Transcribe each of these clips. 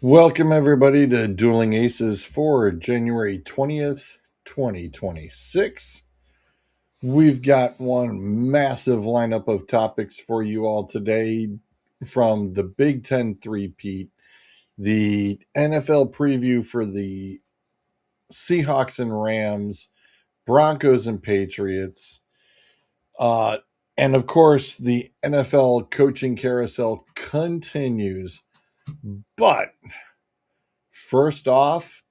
Welcome, everybody, to Dueling Aces for January 20th, 2026. We've got one massive lineup of topics for you all today, from the Big Ten three-peat, the NFL preview for the Seahawks and Rams, Broncos and Patriots, uh, and of course, the NFL coaching carousel continues. But first off,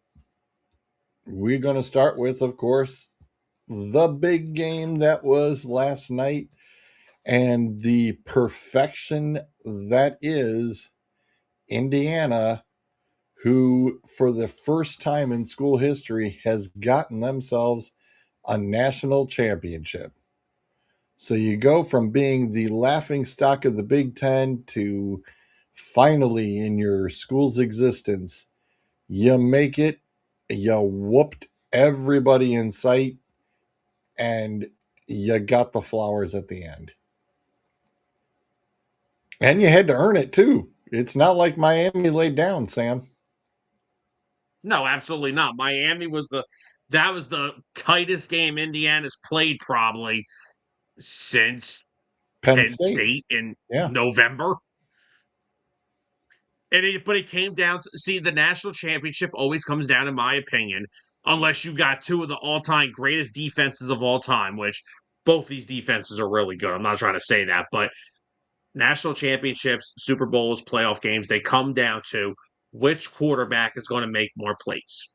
we're going to start with, of course, the big game that was last night and the perfection that is Indiana, who, for the first time in school history, has gotten themselves a national championship. So you go from being the laughing stock of the Big Ten to finally, in your school's existence, you make it, you whooped everybody in sight, and you got the flowers at the end. And you had to earn it too. It's not like Miami laid down, Sam. No, absolutely not. Miami was the tightest game Indiana's played probably since Penn Penn State. State in Yeah. November. But it came down to see the national championship always comes down, in my opinion, unless you've got two of the all-time greatest defenses of all time, which both these defenses are really good. I'm not trying to say that, but national championships, Super Bowls, playoff games, they come down to which quarterback is going to make more plays.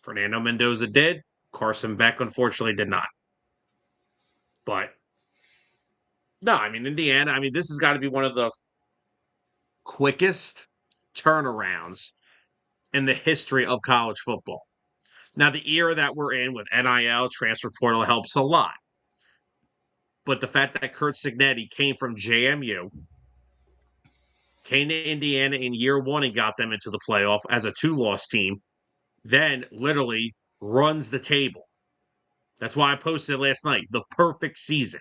Fernando Mendoza did. Carson Beck, unfortunately, did not. But no, I mean, Indiana, this has got to be one of the quickest turnarounds in the history of college football. Now, the era that we're in with NIL, transfer portal helps a lot. But the fact that Curt Cignetti came from JMU, came to Indiana in year one and got them into the playoff as a two-loss team, then literally runs the table. That's why I posted last night the perfect season.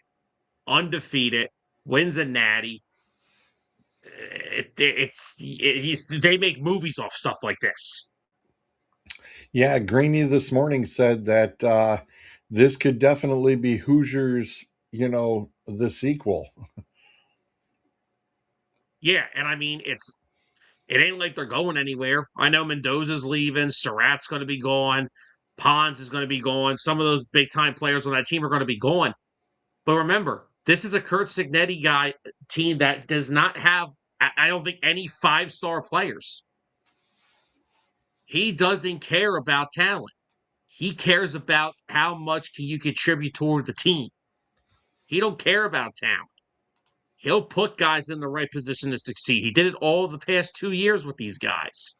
Undefeated, wins a natty. They make movies off stuff like this. Yeah. Greeny this morning said that this could definitely be Hoosiers, the sequel. Yeah, and it ain't like they're going anywhere. I know Mendoza's leaving, Surratt's going to be gone, Pons is going to be gone. Some of those big time players on that team are going to be gone. But remember, this is a Curt Cignetti team that does not have, I don't think, any 5-star players. He doesn't care about talent. He cares about how much can you contribute toward the team. He don't care about talent. He'll put guys in the right position to succeed. He did it all the past 2 years with these guys.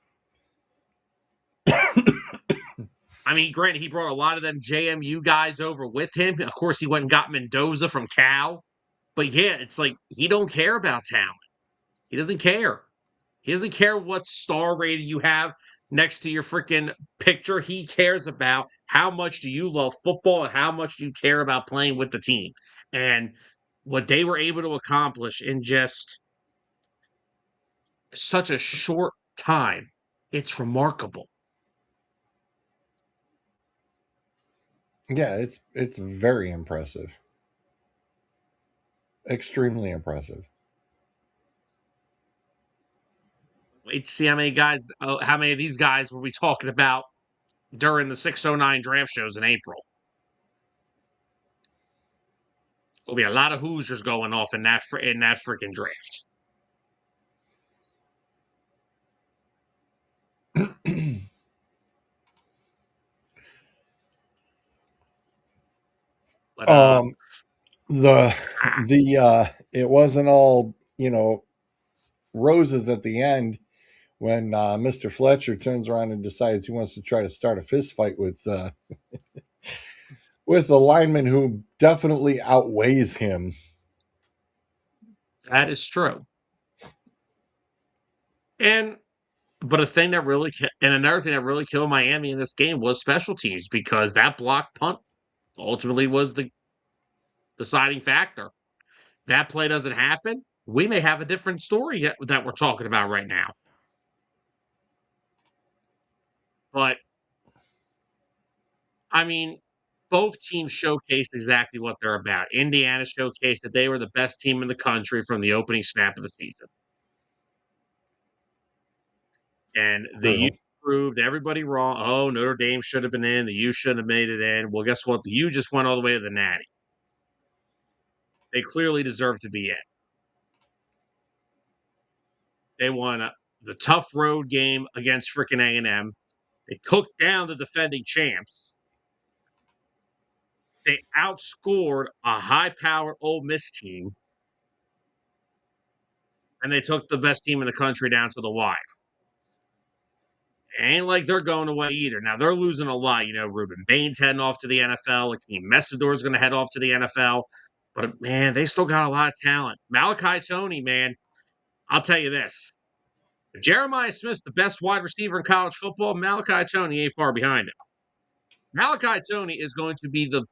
Granted, he brought a lot of them JMU guys over with him. Of course, he went and got Mendoza from Cal. But yeah, it's like he don't care about talent. He doesn't care. He doesn't care what star rating you have next to your freaking picture. He cares about how much do you love football and how much do you care about playing with the team. And what they were able to accomplish in just such a short time, it's remarkable. Yeah, it's very impressive. Extremely impressive. Wait to see how many of these guys were we talking about during the 609 draft shows in April. There'll be a lot of Hoosiers going off in that freaking draft. But The it wasn't all, roses at the end when Mr. Fletcher turns around and decides he wants to try to start a fist fight with a lineman who definitely outweighs him. that is true. And but another thing that really killed Miami in this game was special teams, because that block punt ultimately was the deciding factor. That play doesn't happen, we may have a different story that we're talking about right now. But I mean, both teams showcased exactly what they're about. Indiana showcased that they were the best team in the country from the opening snap of the season. And the U True. proved everybody wrong. Oh, Notre Dame should have been in. The U shouldn't have made it in. Well, guess what? The U just went all the way to the Natty. They clearly deserve to be in. They won the tough road game against freaking A&M. They took down the defending champs. They outscored a high-powered Ole Miss team, and they took the best team in the country down to the wire. Ain't like they're going away either. Now they're losing a lot. Ruben Bain's heading off to the NFL. Akeem Messidor's going to head off to the NFL. But man, they still got a lot of talent. Malachi Tony, man, I'll tell you this: if Jeremiah Smith's the best wide receiver in college football, Malachi Tony ain't far behind him. Malachi Tony is going to be the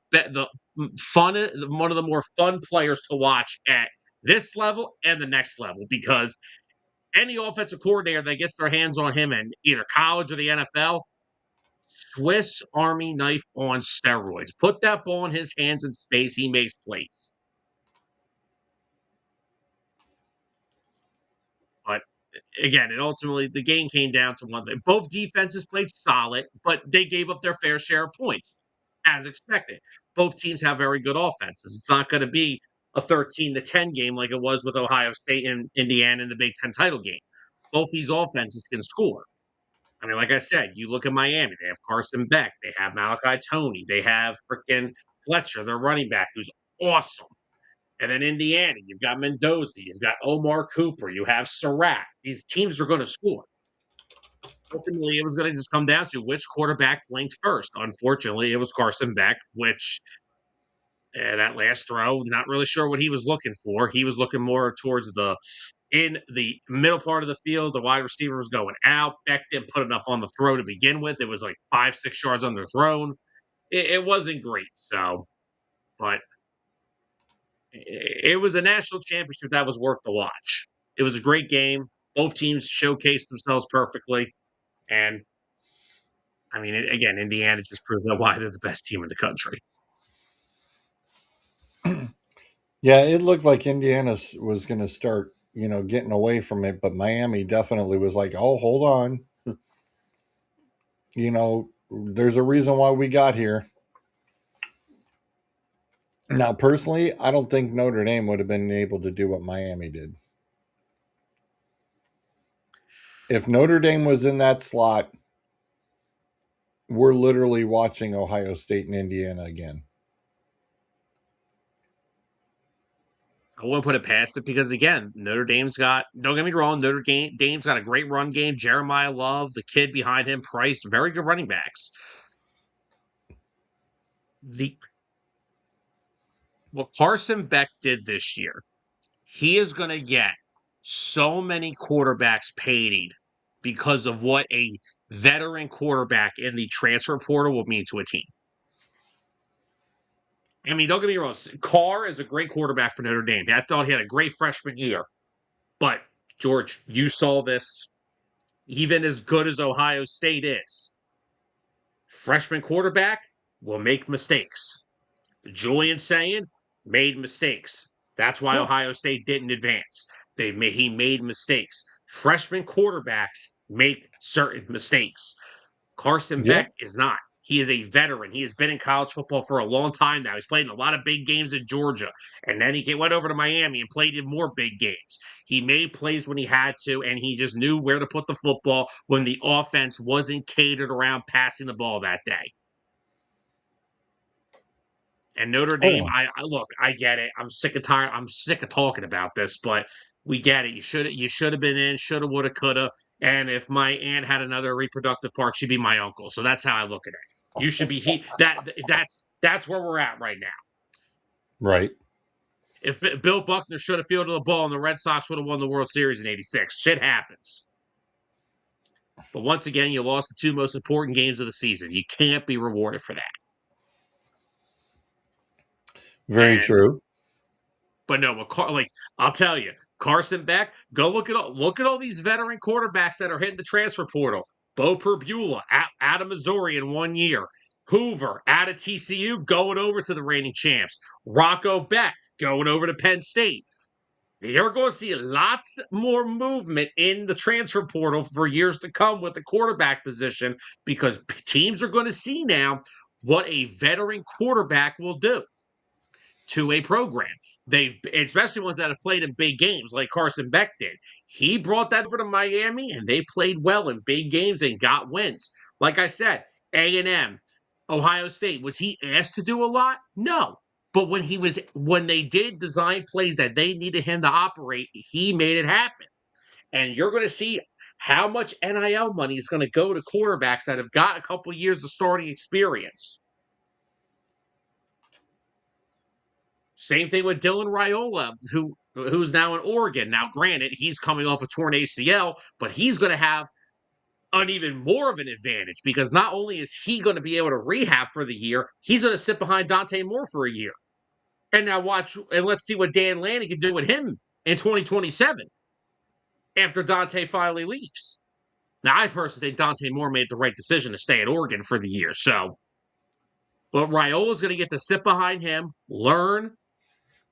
fun, one of the more fun players to watch at this level and the next level, because any offensive coordinator that gets their hands on him in either college or the NFL, Swiss Army knife on steroids. Put that ball in his hands in space, he makes plays. But again, and ultimately the game came down to one thing. Both defenses played solid, but they gave up their fair share of points, as expected. Both teams have very good offenses. It's not going to be a 13-10 game like it was with Ohio State and Indiana in the Big Ten title game. Both these offenses can score. I mean, like I said, you look at Miami, they have Carson Beck, they have Malachi Tony, they have freaking Fletcher, their running back, who's awesome. And then Indiana, you've got Mendoza, you've got Omar Cooper, you have Surratt. These teams are going to score. Ultimately, it was going to just come down to which quarterback blinked first. Unfortunately, it was Carson Beck, which that last throw, not really sure what he was looking for. He was looking more towards in the middle part of the field. The wide receiver was going out. Beck didn't put enough on the throw to begin with. It was like 5-6 yards underthrown. It wasn't great. So, but it was a national championship that was worth the watch. It was a great game. Both teams showcased themselves perfectly. And I mean, again, Indiana just proved why they're the best team in the country. Yeah, it looked like Indiana was going to start, getting away from it, but Miami definitely was like, "Oh, hold on. There's a reason why we got here." Now, personally, I don't think Notre Dame would have been able to do what Miami did. If Notre Dame was in that slot, we're literally watching Ohio State and Indiana again. I wouldn't put it past it because, again, Notre Dame's got, don't get me wrong, Dame's got a great run game. Jeremiah Love, the kid behind him, Price, very good running backs. What Carson Beck did this year, he is going to get so many quarterbacks paid because of what a veteran quarterback in the transfer portal will mean to a team. I mean, don't get me wrong. Carr is a great quarterback for Notre Dame. I thought he had a great freshman year. But, George, you saw this. Even as good as Ohio State is, freshman quarterback will make mistakes. Julian Sayin made mistakes. That's why Ohio State didn't advance. He made mistakes. Freshman quarterbacks make certain mistakes. Carson Beck is not. He is a veteran. He has been in college football for a long time now. He's played in a lot of big games in Georgia. And then he went over to Miami and played in more big games. He made plays when he had to, and he just knew where to put the football when the offense wasn't catered around passing the ball that day. And Notre Dame, I get it. I'm sick of talking about this, but we get it. You should have been in, shoulda, woulda, coulda. And if my aunt had another reproductive part, she'd be my uncle. So that's how I look at it. You should be that's where we're at right now. Right. If Bill Buckner should have fielded the ball and the Red Sox would have won the World Series in '86, shit happens. But once again, you lost the two most important games of the season. You can't be rewarded for that. Very true. But no, I'll tell you, Carson Beck, go look at all these veteran quarterbacks that are hitting the transfer portal. Bo Perbula out of Missouri in 1 year. Hoover out of TCU going over to the reigning champs. Rocco Becht going over to Penn State. You're going to see lots more movement in the transfer portal for years to come with the quarterback position because teams are going to see now what a veteran quarterback will do to a program. They've, especially ones that have played in big games like Carson Beck did. He brought that over to Miami and they played well in big games and got wins. Like I said, A&M, Ohio State, was he asked to do a lot? No. But when they did design plays that they needed him to operate, he made it happen. And you're going to see how much NIL money is going to go to quarterbacks that have got a couple years of starting experience. Same thing with Dylan Raiola, who's now in Oregon. Now, granted, he's coming off a torn ACL, but he's going to have an even more of an advantage because not only is he going to be able to rehab for the year, he's going to sit behind Dante Moore for a year. And now let's see what Dan Lanning can do with him in 2027 after Dante finally leaves. Now, I personally think Dante Moore made the right decision to stay at Oregon for the year. So, but Raiola's going to get to sit behind him, learn,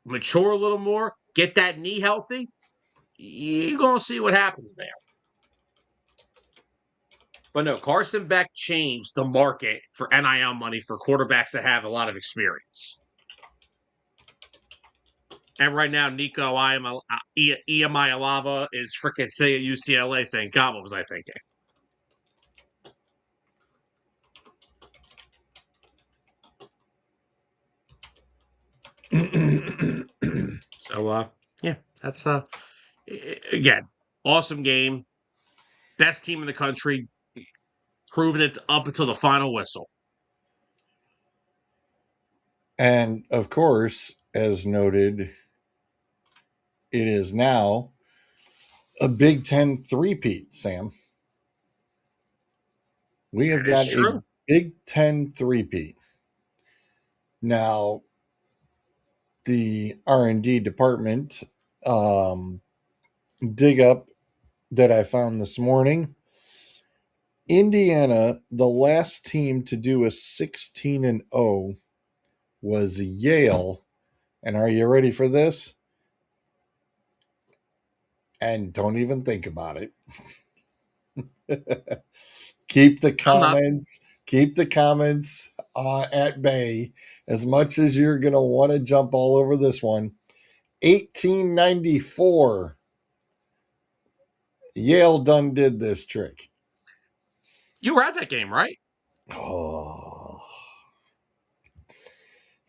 mature a little more, get that knee healthy. You're going to see what happens there. But no, Carson Beck changed the market for NIL money for quarterbacks that have a lot of experience. And right now, Nico Iamaleava is freaking sitting at UCLA saying, God, what was I thinking? So, yeah, that's, again, awesome game. Best team in the country, proving it up until the final whistle. And of course, as noted, it is now a Big Ten three-peat, Sam. We have got a Big Ten three-peat. Now, the R&D department dig up that I found this morning. Indiana, the last team to do a 16-0 was Yale. And are you ready for this? And don't even think about it. Keep the comments at bay as much as you're going to want to jump all over this one. 1894. Yale done did this trick. You were at that game, right? Oh.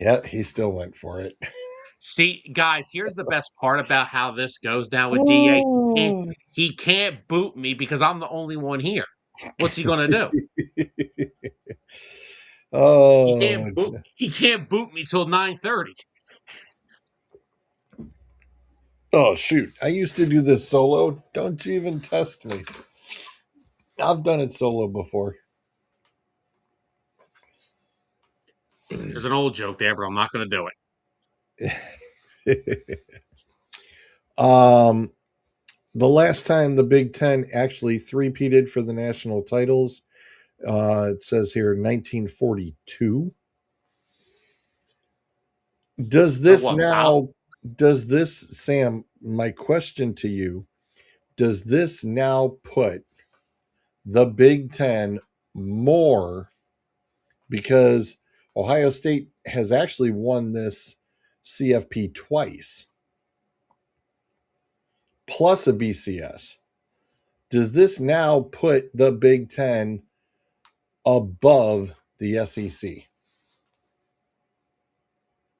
Yeah, he still went for it. See, guys, here's the best part about how this goes now with DA. He can't boot me because I'm the only one here. What's he going to do? He can't boot me till 9:30. Oh, shoot. I used to do this solo. Don't you even test me. I've done it solo before. There's an old joke there, but I'm not going to do it. The last time the Big Ten actually three-peated for the national titles, it says here 1942. Does this, Sam, my question to you, does this now put the Big Ten more, because Ohio State has actually won this CFP twice, plus a BCS. Does this now put the Big Ten above the SEC?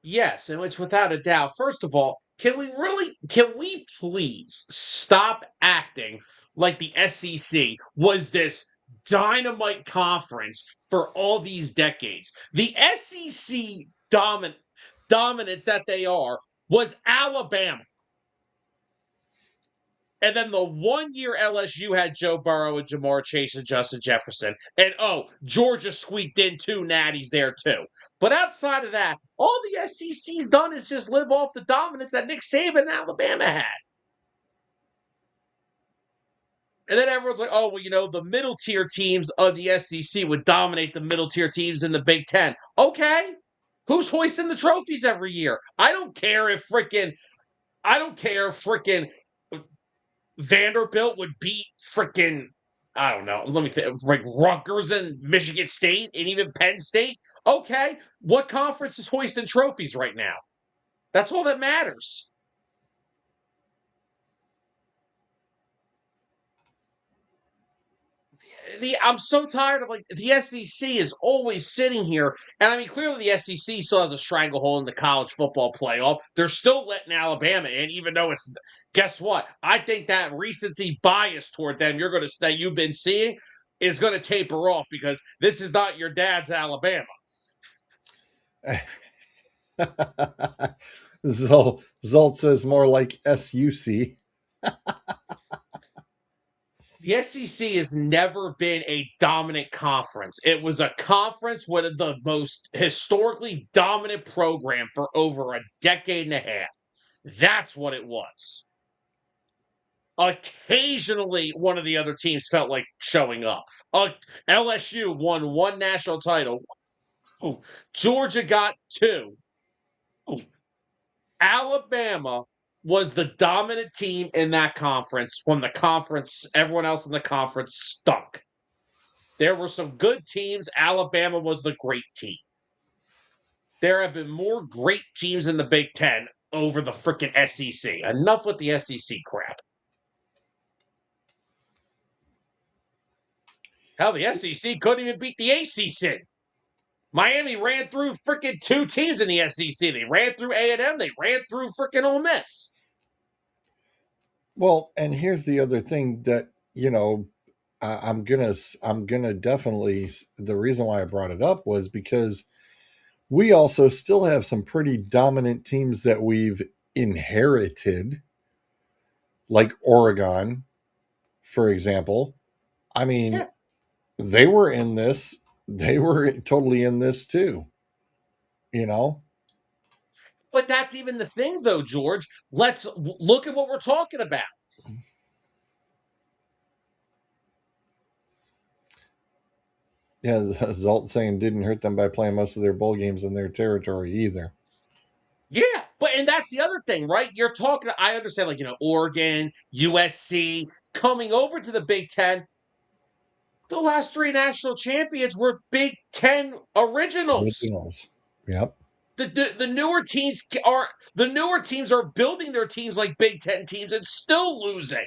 Yes, and it's without a doubt. First of all, can we please stop acting like the SEC was this dynamite conference for all these decades? The SEC dominance that they are was Alabama. And then the 1 year LSU had Joe Burrow and Jamar Chase and Justin Jefferson. And Georgia squeaked in 2 natties there too. But outside of that, all the SEC's done is just live off the dominance that Nick Saban and Alabama had. And then everyone's like, oh, well, the middle tier teams of the SEC would dominate the middle tier teams in the Big Ten. Okay. Who's hoisting the trophies every year? I don't care if freaking Vanderbilt would beat freaking, I don't know, let me think, like Rutgers and Michigan State and even Penn State. Okay. What conference is hoisting trophies right now? That's all that matters. I'm so tired of the SEC is always sitting here, and I mean clearly the SEC still has a stranglehold in the college football playoff. They're still letting Alabama in, even though it's. Guess what? I think that recency bias toward them that you've been seeing is going to taper off because this is not your dad's Alabama. Zolt says more like SUC. The SEC has never been a dominant conference. It was a conference with the most historically dominant program for over a decade and a half. That's what it was. Occasionally, one of the other teams felt like showing up. LSU won one national title. Ooh. Georgia got two. Ooh. Alabama was the dominant team in that conference when everyone else in the conference stunk. There were some good teams. Alabama was the great team. There have been more great teams in the Big Ten over the freaking SEC. Enough with the SEC crap. Hell, the SEC couldn't even beat the ACC. Miami ran through freaking two teams in the SEC. They ran through A&M. They ran through freaking Ole Miss. Well, and here's the other thing that I'm gonna definitely. The reason why I brought it up was because we also still have some pretty dominant teams that we've inherited, like Oregon, for example. I mean, Yeah. they were in this. They were totally in this too. But that's even the thing, though, George. Let's look at what we're talking about. Yeah, Zolt saying didn't hurt them by playing most of their bowl games in their territory either. Yeah, and that's the other thing, right? You're talking. I understand, Oregon, USC coming over to the Big Ten. The last three national champions were Big Ten originals. Yep. The newer teams are building their teams like Big Ten teams and still losing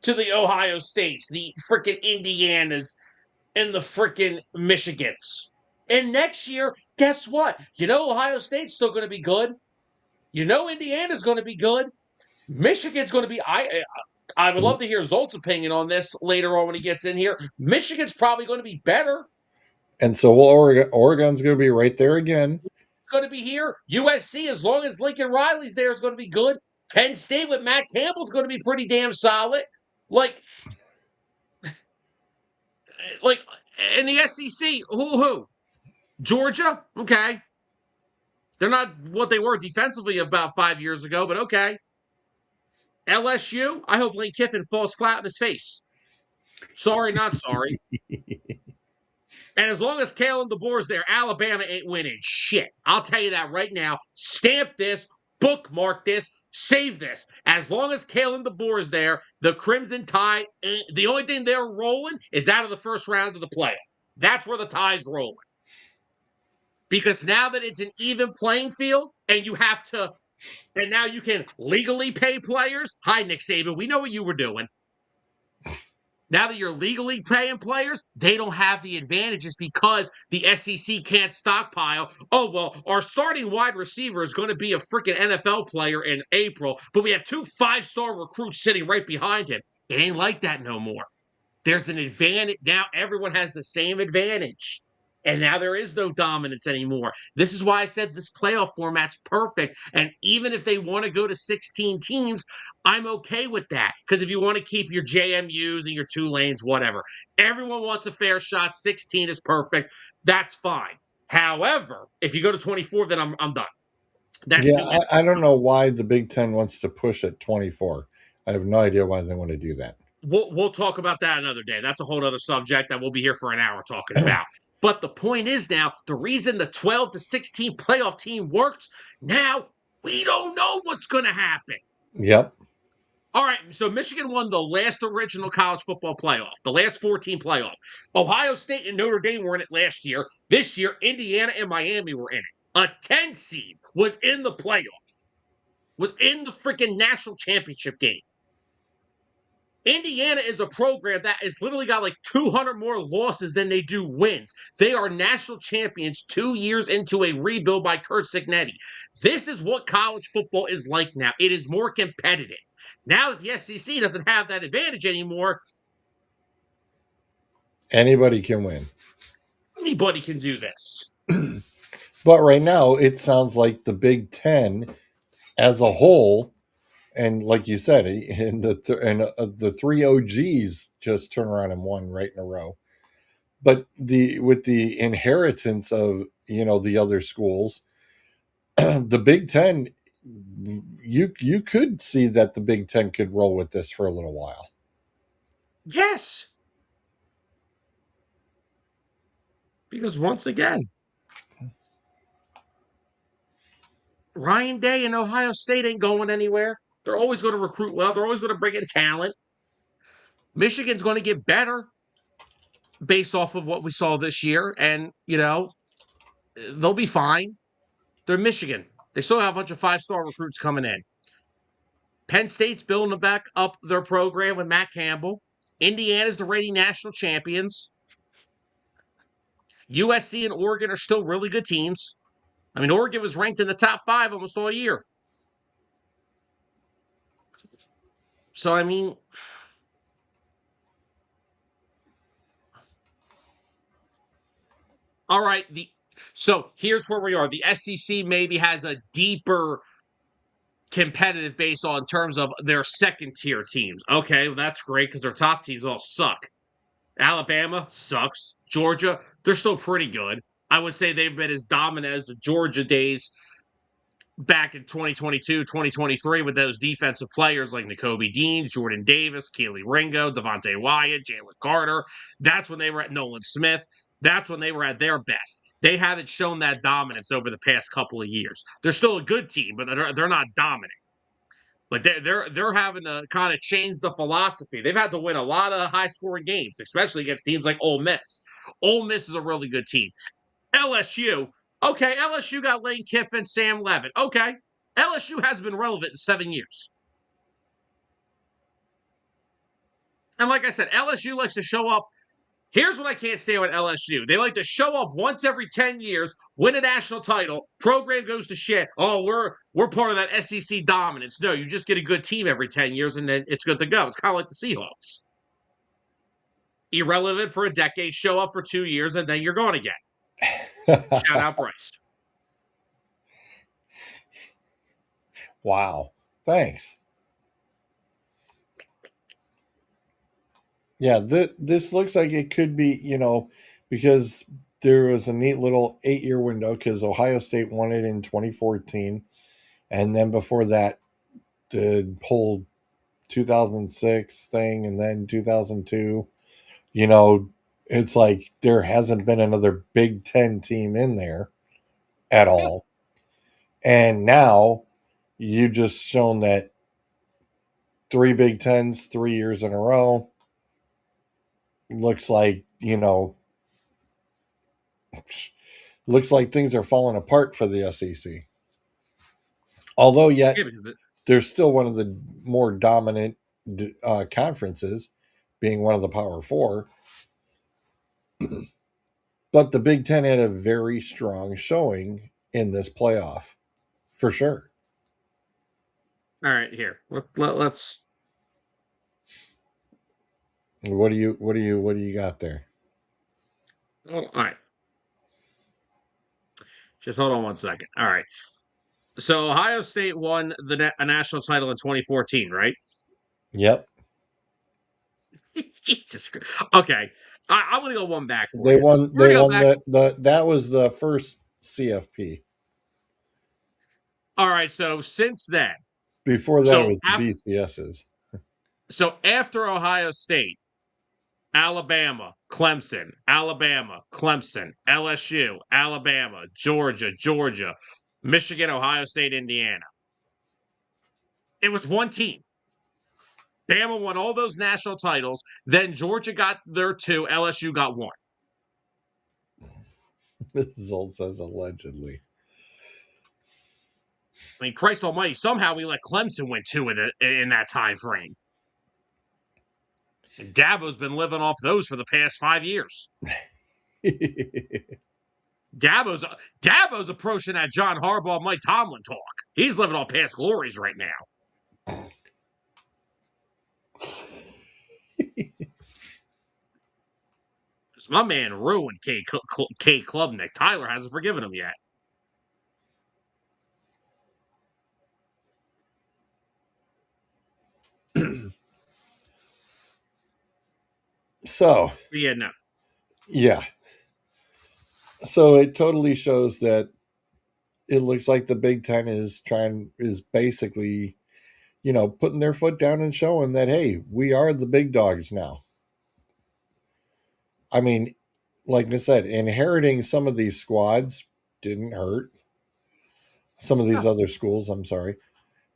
to the Ohio States, the freaking Indianas, and the freaking Michigans. And next year, guess what? Ohio State's still going to be good. Indiana's going to be good. Michigan's going to be. I would love to hear Zolt's opinion on this later on when he gets in here. Michigan's probably going to be better. And so Oregon's going to be right there again. Going to be here. USC, as long as Lincoln Riley's there, is going to be good. Penn State with Matt Campbell's going to be pretty damn solid. Like in the SEC, who? Georgia? Okay. They're not what they were defensively about 5 years ago, but okay. LSU, I hope Lane Kiffin falls flat on his face. Sorry, not sorry. And as long as Kalen DeBoer's there, Alabama ain't winning shit. I'll tell you that right now. Stamp this, bookmark this, save this. As long as Kalen DeBoer is there, the Crimson Tide, the only thing they're rolling is out of the first round of the playoff. That's where the Tide's rolling. Because now that it's an even playing field and now you can legally pay players. Hi, Nick Saban. We know what you were doing. Now that you're legally paying players, they don't have the advantages because the SEC can't stockpile. Oh, well, our starting wide receiver is going to be a freaking NFL player in April, but we have 2 5-star recruits sitting right behind him. It ain't like that no more. There's an advantage. Now everyone has the same advantage. And now there is no dominance anymore. This is why I said this playoff format's perfect. And even if they want to go to 16 teams, I'm okay with that. Because if you want to keep your JMUs and your Tulanes, whatever, everyone wants a fair shot. 16 is perfect. That's fine. However, if you go to 24, then I'm done. I don't know why the Big Ten wants to push at 24. I have no idea why they want to do that. we'll talk about that another day. That's a whole other subject that we'll be here for an hour talking about. But the point is now, the reason the 12 to 16 playoff team works, now we don't know what's going to happen. Yep. All right, so Michigan won the last original college football playoff, the last 14 playoff. Ohio State and Notre Dame were in it last year. This year, Indiana and Miami were in it. A 10 seed was in the playoff, was in the freaking national championship game. Indiana is a program that has literally got like 200 more losses than they do wins. They are national champions 2 years into a rebuild by Curt Cignetti. This is what college football is like now. It is more competitive. Now that the SEC doesn't have that advantage anymore, Anybody can win. anybody can do this. But right now, it sounds like the Big Ten as a whole, and like you said, the three OGs just turn around and won right in a row. But with the inheritance of the other schools, the Big Ten, you could see that the Big Ten could roll with this for a little while. Yes. Because once again, Ryan Day and Ohio State ain't going anywhere. They're always going to recruit well. They're always going to bring in talent. Michigan's going to get better based off of what we saw this year. And, they'll be fine. They're Michigan. They still have a bunch of 5-star recruits coming in. Penn State's building back up their program with Matt Campbell. Indiana's the reigning national champions. USC and Oregon are still really good teams. I mean, Oregon was ranked in the top 5 almost all year. So, I mean, all right. So here's where we are. The SEC maybe has a deeper competitive base on terms of their second tier teams. Okay, well, that's great because their top teams all suck. Alabama sucks. Georgia, they're still pretty good. I would say they've been as dominant as the Georgia days back in 2022, 2023 with those defensive players like Nakobe Dean, Jordan Davis, Keely Ringo, Devontae Wyatt, Jalen Carter. That's when they were at Nolan Smith. That's when they were at their best. They haven't shown that dominance over the past couple of years. They're still a good team, but they're not dominant. Like they're having to kind of change the philosophy. They've had to win a lot of high scoring games, especially against teams like Ole Miss. Ole Miss is a really good team. LSU, okay, LSU got Lane Kiffin, Sam Levitt. Okay, LSU has been relevant in 7 years. And like I said, LSU likes to show up. Here's what I can't stand with LSU. They like to show up once every 10 years, win a national title, program goes to shit. Oh, we're part of that SEC dominance. No, you just get a good team every 10 years and then it's good to go. It's kind of like the Seahawks. Irrelevant for a decade, show up for 2 years, and then you're gone again. Shout out Bryce. Wow. Thanks. Yeah, this looks like it could be, because there was a neat little 8-year window because Ohio State won it in 2014. And then before that, the whole 2006 thing and then 2002, it's like there hasn't been another Big Ten team in there at all. And now you just shown that 3 Big Tens, 3 years in a row. Looks like, looks like things are falling apart for the SEC. Although yet they're still one of the more dominant conferences, being one of the Power Four. But the Big Ten had a very strong showing in this playoff, for sure. All right, here let's. What do you got there? All right, just hold on one second. All right, so Ohio State won a national title in 2014, right? Yep. Jesus Christ. Okay, I'm gonna go one back for They you. won. They won that was the first CFP. All right, so since then, Before that, it was the BCSs. So after Ohio State, Alabama, Clemson, LSU, Alabama, Georgia, Michigan, Ohio State, Indiana. It was one team. Bama won all those national titles. Then Georgia got their 2, LSU got 1. This all says allegedly. I mean, Christ almighty, somehow we let Clemson win 2 in that time frame. And Dabo's been living off those for the past 5 years. Dabo's approaching that John Harbaugh, Mike Tomlin talk. He's living off past glories right now. Because my man ruined K. Klubnik. Tyler hasn't forgiven him yet. So, Yeah, no. Yeah. So it totally shows that it looks like the Big Ten is basically, putting their foot down and showing that, hey, we are the big dogs now. I mean, like I said, inheriting some of these squads didn't hurt. Some of these other schools, I'm sorry.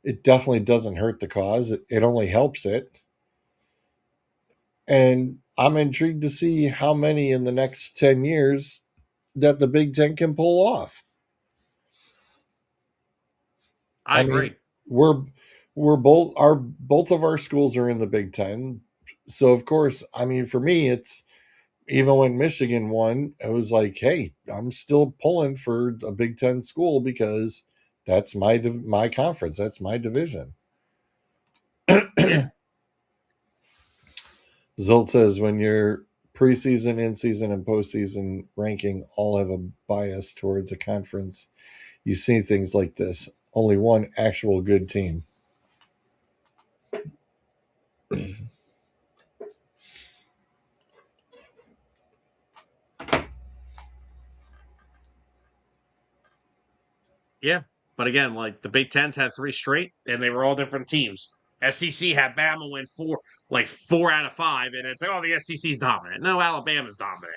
It definitely doesn't hurt the cause. It only helps it. And I'm intrigued to see how many in the next 10 years that the Big Ten can pull off. I agree. We're both of our schools are in the Big Ten. So of course, I mean, for me, it's even when Michigan won, it was like, hey, I'm still pulling for a Big Ten school because that's my conference. That's my division. Yeah. Zolt says when your preseason, in-season, and postseason ranking all have a bias towards a conference, you see things like this. Only one actual good team. Yeah. But again, like the Big Ten's had 3 straight, and they were all different teams. SEC had Bama win 4 out of 5, and it's like, oh, the SEC's dominant. No, Alabama's dominant.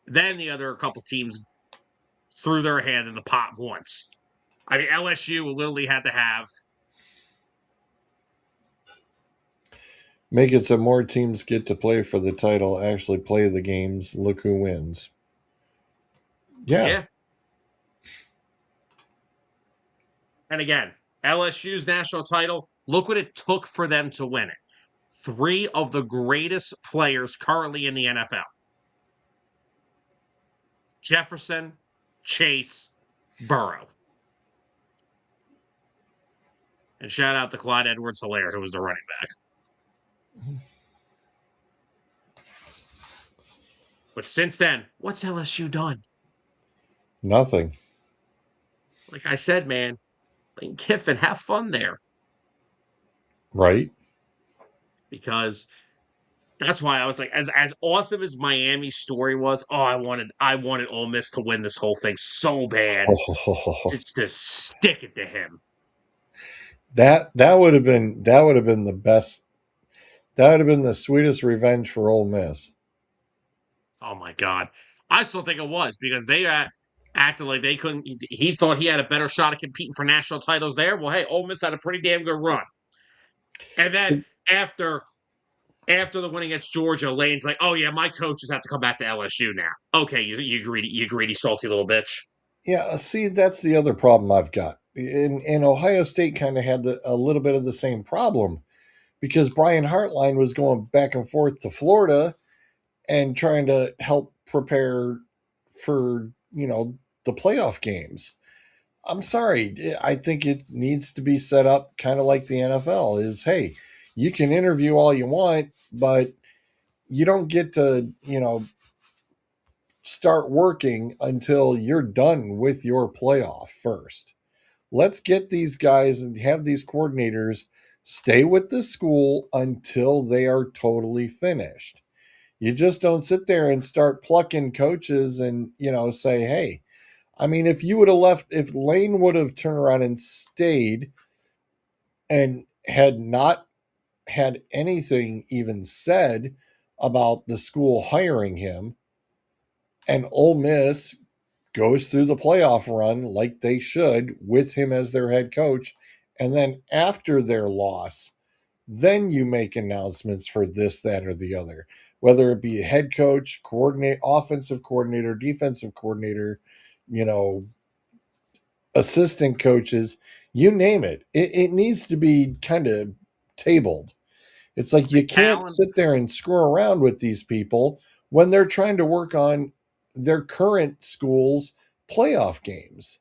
Then the other couple teams threw their hand in the pot once. I mean, LSU literally had to have. Make it so more teams get to play for the title, actually play the games. Look who wins. Yeah. And again, LSU's national title, look what it took for them to win it. 3 of the greatest players currently in the NFL. Jefferson, Chase, Burrow. And shout out to Clyde Edwards-Helaire, who was the running back. But since then, what's LSU done? Nothing. Like I said, man, Lane Kiffin, have fun there. Right? Because that's why I was like, as awesome as Miami's story was, I wanted Ole Miss to win this whole thing so bad. Just to stick it to him. That would have been the best. That would have been the sweetest revenge for Ole Miss. Oh my God. I still think it was because they acted like they couldn't. He thought he had a better shot at competing for national titles there. Well, hey, Ole Miss had a pretty damn good run. And then after the win against Georgia, Lane's like, oh yeah, my coaches have to come back to LSU now. Okay, you greedy, salty little bitch. Yeah, see, that's the other problem I've got. And Ohio State kind of had a little bit of the same problem because Brian Hartline was going back and forth to Florida and trying to help prepare for, the playoff games. I'm sorry. I think it needs to be set up kind of like the NFL is, hey, you can interview all you want, but you don't get to, start working until you're done with your playoff first. Let's get these guys and have these coordinators stay with the school until they are totally finished. You just don't sit there and start plucking coaches and, say, hey, I mean, if Lane would have turned around and stayed and had not had anything even said about the school hiring him, and Ole Miss goes through the playoff run like they should with him as their head coach. And then after their loss, then you make announcements for this, that, or the other, whether it be a head coach, coordinate, offensive coordinator, defensive coordinator, you know, assistant coaches, you name it. It needs to be kind of tabled. It's like you can't Calendar, sit there and screw around with these people when they're trying to work on their current school's playoff games.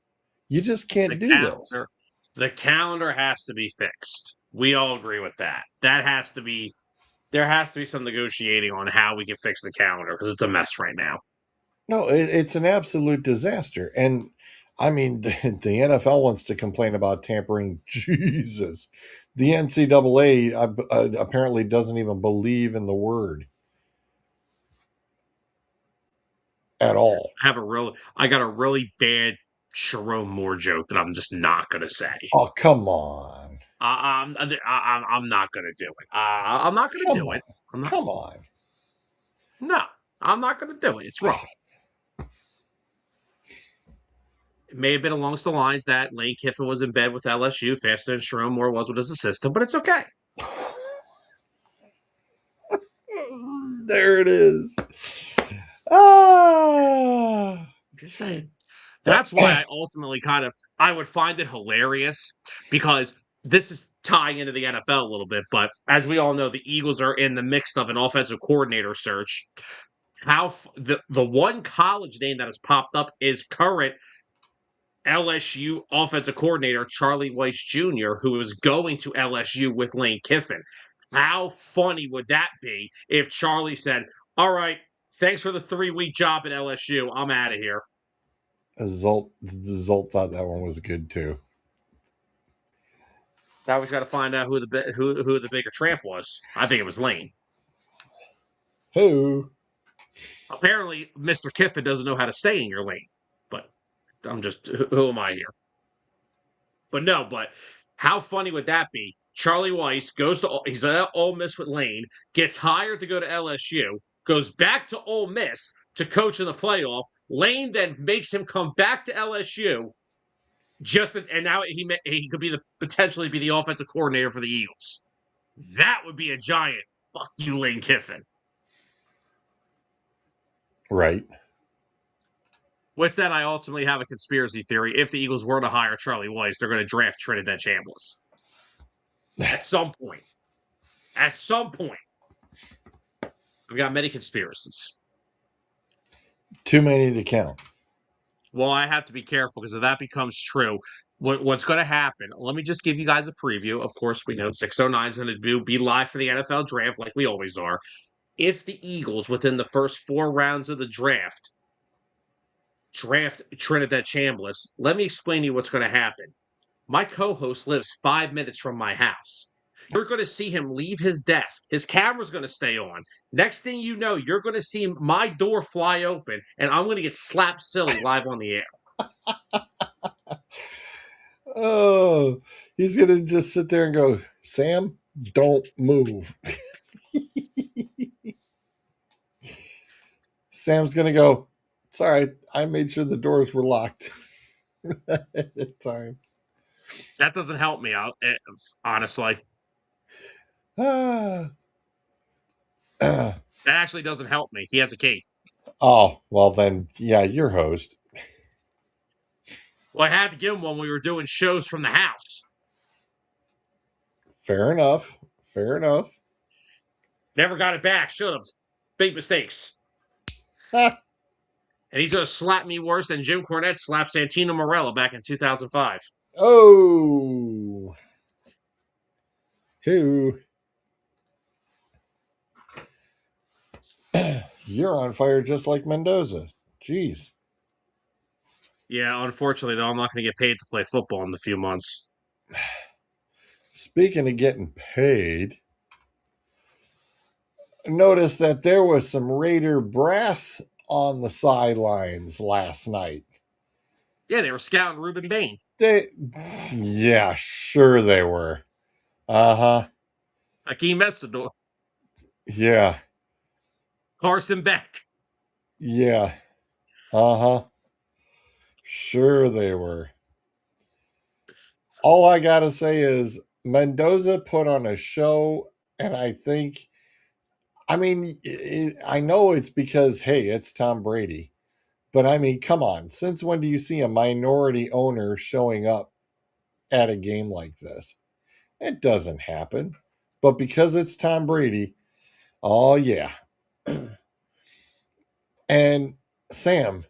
You just the can't do this. calendar, the calendar has to be fixed. We all agree with that. That has to be. There has to be some negotiating on how we can fix the calendar because it's a mess right now. No, it's an absolute disaster. And I mean, the NFL wants to complain about tampering. Jesus. The NCAA apparently doesn't even believe in the word at all. I got a really bad Sharon Moore joke that I'm just not gonna say. Oh, come on. I'm not gonna do it. I'm not gonna Come do on. it. I'm not. Come on. No, I'm not gonna do it. It's wrong. It may have been along the lines that Lane Kiffin was in bed with LSU faster than Sharon Moore was with his assistant, but it's okay. There it is. Ah. I'm just saying. That's why I ultimately I would find it hilarious because this is tying into the NFL a little bit, but as we all know, the Eagles are in the mix of an offensive coordinator search. The one college name that has popped up is current LSU offensive coordinator Charlie Weiss Jr., who is going to LSU with Lane Kiffin. How funny would that be if Charlie said, "All right, thanks for the 3-week job at LSU. I'm out of here." Zolt thought that one was good too. Now we've got to find out who the bigger tramp was. I think it was Lane. Who? Apparently, Mr. Kiffin doesn't know how to stay in your lane. But I'm just who am I here? But how funny would that be? Charlie Weiss he's at Ole Miss with Lane, gets hired to go to LSU, goes back to Ole Miss to coach in the playoff. Lane then makes him come back to LSU, and now he could potentially be the offensive coordinator for the Eagles. That would be a giant fuck you, Lane Kiffin. Right. Which then I ultimately have a conspiracy theory. If the Eagles were to hire Charlie Weiss, they're going to draft Trinidad Chambliss. At some point. At some point. I've got many conspiracies. Too many to count. Well, I have to be careful because if that becomes true, what's going to happen? Let me just give you guys a preview. Of course, we know 609 is going to be live for the NFL draft like we always are. If the Eagles, within the first 4 rounds of the draft Trinidad Chambliss, let me explain to you what's going to happen. My co-host lives 5 minutes from my house. You're going to see him leave his desk. His camera's going to stay on. Next thing you know, you're going to see my door fly open, and I'm going to get slapped silly live on the air. Oh, he's going to just sit there and go, Sam, don't move. Sam's going to go, it's all right. I made sure the doors were locked at the time. That doesn't help me out, honestly. That actually doesn't help me. He has a key. Oh, well then, yeah, you're host. Well, I had to give him one when we were doing shows from the house. Fair enough. Fair enough. Never got it back. Should have. Big mistakes. And he's going to slap me worse than Jim Cornette slapped Santino Marella back in 2005. Oh. Who? You're on fire just like Mendoza. Jeez. Yeah, unfortunately, though, I'm not going to get paid to play football in a few months. Speaking of getting paid, notice that there was some Raider brass on the sidelines last night. Yeah, they were scouting Ruben Bain. Yeah, sure they were. Uh-huh. Hakeem Messidor, Yeah. Carson Beck. Yeah. Uh-huh. Sure they were. All I got to say is Mendoza put on a show, and I mean, I know it's because, hey, it's Tom Brady. But I mean, come on. Since when do you see a minority owner showing up at a game like this? It doesn't happen. But because it's Tom Brady, oh, yeah. And Sam,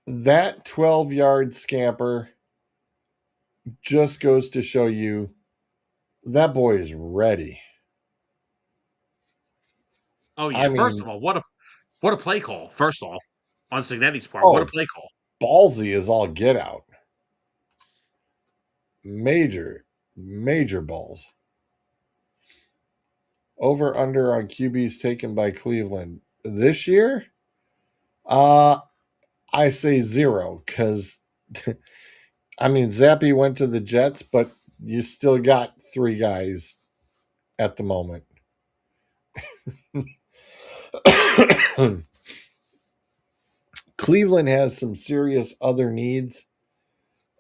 that 12-yard scamper just goes to show you that boy is ready. Oh I yeah. First mean, of all, what a play call. First off, on Signetti's part, what a oh, play call. ballsy is all get out. Major, major balls. Over under on QBs taken by Cleveland this year. Uh I say zero because I mean Zappy went to the Jets, but you still got three guys at the moment. Cleveland has some serious other needs,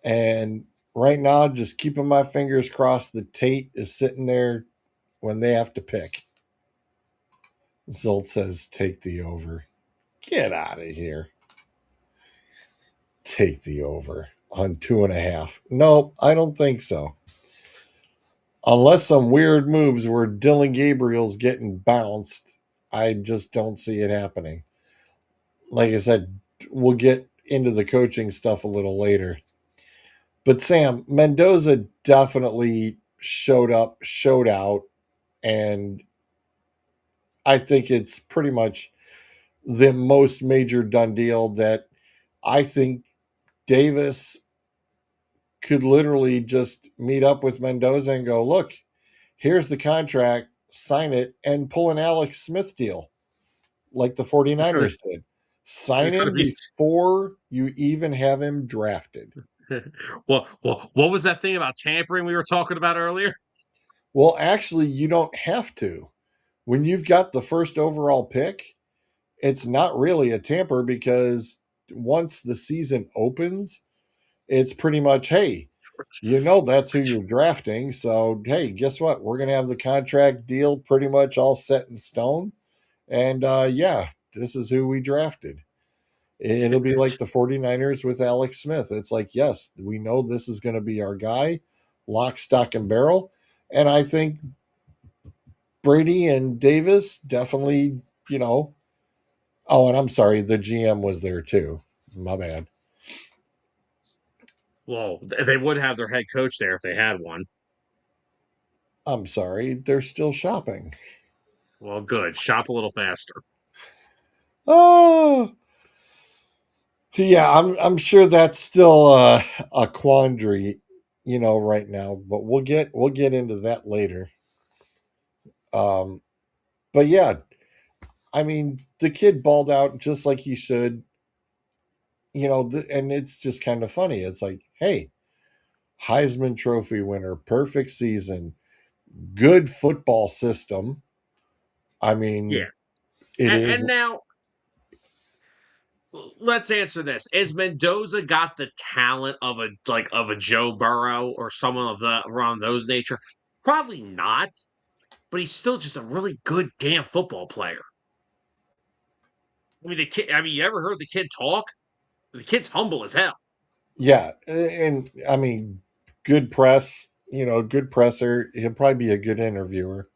and right now, just keeping my fingers crossed that Tate is sitting there when they have to pick. Zolt says, take the over. Get out of here. Take the over on 2.5. Nope, I don't think so. Unless some weird moves where Dylan Gabriel's getting bounced, I just don't see it happening. Like I said, we'll get into the coaching stuff a little later. But Sam, Mendoza definitely showed up, showed out, and I think it's pretty much the most major done deal that I think Davis could literally just meet up with Mendoza and go, look, here's the contract, sign it, and pull an Alex Smith deal like the It's gonna, 49ers did. Sign it's gonna him be. before you even have him drafted. Well, what was that thing about tampering we were talking about earlier? Well, actually, you don't have to. When you've got the first overall pick, it's not really a tamper because once the season opens, it's pretty much, hey, that's who you're drafting. So, hey, guess what? We're going to have the contract deal pretty much all set in stone. And yeah, this is who we drafted. It'll be like the 49ers with Alex Smith. It's like, yes, we know this is going to be our guy, lock, stock, and barrel. And I think Brady and Davis definitely, you know, oh, and I'm sorry, the GM was there too. My bad. Well, they would have their head coach there if they had one. I'm sorry, they're still shopping. Well, good. Shop a little faster. Oh, yeah, I'm sure that's still a quandary, right now. But we'll get into that later. Um, but yeah, I mean, the kid balled out just like he should. And it's just kind of funny. It's like, hey, Heisman Trophy winner, perfect season, good football system. I Yeah. mean, it is And now let's answer this: Is Mendoza got the talent of a Joe Burrow or someone of the around those nature? Probably not, but he's still just a really good damn football player. I mean, the kid. I mean, you ever heard the kid talk? The kid's humble as hell. yeah, and I mean, good press. Good presser. He'll probably be a good interviewer.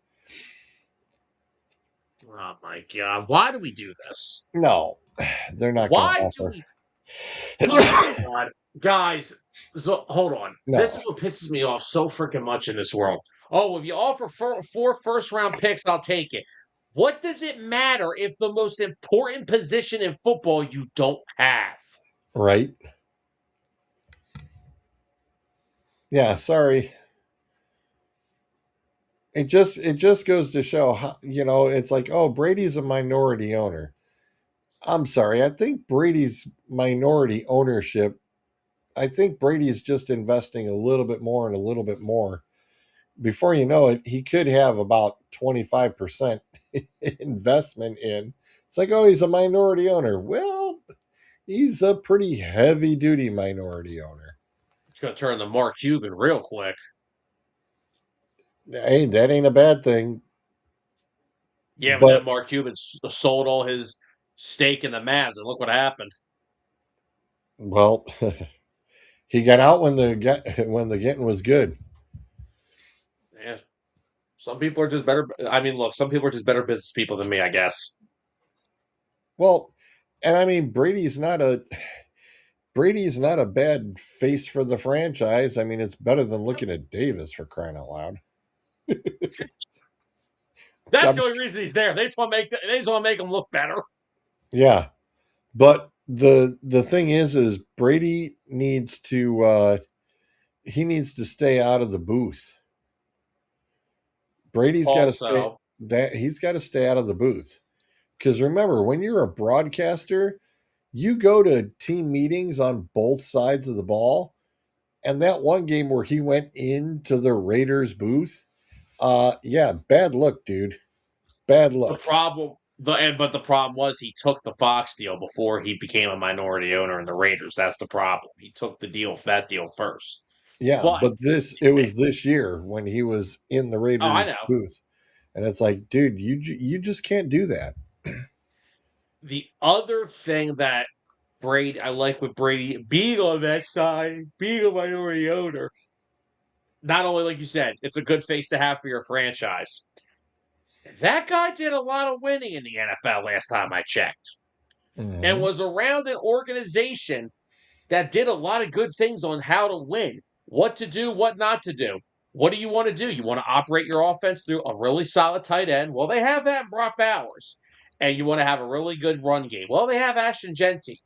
Oh my god! Why do we do this? No, they're not going to Why do offer. we? Oh my god, guys! So hold on. This No, is what pisses me off so freaking much in this world. Oh, if you offer four first round picks, I'll take it. What does it matter if the most important position in football you don't have? right? Yeah, sorry. It just goes to show how it's like, oh, Brady's a minority owner. I'm sorry. I think Brady's minority ownership. I think Brady's just investing a little bit more and a little bit more before you know it, he could have about 25% investment in. It's like, oh, he's a minority owner. Well, he's a pretty heavy duty minority owner. It's going to turn to Mark Cuban real quick. Hey, that ain't a bad thing. Yeah, but then But, Mark Cuban sold all his stake in the Mavs, and look what happened. well, he got out when the getting was good. Yeah, some people are just better. I mean, look, some people are just better business people than me, I guess. Well, and I mean Brady's not a bad face for the franchise. I mean, it's better than looking at Davis, for crying out loud. That's the I'm- only reason he's there. They just want to make him look better. yeah, but the thing is Brady needs to he needs to stay out of the booth. Brady's got to stay Also, that he's got to stay out of the booth. Because remember, when you're a broadcaster, you go to team meetings on both sides of the ball. And that one game where he went into the Raiders booth, yeah, bad look, dude. Bad the look. problem, but the problem was he took the Fox deal before he became a minority owner in the Raiders. That's the problem. He took that deal first. Yeah, But but it was this year when he was in the oh, I Raiders know. booth. And it's like, dude, you just can't do that. The other thing that I like with Brady being on that side, being a minority owner, not only like you said, it's a good face to have for your franchise. That guy did a lot of winning in the NFL last time I checked, and Mhm. was around an organization that did a lot of good things on how to win, what to do, what not to do. What do you want to do? You want to operate your offense through a really solid tight end? Well, they have that in Brock Bowers. And you want to have a really good run game? Well, they have Ashton Genty.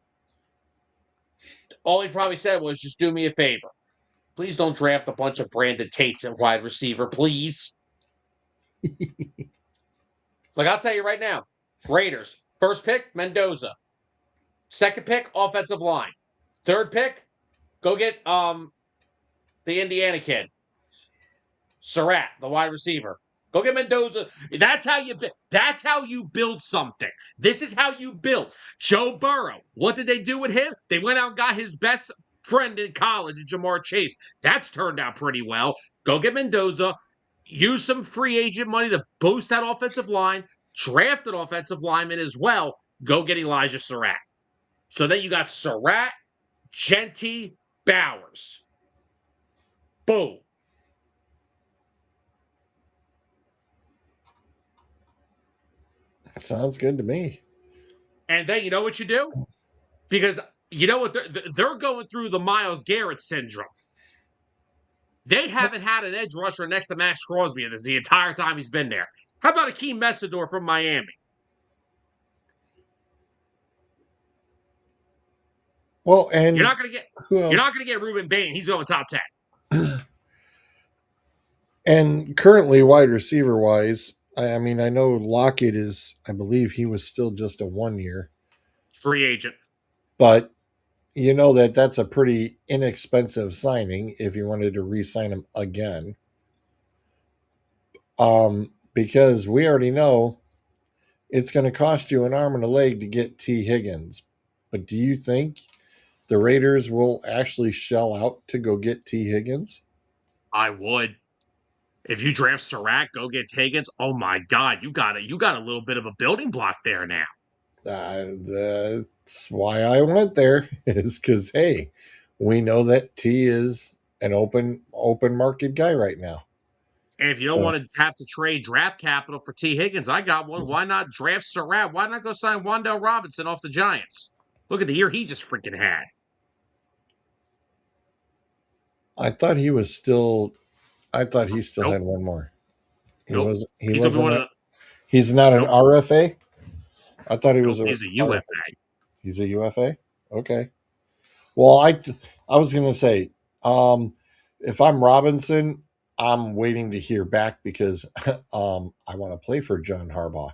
All he probably said was, just do me a favor. Please don't draft a bunch of Brandon Tates at wide receiver, please. Like, I'll tell you right now, Raiders, first pick, Mendoza. Second pick, offensive line. Third pick, go get the Indiana kid. Surratt, the wide receiver. Go get Mendoza. That's how you build something. This is how you build. Joe Burrow. What did they do with him? They went out and got his best friend in college, Jamar Chase. That's turned out pretty well. Go get Mendoza. Use some free agent money to boost that offensive line. Draft an offensive lineman as well. Go get Elijah Surratt. So then you got Surratt, Genty, Bowers. Boom. Sounds good to me. And then you know what you do? Because you know what? They're going through the Myles Garrett syndrome. They haven't had an edge rusher next to Max Crosby the entire time he's been there. How about Akeem Messidor from Miami? Well, You're and not going to get who you're else? not going to get Ruben Bain. He's going top 10. And currently, wide receiver wise, I mean, I know Lockett is, I believe he was still just a 1 year, Free agent. but you know that's a pretty inexpensive signing if you wanted to re-sign him again. Because we already know it's going to cost you an arm and a leg to get T. Higgins. But do you think the Raiders will actually shell out to go get T. Higgins? I would. If you draft Surratt, go get Higgins. Oh my God, you got a little bit of a building block there now. That's why I went there, is because hey, we know that T is an open market guy right now. And if you don't want to have to trade draft capital for T. Higgins, I got one. Why not draft Surratt? Why not go sign Wan'Dale Robinson off the Giants? Look at the year he just freaking had. I thought he was still. I thought he still Nope. had one more. He Nope. was. He He's gonna be wasn't. one of the He's not an nope. RFA. I thought he was Nope. a He's a RFA. UFA. He's a UFA. Okay. Well, I was gonna say, if I'm Robinson, I'm waiting to hear back because I want to play for John Harbaugh.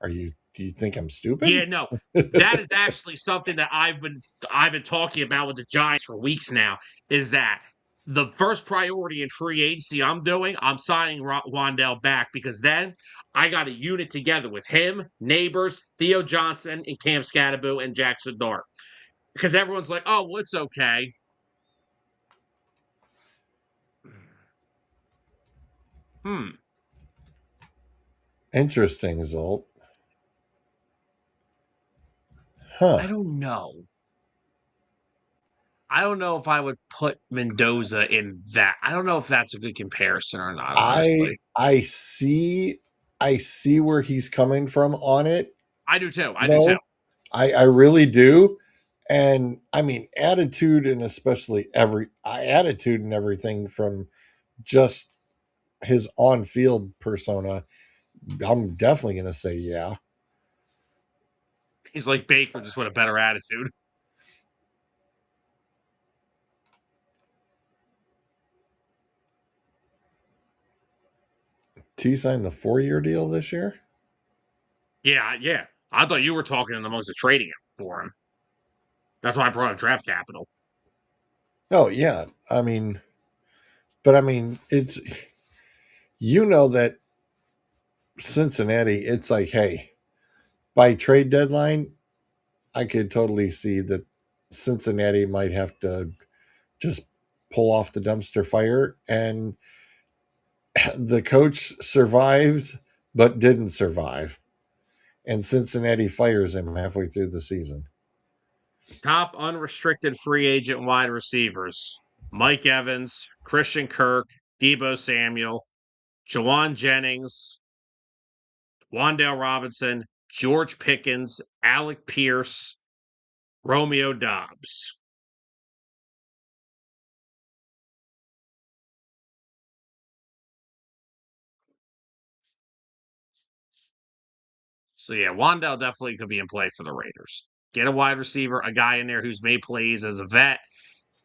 Do you think I'm Yeah, stupid? no. That is actually something that I've been talking about with the Giants for weeks now. Is that the first priority in free agency I'm signing Wandell back because then I got a unit together with him, Neighbors, Theo Johnson, and Cam Scatterbo and Jackson Dart. Because everyone's like, oh, well, it's okay. Interesting, Zolt. I don't know. I don't know if I would put Mendoza in that. I don't know if that's a good comparison or not, I honestly. I see I see where he's coming from on it. I do too. I do too. No, I really do. And I mean attitude and especially every attitude and everything from just his on-field persona. I'm definitely going to say yeah. He's like Baker, just with a better attitude. T signed the 4-year deal this year. Yeah, yeah. I thought you were talking in the most of trading him for him. That's why I brought up draft capital. Oh yeah, I mean, but I mean, it's that Cincinnati. It's like, hey, by trade deadline, I could totally see that Cincinnati might have to just pull off the dumpster fire, and the coach survived but didn't survive, and Cincinnati fires him halfway through the season. Top unrestricted free agent wide receivers: Mike Evans, Christian Kirk, Debo Samuel, Jawan Jennings, Wandale Robinson, George Pickens, Alec Pierce, Romeo Dobbs. So yeah, Wandale definitely could be in play for the Raiders. Get a wide receiver, a guy in there who's made plays as a vet.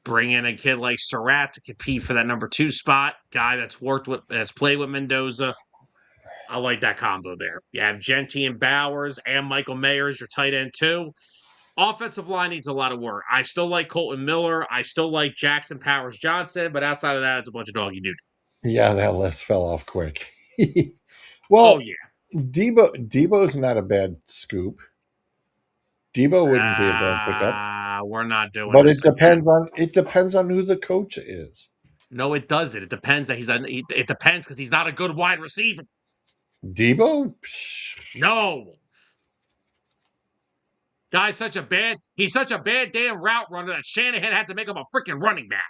Bring in a kid like Surratt to compete for that number 2 spot. Guy that's played with Mendoza. I like that combo there. You have Genty and Bowers and Michael Mayer as your tight end too. Offensive line needs a lot of work. I still like Colton Miller. I still like Jackson Powers Johnson, but outside of that, it's a bunch of doggy dude. Yeah, that list fell off quick. Oh Well, yeah. Debo's not a bad scoop. Debo wouldn't be a bad pickup, We're not doing but this again. it depends on who the coach is. No, it doesn't. It depends that it depends because he's not a good wide receiver. Debo, No. He's such a bad damn route runner that Shanahan had to make him a freaking running back.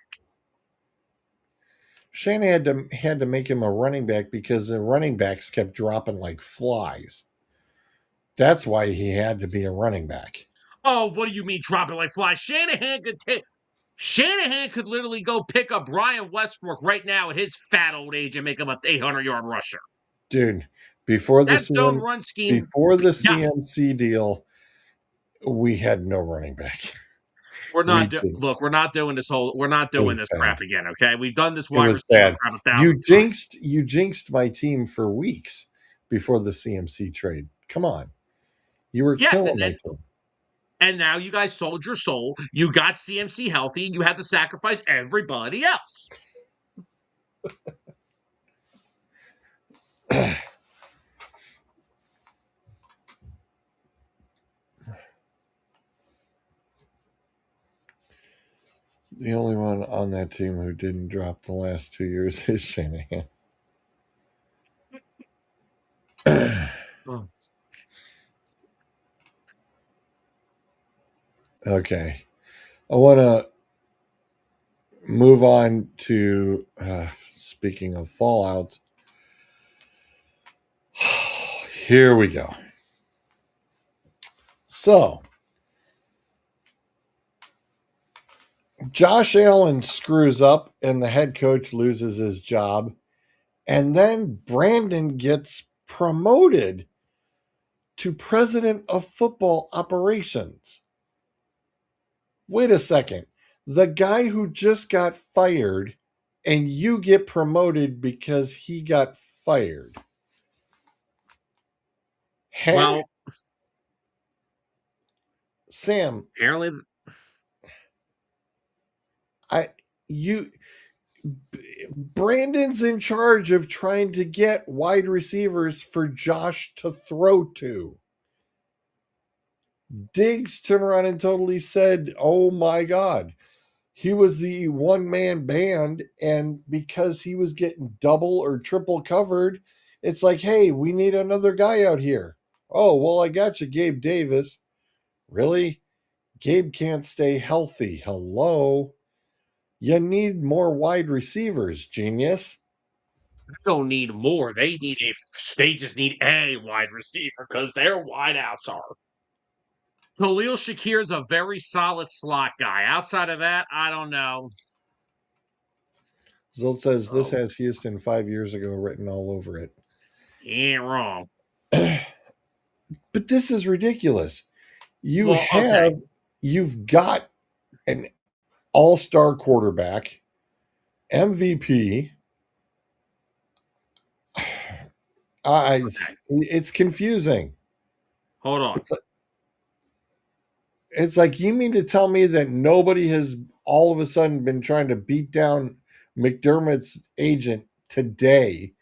Shanahan had to make him a running back because the running backs kept dropping like flies. That's why he had to be a running back. Oh, what do you mean dropping like flies? Shanahan could literally go pick up Brian Westbrook right now at his fat old age and make him a 800-yard rusher. Dude, before the That zone run scheme. before the Yeah, CMC deal, we had no running back. we're We not did. look. We're not doing this crap again. Okay, we've done this It wide was receiver bad. crap 1,000 times. You jinxed my team for weeks before the CMC trade. Come on. You were Yes, killing my team. and now you guys sold your soul. You got CMC healthy. You had to sacrifice everybody else. The only one on that team who didn't drop the last 2 years is Shanahan. Okay. I want to move on to speaking of Fallout. Here we go. So, Josh Allen screws up and the head coach loses his job. And then Brandon gets promoted to president of football operations. Wait a second. The guy who just got fired and you get promoted because he got fired. Huh? Well, Sam, apparently, I you Brandon's in charge of trying to get wide receivers for Josh to throw to. Diggs turned around and totally said, "Oh my God." He was the one man band, and because he was getting double or triple covered, it's like, hey, we need another guy out here. Oh, well, I got you, Gabe Davis. Really? Gabe can't stay healthy. Hello? You need more wide receivers, genius. They don't need more. They just need a wide receiver because their wideouts are. Khalil Shakir is a very solid slot guy. Outside of that, I don't know. Zolt says this Oh, has Houston 5 years ago written all over it. he ain't wrong. But this is ridiculous. Well, okay. You've got an all-star quarterback, MVP. Okay. It's confusing. Hold on. It's like you mean to tell me that nobody has all of a sudden been trying to beat down McDermott's agent today,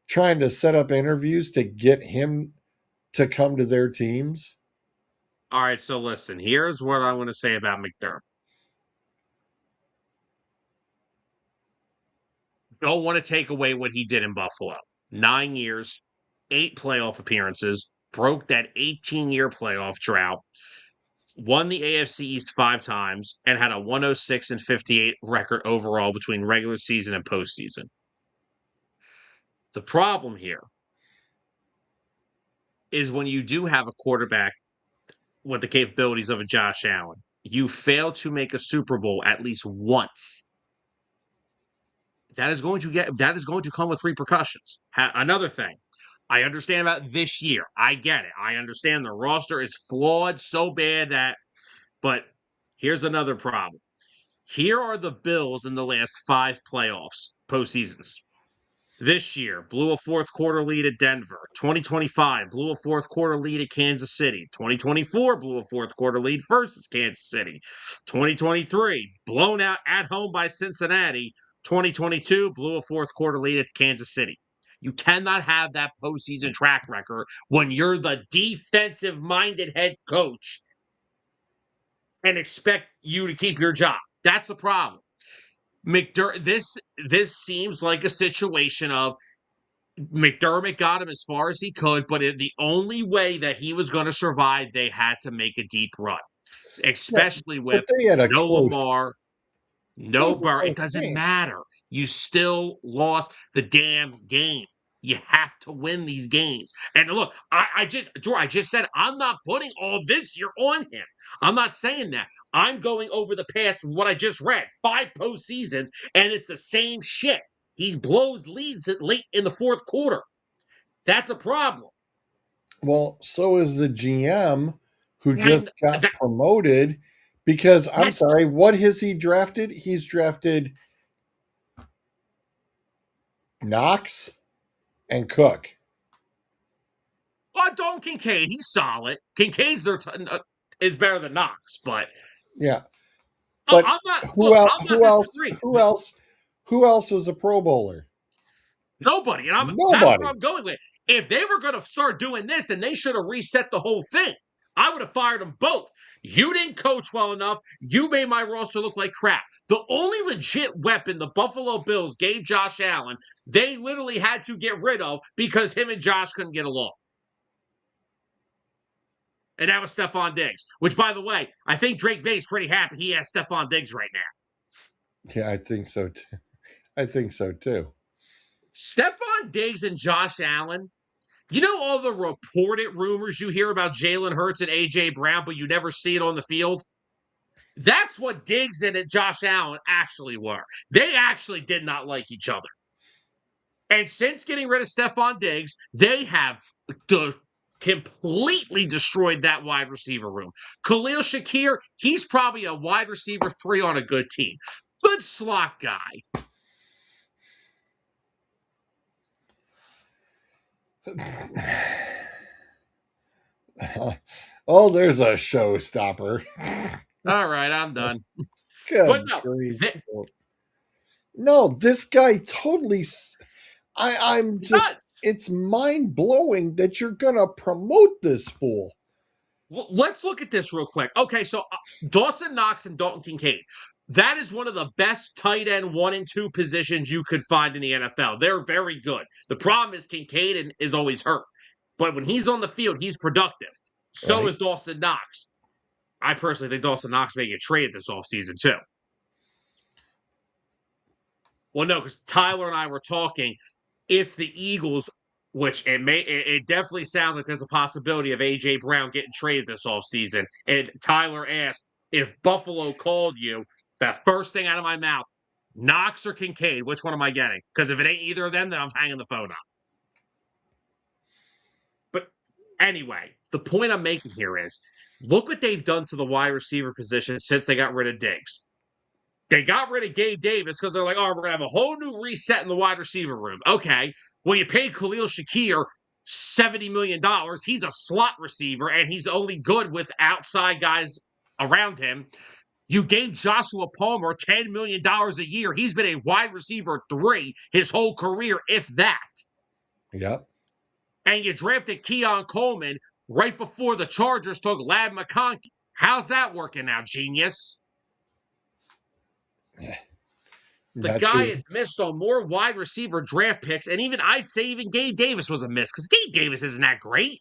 trying to set up interviews to get him to come to their teams? All right, so listen, here's what I want to say about McDermott. Don't want to take away what he did in Buffalo. 9 years, 8 playoff appearances, broke that 18-year playoff drought, won the AFC East 5 times, and had a 106-58 record overall between regular season and postseason. The problem here is when you do have a quarterback with the capabilities of a Josh Allen, you fail to make a Super Bowl at least once. That is going to come with repercussions. Another thing, I understand about this year. I get it. I understand the roster is flawed so bad that, but here's another problem. Here are the Bills in the last 5 playoffs, postseasons. This year, blew a fourth quarter lead at Denver. 2025, blew a fourth quarter lead at Kansas City. 2024, blew a fourth quarter lead versus Kansas City. 2023, blown out at home by Cincinnati. 2022, blew a fourth quarter lead at Kansas City. You cannot have that postseason track record when you're the defensive minded head coach and expect you to keep your job. That's the problem. This seems like a situation of McDermott got him as far as he could, but the only way that he was going to survive, they had to make a deep run, Yeah, especially but with they had a no close. Lamar, That no was a Burr. It close doesn't game. matter. You still lost the damn game. You have to win these games. And look, I just said I'm not putting all this year on him. I'm not saying that. I'm going over the past what I just read, 5 postseasons, and it's the same shit. He blows leads at late in the fourth quarter. That's a problem. Well, so is the GM who just And got promoted because I'm that's sorry, what has he drafted? He's drafted Knox and Cook. Dalton Kincaid. He's solid. Kincaid's is better than Knox, but Yeah. But I'm not. who Look, else I'm not disagreeing. who else was a pro bowler? Nobody, and that's where Nobody. I'm going with. If they were going to start doing this, then they should have reset the whole thing. I would have fired them both. You didn't coach well enough. You made my roster look like crap. The only legit weapon the Buffalo Bills gave Josh Allen, they literally had to get rid of because him and Josh couldn't get along. And that was Stephon Diggs, which, by the way, I think Drake May's pretty happy he has Stephon Diggs right now. Yeah, I think so too. I think so too. Stephon Diggs and Josh Allen, you know all the reported rumors you hear about Jalen Hurts and A.J. Brown, but you never see it on the field? That's what Diggs and Josh Allen actually were. They actually did not like each other. And since getting rid of Stephon Diggs, they have completely destroyed that wide receiver room. Khalil Shakir, he's probably a wide receiver 3 on a good team. Good slot guy. Oh, there's a showstopper. All right, I'm done. But Good no, grief. No, this guy totally. I'm He just. does. It's mind blowing that you're gonna promote this fool. Well, let's look at this real quick. Okay, so Dawson Knox and Dalton Kincaid. That is one of the best tight end 1 and 2 positions you could find in the NFL. They're very good. The problem is Kincaid is always hurt. But when he's on the field, he's productive. So Right? is Dawson Knox. I personally think Dawson Knox may get traded this offseason, too. Well, no, because Tyler and I were talking. If the Eagles, which it definitely sounds like there's a possibility of AJ Brown getting traded this offseason. And Tyler asked if Buffalo called you, that first thing out of my mouth, Knox or Kincaid, which one am I getting? Because if it ain't either of them, then I'm hanging the phone up. But anyway, the point I'm making here is look what they've done to the wide receiver position since they got rid of Diggs. They got rid of Gabe Davis because they're like, oh, we're going to have a whole new reset in the wide receiver room. Okay. Well, you paid Khalil Shakir $70 million. He's a slot receiver, and he's only good with outside guys around him. You gave Joshua Palmer $10 million a year. He's been a wide receiver 3 his whole career, if that. Yep. And you drafted Keon Coleman right before the Chargers took Ladd McConkey. How's that working out, genius? The guy has missed on more wide receiver draft picks, and even I'd say even Gabe Davis was a miss because Gabe Davis isn't that great.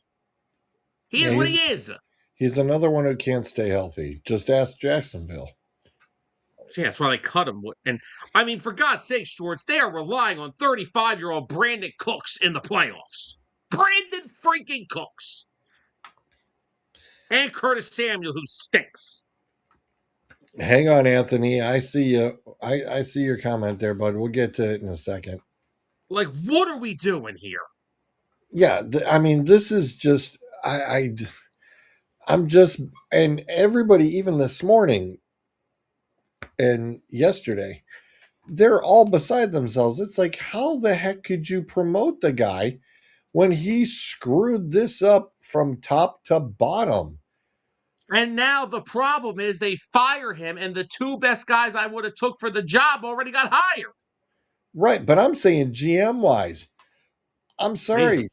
He is what he is. He's another one who can't stay healthy. Just ask Jacksonville. So yeah, that's why they cut him. And I mean, for God's sake, Schwartz, they are relying on 35-year-old Brandon Cooks in the playoffs. Brandon freaking Cooks. And Curtis Samuel, who stinks. Hang on, Anthony. I see you. I see your comment there, bud. We'll get to it in a second. Like, what are we doing here? Yeah, I mean, this is just I'm just, and everybody, even this morning and yesterday, they're all beside themselves. It's like, how the heck could you promote the guy when he screwed this up from top to bottom? And now the problem is they fire him, and the 2 best guys I would have took for the job already got hired. Right, but I'm saying GM wise, I'm sorry.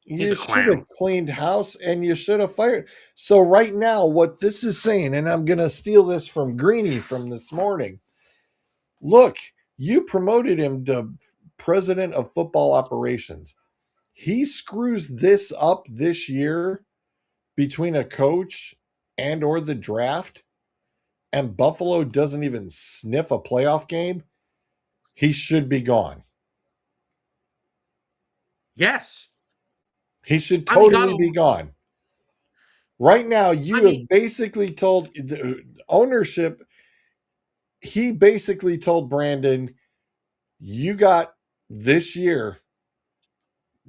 He's You a should have clown. cleaned house and you should have fired. So right now, what this is saying, and I'm going to steal this from Greeny from this morning. Look, you promoted him to president of football operations. He screws this up this year between a coach and or the draft, and Buffalo doesn't even sniff a playoff game. He should be gone. Yes. He should totally be gone. Right now, you have basically told the ownership, he basically told Brandon, you got this year.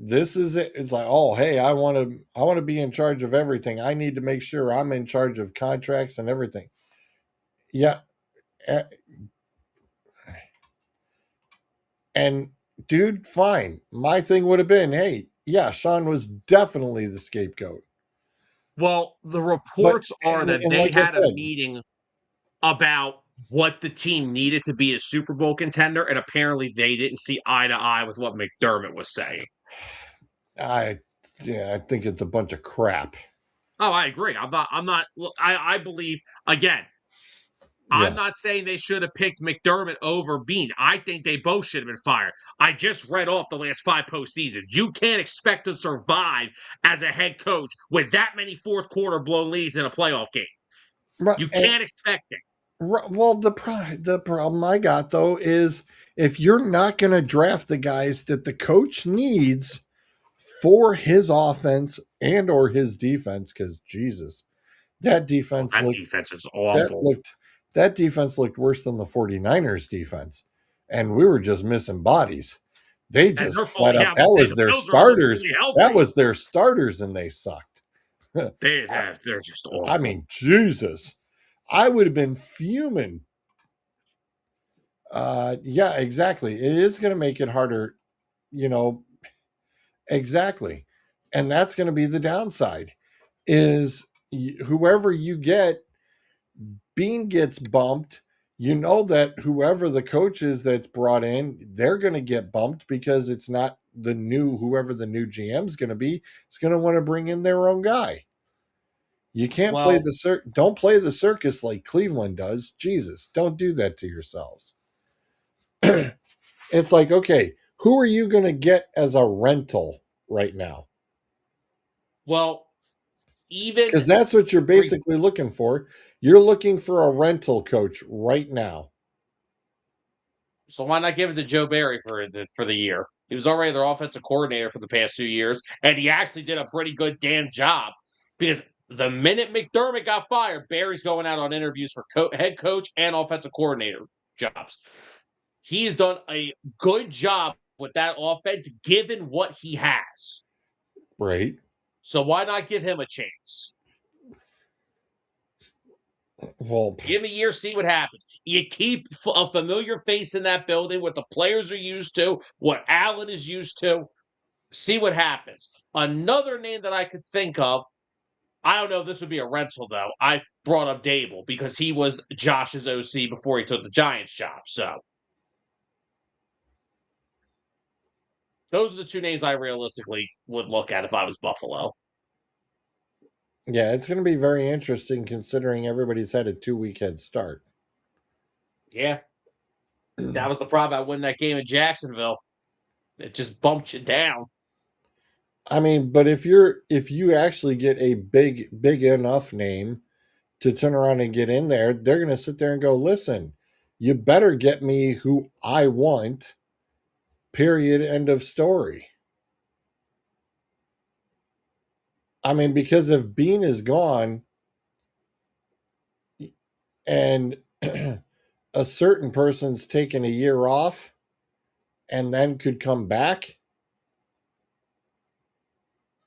This is it. It's like, oh, hey, I want to be in charge of everything. I need to make sure I'm in charge of contracts and everything. Yeah. And dude, fine. My thing would have been, hey, yeah, Sean was definitely the scapegoat. Well, the reports are that they like had a meeting about what the team needed to be a Super Bowl contender, and apparently they didn't see eye to eye with what McDermott was saying. I think it's a bunch of crap. Oh, I agree. I believe, again, I'm not saying they should have picked McDermott over Beane. I think they both should have been fired. I just read off the last 5 postseasons. You can't expect to survive as a head coach with that many fourth quarter blown leads in a playoff game. You can't expect it. Well, the problem I got, though, is if you're not going to draft the guys that the coach needs for his offense and or his defense, because Jesus, that defense defense is awful. That defense looked worse than the 49ers defense, and we were just missing bodies. They just flat out, that was their starters. That was their starters, and they sucked. They're just awful. I mean, Jesus. I would have been fuming. Yeah, exactly. It is going to make it harder, exactly. And that's going to be the downside is whoever you get, Beane gets bumped. you know that whoever the coach is that's brought in, they're going to get bumped because it's not the new whoever the new GM is going to be. It's going to want to bring in their own guy. You can't play Well, the don't play the circus like Cleveland does. Jesus, don't do that to yourselves. It's like, okay, who are you going to get as a rental right now? well, even Because that's what you're pre basically looking for. You're looking for a rental coach right now. so why not give it to Joe Barry for the year? He was already their offensive coordinator for the past 2 years, and he actually did a pretty good damn job because the minute McDermott got fired, Barry's going out on interviews for head coach and offensive coordinator jobs. He's done a good job with that offense given what he has. Right. So why not give him a chance? Well, Give a year, see what happens. You keep a familiar face in that building, what the players are used to, what Allen is used to. See what happens. Another name that I could think of, I don't know if this would be a rental, though. I brought up Dable because he was Josh's OC before he took the Giants job. So those are the two names I realistically would look at if I was Buffalo. yeah, it's going to be very interesting considering everybody's had a 2 week head start. Yeah, that was the problem. I win that game in Jacksonville. It just bumped you down. I mean, but if you actually get a big enough name to turn around and get in there, they're going to sit there and go, "Listen, you better get me who I want." Period. End of story. I mean, because if Bean is gone and a certain person's taken a year off and then could come back,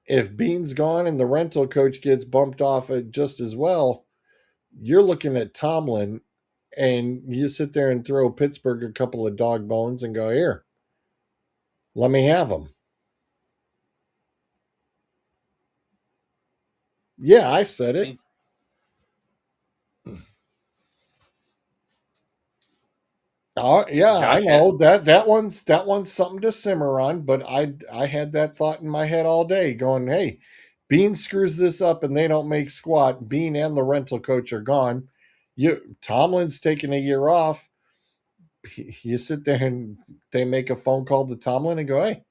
if Bean's gone and the rental coach gets bumped off it just as well, you're looking at Tomlin and you sit there and throw Pittsburgh a couple of dog bones and go, here, let me have them. Yeah, I said I it. mean, Oh yeah, I Josh, know that one's something to simmer on, but I had that thought in my head all day, going, "Hey, Bean screws this up and they don't make squat. Bean and the rental coach are gone. You Tomlin's taking a year off. You sit there and they make a phone call to Tomlin and go, "Hey,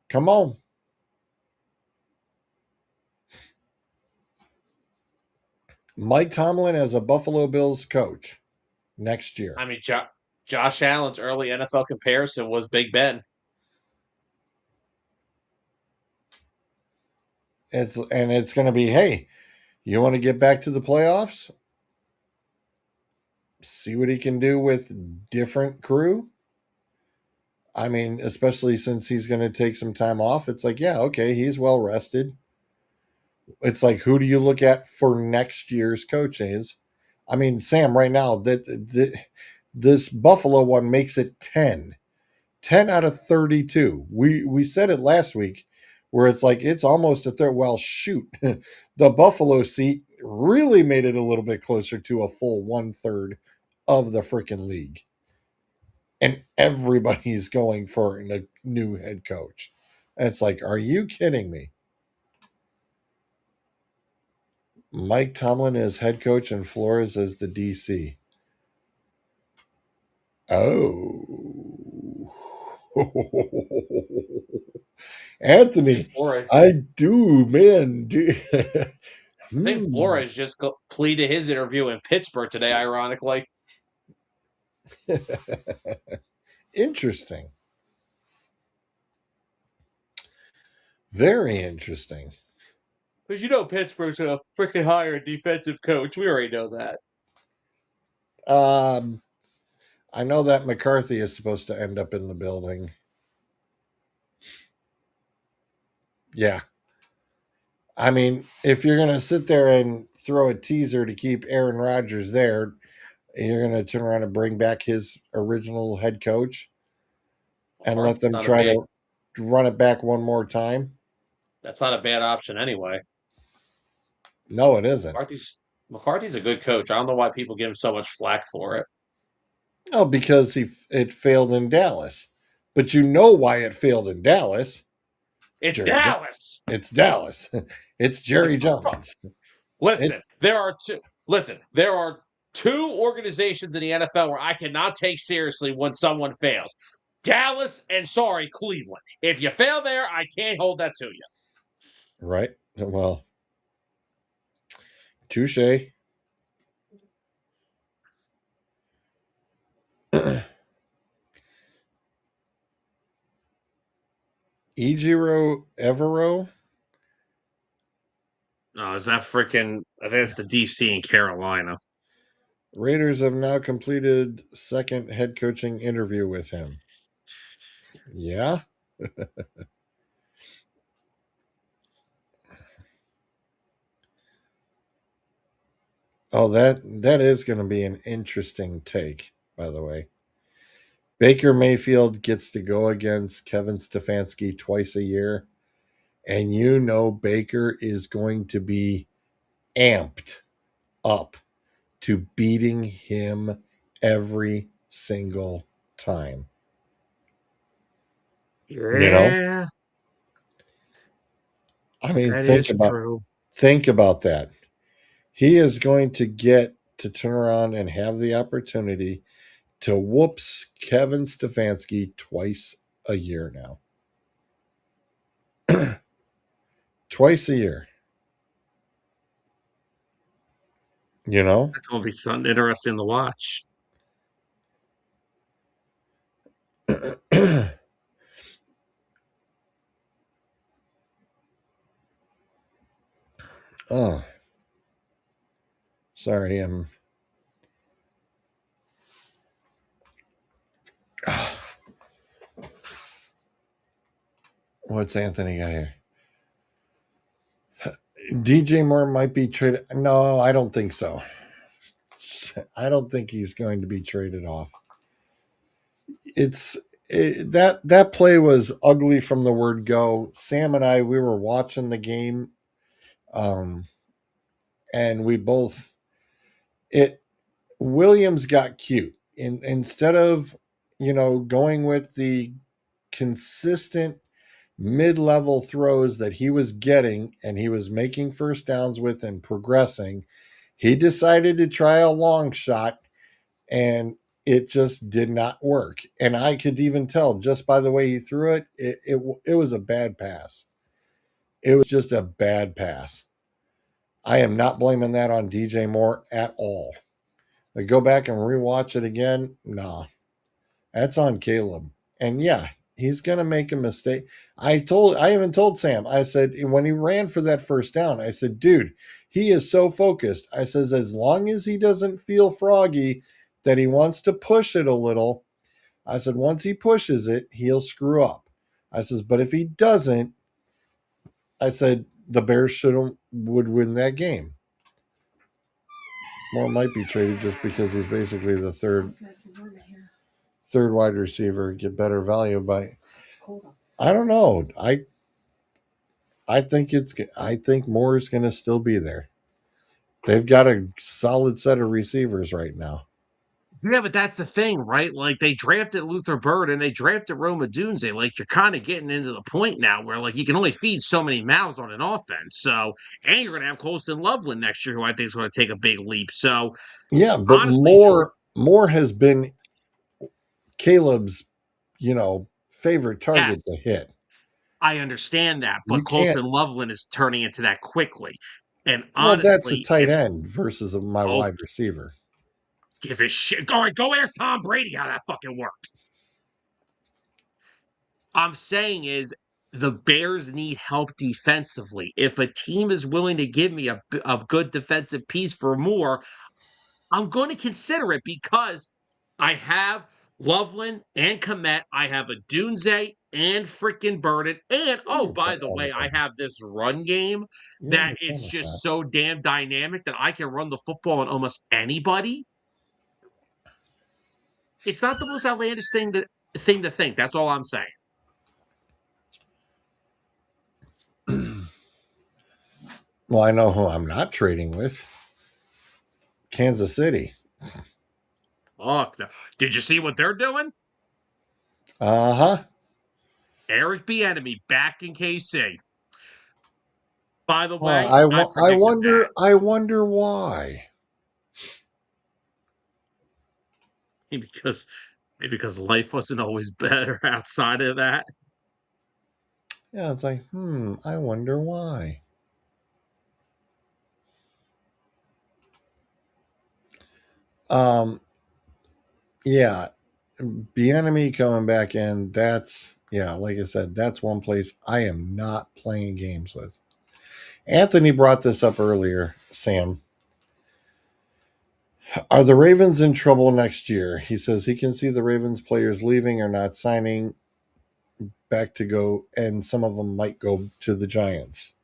come on." Mike Tomlin as a Buffalo Bills coach next year. I mean, Josh Allen's early NFL comparison was Big Ben. It's going to be, "Hey, you want to get back to the playoffs? See what he can do with different crew." I mean, especially since he's going to take some time off, it's like, yeah, okay, he's well rested. It's like, who do you look at for next year's coachings? I mean, Sam, right now, this Buffalo one makes it 10 out of 32. We said it last week where it's like it's almost a third. Well, shoot, the Buffalo seat really made it a little bit closer to a full 1/3 of the freaking league. And everybody's going for a new head coach. And it's like, are you kidding me? Mike Tomlin as head coach and Flores as the DC. Oh. I think Anthony, Flores, I do, man. I think Flores just completed his interview in Pittsburgh today. Ironically, Interesting. Very interesting. because Pittsburgh's gonna freaking hire a defensive coach. We already know that. Um, I know that McCarthy is supposed to end up in the building. Yeah. I mean, if you're going to sit there and throw a teaser to keep Aaron Rodgers there, you're going to turn around and bring back his original head coach and let them Not a try bad. to run it back one more time. That's not a bad option anyway. No, it isn't. McCarthy's McCarthy's a good coach. I don't know why people give him so much flack for it. Oh, because it failed in Dallas. But you know why it failed in Dallas. It's Jerry Jones. Dallas. It's Dallas. It's Jerry Jones. Listen, there are two. Listen, there are two organizations in the NFL where I cannot take seriously when someone fails. Dallas and Cleveland. If you fail there, I can't hold that to you. Right. Well, touche. Ejiro Evero. No, is that freaking? I think it's the DC in Carolina. Raiders have now completed second head coaching interview with him. Yeah. Oh, that is going to be an interesting take, by the way. Baker Mayfield gets to go against Kevin Stefanski twice a year, and you know Baker is going to be amped up to beating him every single time. Yeah, You know? I mean, that is true. think about that. He is going to get to turn around and have the opportunity to whoops Kevin Stefanski twice a year now. Twice a year. You know? That's going to be something interesting to watch. Oh. Sorry, I'm. What's Anthony got here? DJ Moore might be traded. No, I don't think so. I don't think he's going to be traded off. That play was ugly from the word go. Sam and I, we were watching the game, and we both it. Williams got cute, instead of going with the consistent mid-level throws that he was getting and he was making first downs with and progressing. He decided to try a long shot, and it just did not work. And I could even tell just by the way he threw it, it was a bad pass. It was just a bad pass. I am not blaming that on DJ Moore at all. I go back and rewatch it again. Nah, that's on Caleb. And yeah, he's going to make a mistake. I even told Sam, I said, when he ran for that first down, I said, dude, he is so focused. I says, as long as he doesn't feel froggy that he wants to push it a little, I said, once he pushes it, he'll screw up. I says, but if he doesn't, I said, the Bears would win that game. Moore might be traded just because he's basically the third wide receiver, get better value by. I don't know. I think Moore is going to still be there. They've got a solid set of receivers right now. Yeah, but that's the thing, right? Like they drafted Luther Bird and they drafted Rome Odunze. Like you're kind of getting into the point now where like you can only feed so many mouths on an offense. So, and you're gonna have Colston Loveland next year, who I think is going to take a big leap. So, yeah, but honestly, Moore has been Caleb's, favorite target to hit. I understand that, but Colston Loveland is turning into that quickly. And honestly, that's a tight end versus my wide receiver. Give a shit. Go ask Tom Brady how that fucking worked. I'm saying is the Bears need help defensively. If a team is willing to give me a good defensive piece for Moore, I'm going to consider it because I have Loveland and Komet. I have a Dunze and freaking Burden. And by the way, I have this run game that it's just so damn dynamic that I can run the football on almost anybody. It's not the most outlandish thing to think. That's all I'm saying. Well, I know who I'm not trading with. Kansas City. Fuck. Did you see what they're doing? Uh-huh. Eric Bieniemy back in KC. By the Huh, way, I I predicted that. wonder why. because because life wasn't always better outside of that. Yeah, it's like, I wonder why. Um, yeah, Bieniemy coming back in. That's like I said, that's one place I am not playing games with. Anthony brought this up earlier, Sam. Are the Ravens in trouble next year? He says he can see the Ravens players leaving or not signing back to go, and some of them might go to the Giants.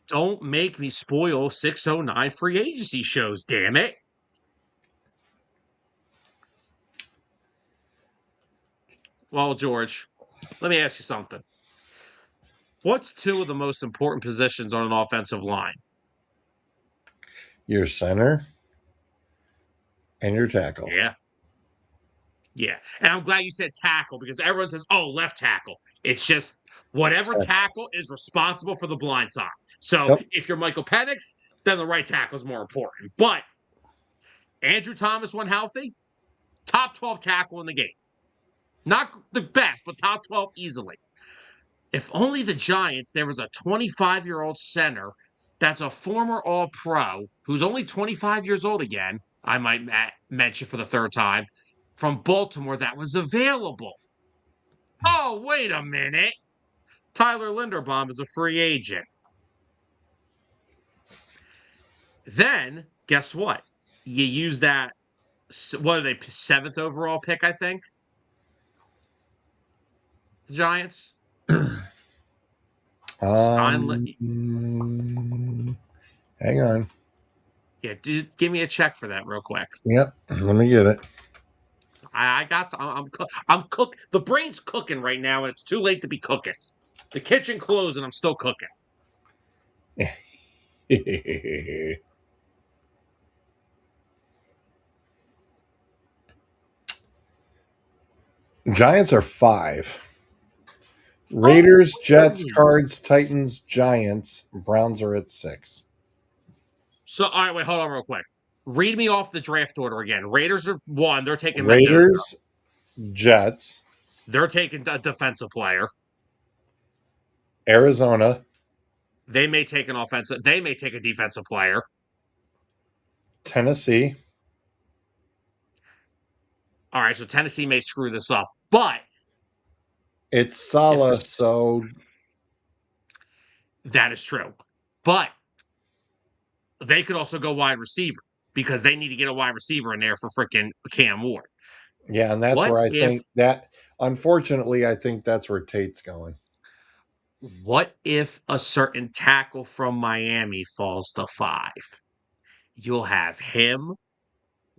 Don't make me spoil 609 free agency shows, damn it. Well, George, let me ask you something. What's two of the most important positions on an offensive line? Your center and your tackle. Yeah. Yeah. And I'm glad you said tackle because everyone says, oh, left tackle. It's just whatever tackle is responsible for the blind side. So Yep. if you're Michael Penix, then the right tackle is more important. But Andrew Thomas, when healthy, top 12 tackle in the game. Not the best, but top 12 easily. If only the Giants, there was a 25-year-old center that's a former All Pro who's only 25 years old again, I might mention for the third time, from Baltimore that was available. Oh, wait a minute. Tyler Linderbaum is a free agent. Then, guess what? You use that, what are they, seventh overall pick, I think? The Giants? Um, hang on. Yeah, dude, give me a check for that real quick. Yep, let me get it. I got some. I'm cook. The brain's cooking right now, and it's too late to be cooking. The kitchen closed, and I'm still cooking. Giants are 5. Raiders, Jets, Really? Cards, Titans, Giants. Browns are at 6. So, all right, wait, hold on real quick. Read me off the draft order again. Raiders are 1. They're taking Mendoza. Raiders, Jets, They're taking a defensive player. Arizona, They may take an offensive. They may take a defensive player. Tennessee. All right, so Tennessee may screw this up, but It's if Salah, this, so that is true, but they could also go wide receiver because they need to get a wide receiver in there for freaking Cam Ward. yeah, and that's What where I if think that. Unfortunately, I think that's where Tate's going. What if a certain tackle from Miami falls to 5? You'll have him,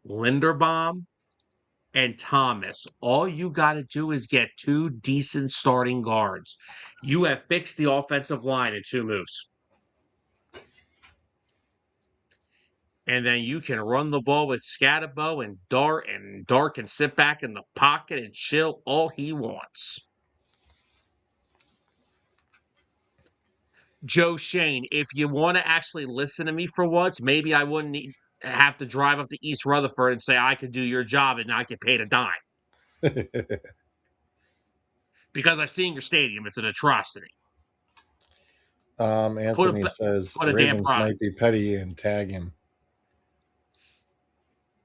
Linderbaum, and Thomas. All you got to do is get 2 decent starting guards. You have fixed the offensive line in 2 moves. And then you can run the ball with Scatterbo and Dart can sit back in the pocket and chill all he wants. Joe Shane, if you want to actually listen to me for once, maybe I wouldn't have to drive up to East Rutherford and say I could do your job and not get paid a dime. Because I've seen your stadium. It's an atrocity. Anthony says Put a damn Ravens might product. be petty and tag him.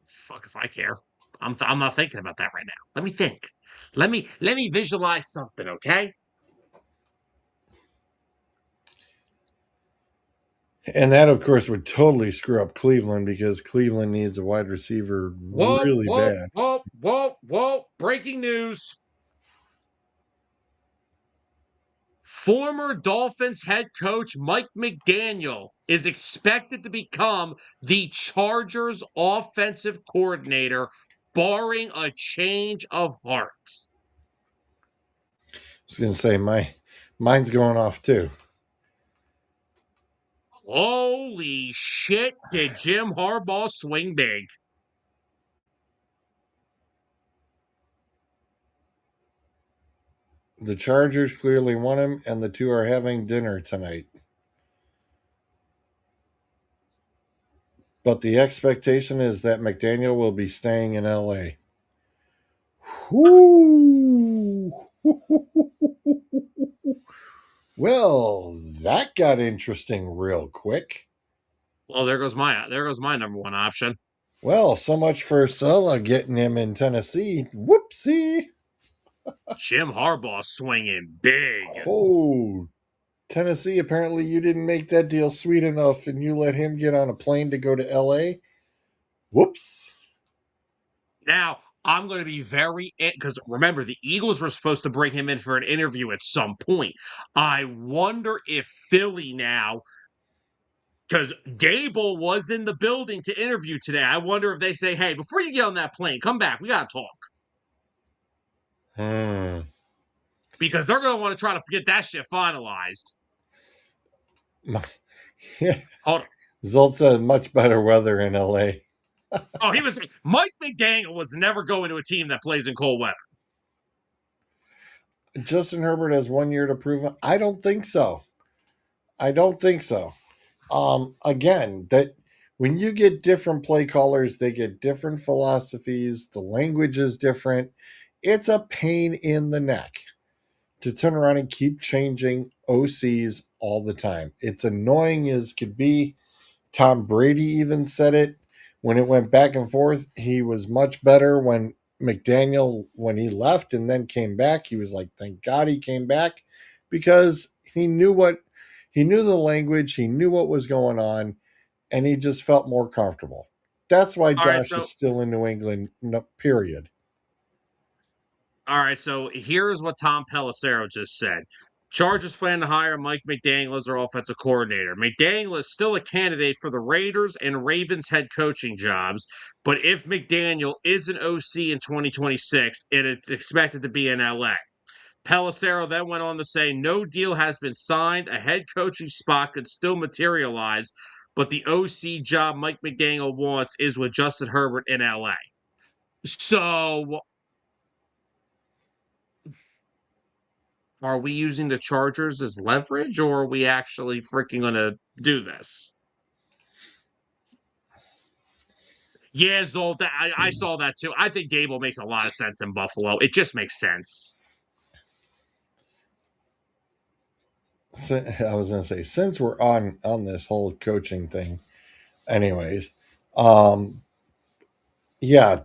Fuck if I care. I'm not thinking about that right now. Let me think. Let me visualize something, okay? And that, of course, would totally screw up Cleveland because Cleveland needs a wide receiver Whoa, really whoa, bad. whoa, whoa, whoa. Breaking news. Former Dolphins head coach Mike McDaniel is expected to become the Chargers offensive coordinator, barring a change of heart. I was going to say, mine's going off too. Holy shit, did Jim Harbaugh swing big? The Chargers clearly want him, and the two are having dinner tonight. But the expectation is that McDaniel will be staying in LA. Whoo! Well, that got interesting real quick. Well, there goes my number one option. Well, so much for Sulla getting him in Tennessee. Whoopsie! Jim Harbaugh swinging big. Oh, Tennessee, apparently you didn't make that deal sweet enough and you let him get on a plane to go to LA. Whoops. Now, I'm going to be very, because remember, the Eagles were supposed to bring him in for an interview at some point. I wonder if Philly now, because Dable was in the building to interview today, I wonder if they say, hey, before you get on that plane, come back. We got to talk. Because they're going to want to try to get that shit finalized. Yeah. Hold on. Zolt said much better weather in LA. Oh, he was Mike McDaniel was never going to a team that plays in cold weather. Justin Herbert has 1 year to prove it. I don't think so. Again, that when you get different play callers, they get different philosophies. The language is different. It's a pain in the neck to turn around and keep changing OCs all the time. It's annoying as could be. Tom Brady even said it when it went back and forth. He was much better when McDaniel, when he left and then came back, he was like, thank God he came back, because he knew the language, he knew what was going on, and he just felt more comfortable. That's why Josh is still in New England, period. All right, so here's what Tom Pelissero just said. Chargers plan to hire Mike McDaniel as their offensive coordinator. McDaniel is still a candidate for the Raiders and Ravens head coaching jobs, but if McDaniel is an OC in 2026, it is expected to be in LA. Pelissero then went on to say no deal has been signed. A head coaching spot could still materialize, but the OC job Mike McDaniel wants is with Justin Herbert in LA. So are we using the Chargers as leverage, or are we actually freaking going to do this? Yeah, Zolt, I saw that too. I think Dable makes a lot of sense in Buffalo. It just makes sense. I was going to say, since we're on this whole coaching thing, anyways, yeah,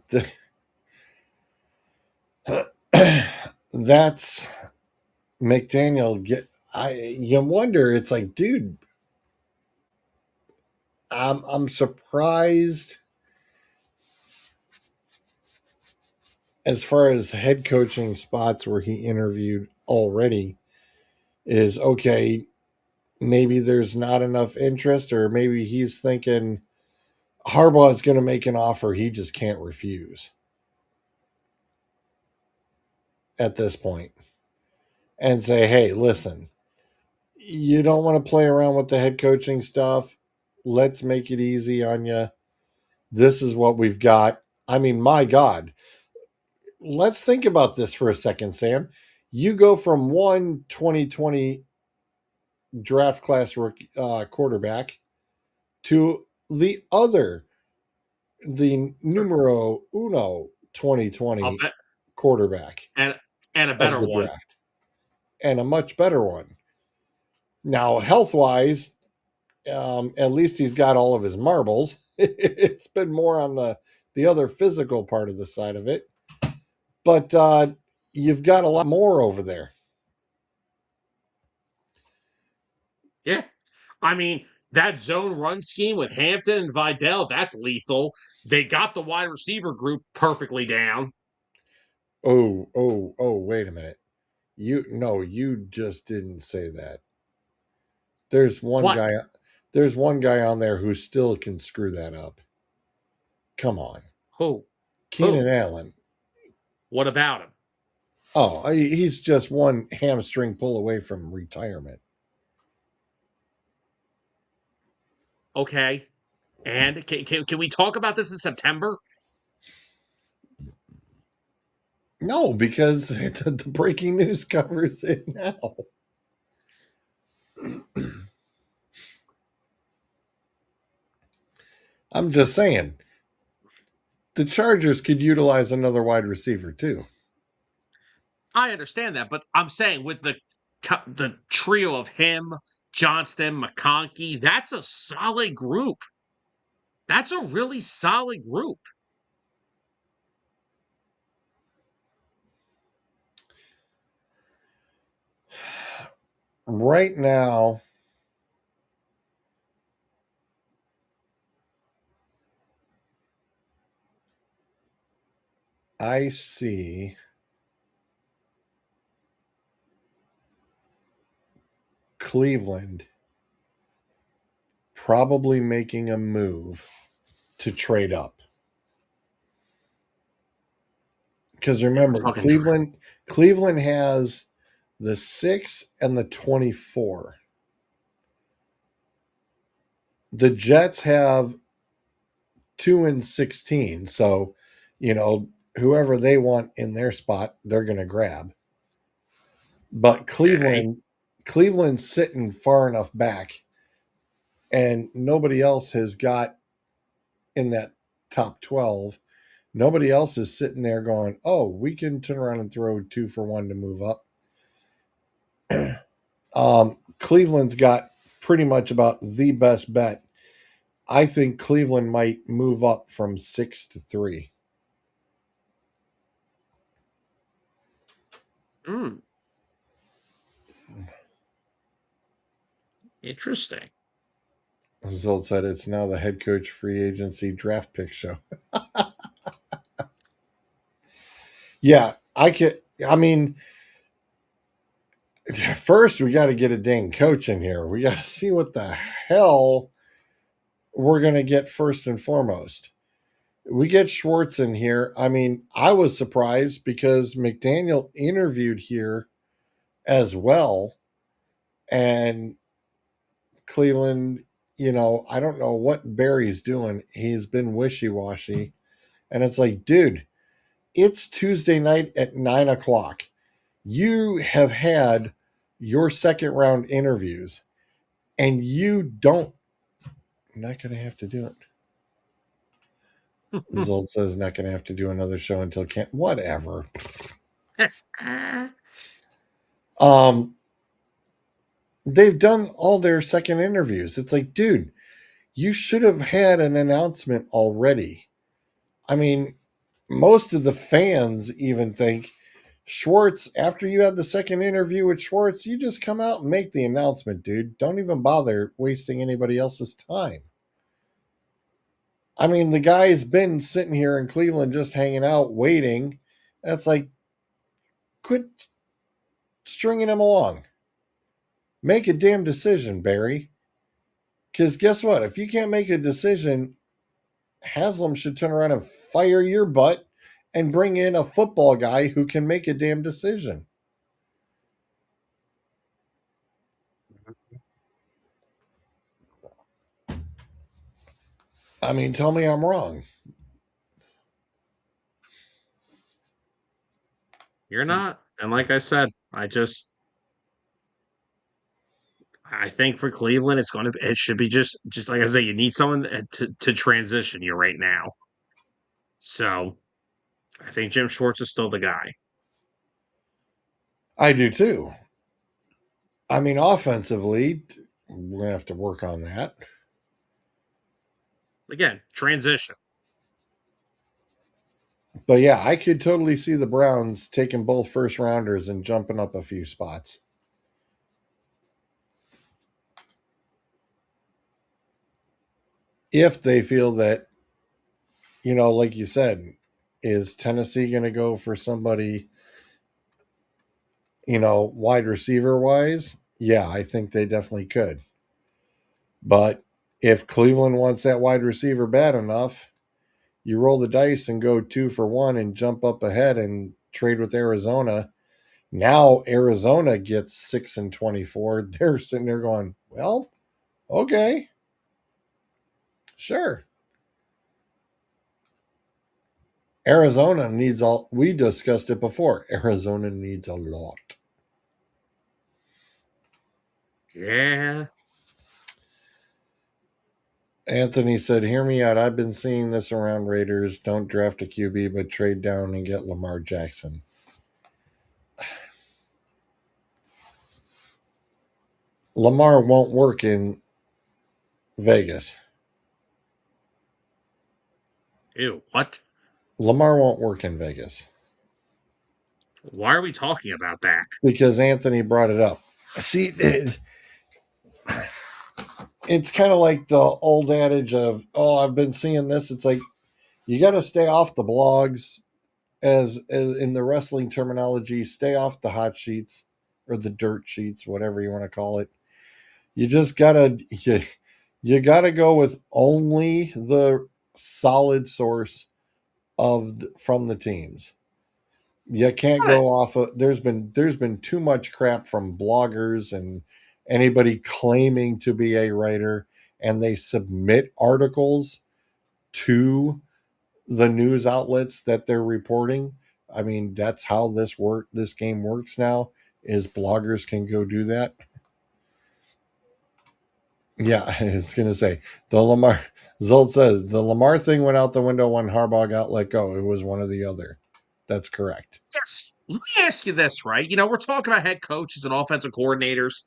that's McDaniel. You wonder. It's like, dude, I'm surprised as far as head coaching spots where he interviewed already. Is okay. Maybe there's not enough interest, or maybe he's thinking Harbaugh is going to make an offer he just can't refuse at this point, and say, hey, listen, you don't want to play around with the head coaching stuff. Let's make it easy on you. This is what we've got. I mean, my God, let's think about this for a second, Sam. You go from one 2020 draft class quarterback to the other, the numero uno 2020 quarterback, and a better of the one, draft, and a much better one. Now, health wise, at least he's got all of his marbles. It's been more on the other physical part of the side of it, but you've got a lot more over there. Yeah, I mean that zone run scheme with Hampton and Vidal, that's lethal. They got the wide receiver group perfectly down. Oh, wait a minute. You just didn't say that. There's one What? guy there's one guy on there who still can screw that up. Come on. Who? Keenan Allen. What about him? Oh, he's just one hamstring pull away from retirement. Okay. And can we talk about this in September? No, because the breaking news covers it now. I'm just saying, the Chargers could utilize another wide receiver too. I understand that, but I'm saying with the trio of him, Johnston, McConkey, that's a solid group. That's a really solid group. Right now, I see Cleveland probably making a move to trade up. Because remember, Talking Cleveland has the 6 and the 24. The Jets have 2 and 16. So, whoever they want in their spot, they're going to grab. But okay. Cleveland's sitting far enough back, and nobody else has got in that top 12. Nobody else is sitting there going, "Oh, we can turn around and throw 2 for 1 to move up." Cleveland's got pretty much about the best bet. I think Cleveland might move up from 6 to 3. Mm, interesting. Zolt said it's now the head coach free agency draft pick show. Yeah, I mean, first we got to get a dang coach in here. We got to see what the hell we're going to get first and foremost. We get Schwartz in here. I mean, I was surprised because McDaniel interviewed here as well. And Cleveland, I don't know what Barry's doing. He's been wishy washy. And it's like, dude, it's Tuesday night at 9 o'clock. You have had your second round interviews and you don't, you're not going to have to do it. Zolt says not going to have to do another show until whatever. Um, they've done all their second interviews. It's like, dude, you should have had an announcement already. I mean, most of the fans even think Schwartz, after you had the second interview with Schwartz, you just come out and make the announcement, dude. Don't even bother wasting anybody else's time. I mean, the guy's been sitting here in Cleveland just hanging out, waiting. That's like, quit stringing him along. Make a damn decision, Barry. Because guess what? If you can't make a decision, Haslam should turn around and fire your butt and bring in a football guy who can make a damn decision. I mean, tell me I'm wrong. You're not. And like I said, I think for Cleveland, it should be just like I say, you need someone to transition you right now. So I think Jim Schwartz is still the guy. I do too. I mean, offensively, we're going to have to work on that. Again, transition. But yeah, I could totally see the Browns taking both first rounders and jumping up a few spots. If they feel that, like you said, is Tennessee going to go for somebody, wide receiver wise? Yeah, I think they definitely could. But if Cleveland wants that wide receiver bad enough, you roll the dice and go 2 for 1 and jump up ahead and trade with Arizona. Now Arizona gets 6 and 24. They're sitting there going, well, okay. Sure. Arizona needs all. We discussed it before. Arizona needs a lot. Yeah. Anthony said, "Hear me out. I've been seeing this around Raiders. Don't draft a QB, but trade down and get Lamar Jackson." Lamar won't work in Vegas. Ew, what? Lamar won't work in Vegas Why are we talking about that? because Anthony brought it up. See, it's kind of like the old adage of, "Oh, I've been seeing this." It's like you got to stay off the blogs, as in the wrestling terminology, stay off the hot sheets or the dirt sheets, whatever you want to call it. You just you gotta go with only the solid source from the teams. You can't What? go off of there's been too much crap from bloggers and anybody claiming to be a writer, and they submit articles to the news outlets that they're reporting. I mean, that's how this game works now, is bloggers can go do that. Yeah, I was gonna say the Lamar Zolt says the Lamar thing went out the window when Harbaugh got let go. It was one or the other. That's correct. Yes. Let me ask you this, right? You know, we're talking about head coaches and offensive coordinators.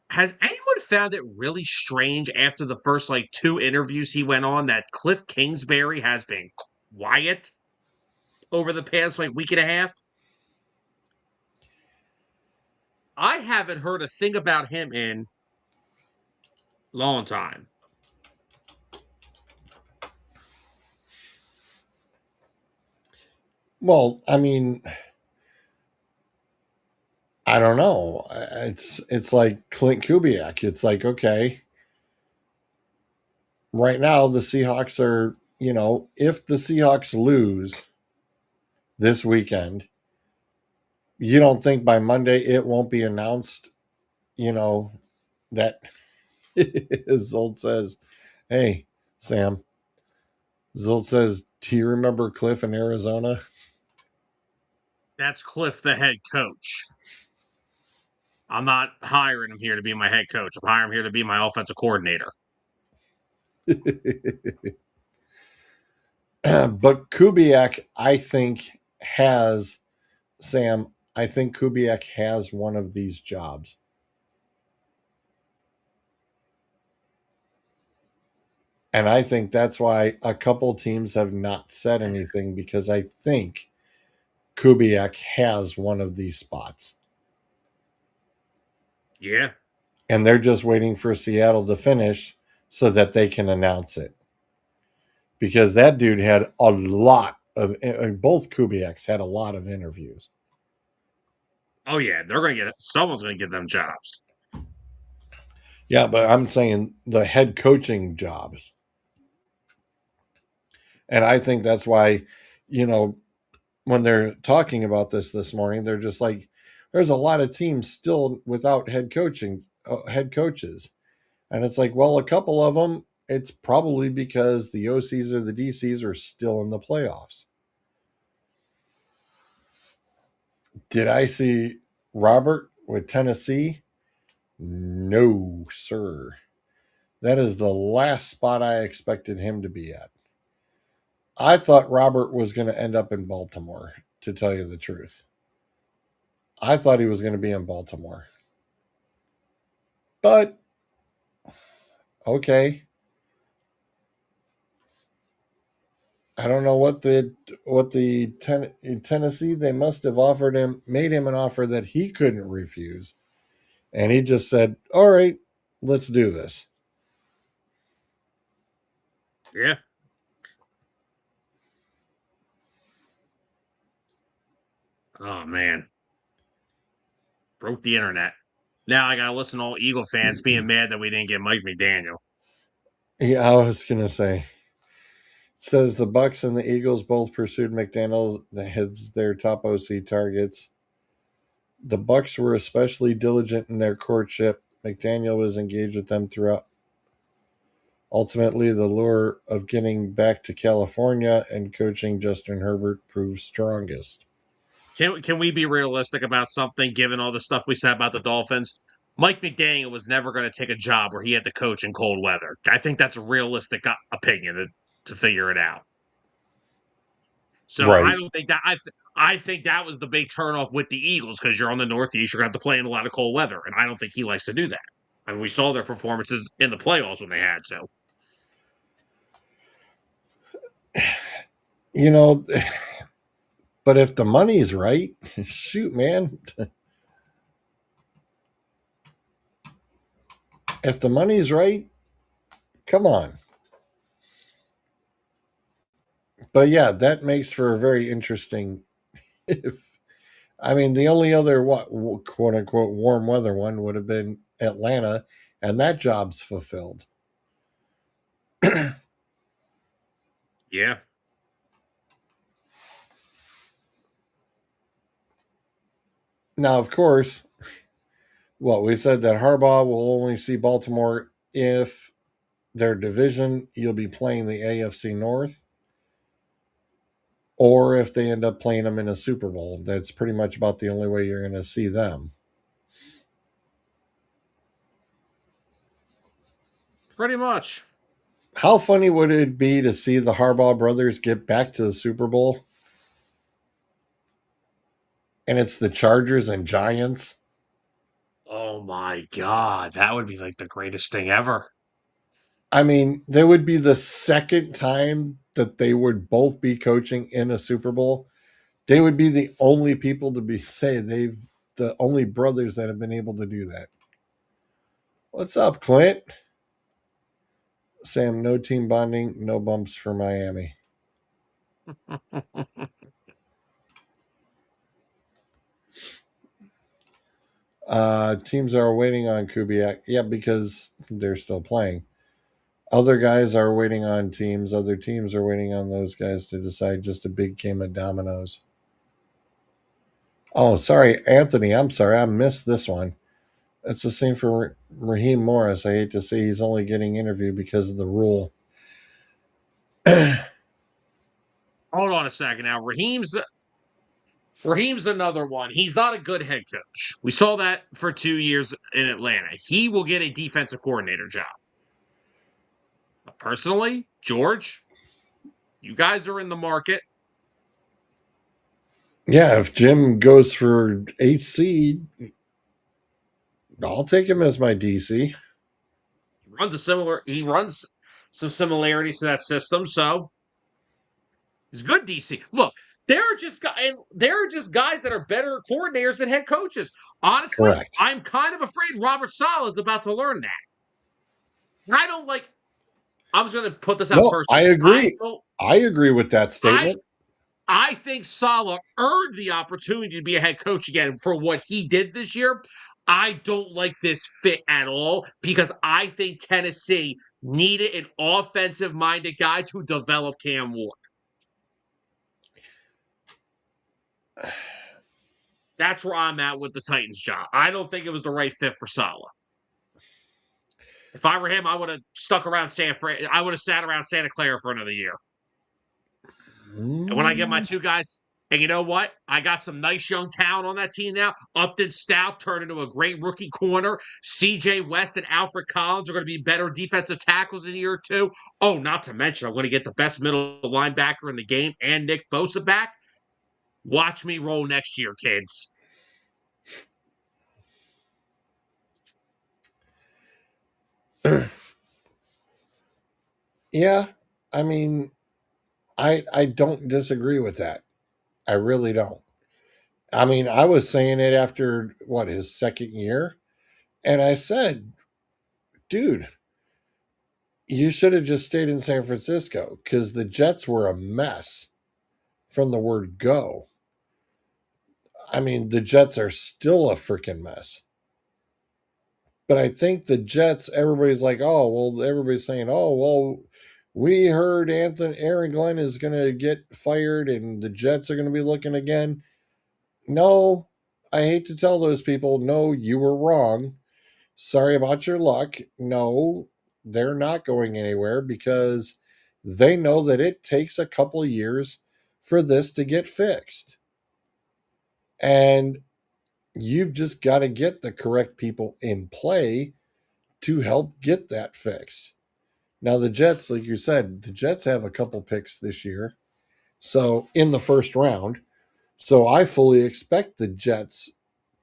Has anyone found it really strange after the first like two interviews he went on that Cliff Kingsbury has been quiet over the past like week and a half? I haven't heard a thing about him in a long time. Well, I mean, I don't know. It's like Clint Kubiak. It's like, okay, right now the Seahawks are, if the Seahawks lose this weekend, you don't think by Monday it won't be announced, that Zolt says, "Hey, Sam." Zolt says, "Do you remember Cliff in Arizona?" That's Cliff, the head coach. I'm not hiring him here to be my head coach. I'm hiring him here to be my offensive coordinator. But Kubiak, I think, has Sam. I think Kubiak has one of these jobs. And I think that's why a couple teams have not said anything, because I think Kubiak has one of these spots. Yeah. And they're just waiting for Seattle to finish so that they can announce it. Because that dude had a lot of, both Kubiaks had a lot of interviews. Oh yeah, they're gonna get someone's gonna get them jobs. Yeah, but I'm saying the head coaching jobs. And I think that's why, you know, when they're talking about this morning, they're just like, there's a lot of teams still without head coaches. And it's like, well, a couple of them, it's probably because the OCs or the DCs are still in the playoffs. Did I see Robert with Tennessee? No, sir. That is the last spot I expected him to be at. I thought Robert was going to end up in Baltimore, to tell you the truth. I thought he was going to be in Baltimore. But, okay. I don't know Tennessee, they must have made him an offer that he couldn't refuse. And he just said, "All right, let's do this." Yeah. Oh man, broke the internet. Now I gotta listen to all Eagle fans being mad that we didn't get Mike McDaniel. Yeah, I was going to say, says the Bucks and the Eagles both pursued McDaniel as their top OC targets. The Bucks were especially diligent in their courtship. McDaniel was engaged with them throughout. Ultimately, the lure of getting back to California and coaching Justin Herbert proved strongest. Can we be realistic about something, given all the stuff we said about the Dolphins? Mike McDaniel was never going to take a job where he had to coach in cold weather. I think that's a realistic opinion to figure it out. So I Right. don't think that I think that was the big turnoff with the Eagles, because you're on the Northeast, you're going to have to play in a lot of cold weather, and I don't think he likes to do that. And we saw their performances in the playoffs when they had to. You know, but if the money's right, shoot, man. If the money's right, come on. But yeah, that makes for a very interesting. If I mean, the only other quote unquote warm weather one would have been Atlanta, and that job's fulfilled. Yeah. Now, of course, we said that Harbaugh will only see Baltimore if their division, you'll be playing the AFC North, or if they end up playing them in a Super Bowl. That's pretty much about the only way you're going to see them. Pretty much. How funny would it be to see the Harbaugh brothers get back to the Super Bowl? And it's the Chargers and Giants. Oh my God. That would be like the greatest thing ever. I mean, there would be the second time that they would both be coaching in a Super Bowl. They would be the only people to be the only brothers that have been able to do that. What's up, Clint? Sam, no team bonding, no bumps for Miami. Teams are waiting on Kubiak. Yeah, because they're still playing. Other guys are waiting on teams. Other teams are waiting on those guys to decide. Just a big game of dominoes. Oh, sorry, Anthony. I'm sorry. I missed this one. It's the same for Raheem Morris. I hate to say he's only getting interviewed because of the rule. Hold on a second now. Raheem's another one. He's not a good head coach. We saw that for 2 years in Atlanta. He will get a defensive coordinator job. Personally, George, you guys are in the market. Yeah, if Jim goes for HC, I'll take him as my DC. He runs some similarities to that system, so he's good DC. Look, there are just guys that are better coordinators than head coaches. Honestly, Correct. I'm kind of afraid Robert Saleh is about to learn that. I don't like. I'm just going to put this out No, I personally. agree. I agree with that I statement. I think Saleh earned the opportunity to be a head coach again for what he did this year. I don't like this fit at all, because I think Tennessee needed an offensive minded guy to develop Cam Ward. That's where I'm at with the Titans job. I don't think it was the right fit for Saleh. If I were him, I would have stuck around I would have sat around Santa Clara for another year. And when I get my two guys, and you know what? I got some nice young talent on that team now. Upton Stout turned into a great rookie corner. CJ West and Alfred Collins are going to be better defensive tackles in a year or two. Oh, not to mention, I'm going to get the best middle linebacker in the game and Nick Bosa back. Watch me roll next year, kids. Yeah, I mean, I don't disagree with that. I really don't. I mean, I was saying it after his second year, and I said, dude, you should have just stayed in San Francisco because the Jets were a mess from the word go. I mean, the Jets are still a freaking mess. But I think the Jets, everybody's like, oh, well, everybody's saying, oh, well, we heard Aaron Glenn is going to get fired and the Jets are going to be looking again. No, I hate to tell those people, no, you were wrong. Sorry about your luck. No, they're not going anywhere because they know that it takes a couple of years for this to get fixed. And you've just got to get the correct people in play to help get that fixed. Now, the Jets, like you said, the Jets have a couple picks this year. So, in the first round. So, I fully expect the Jets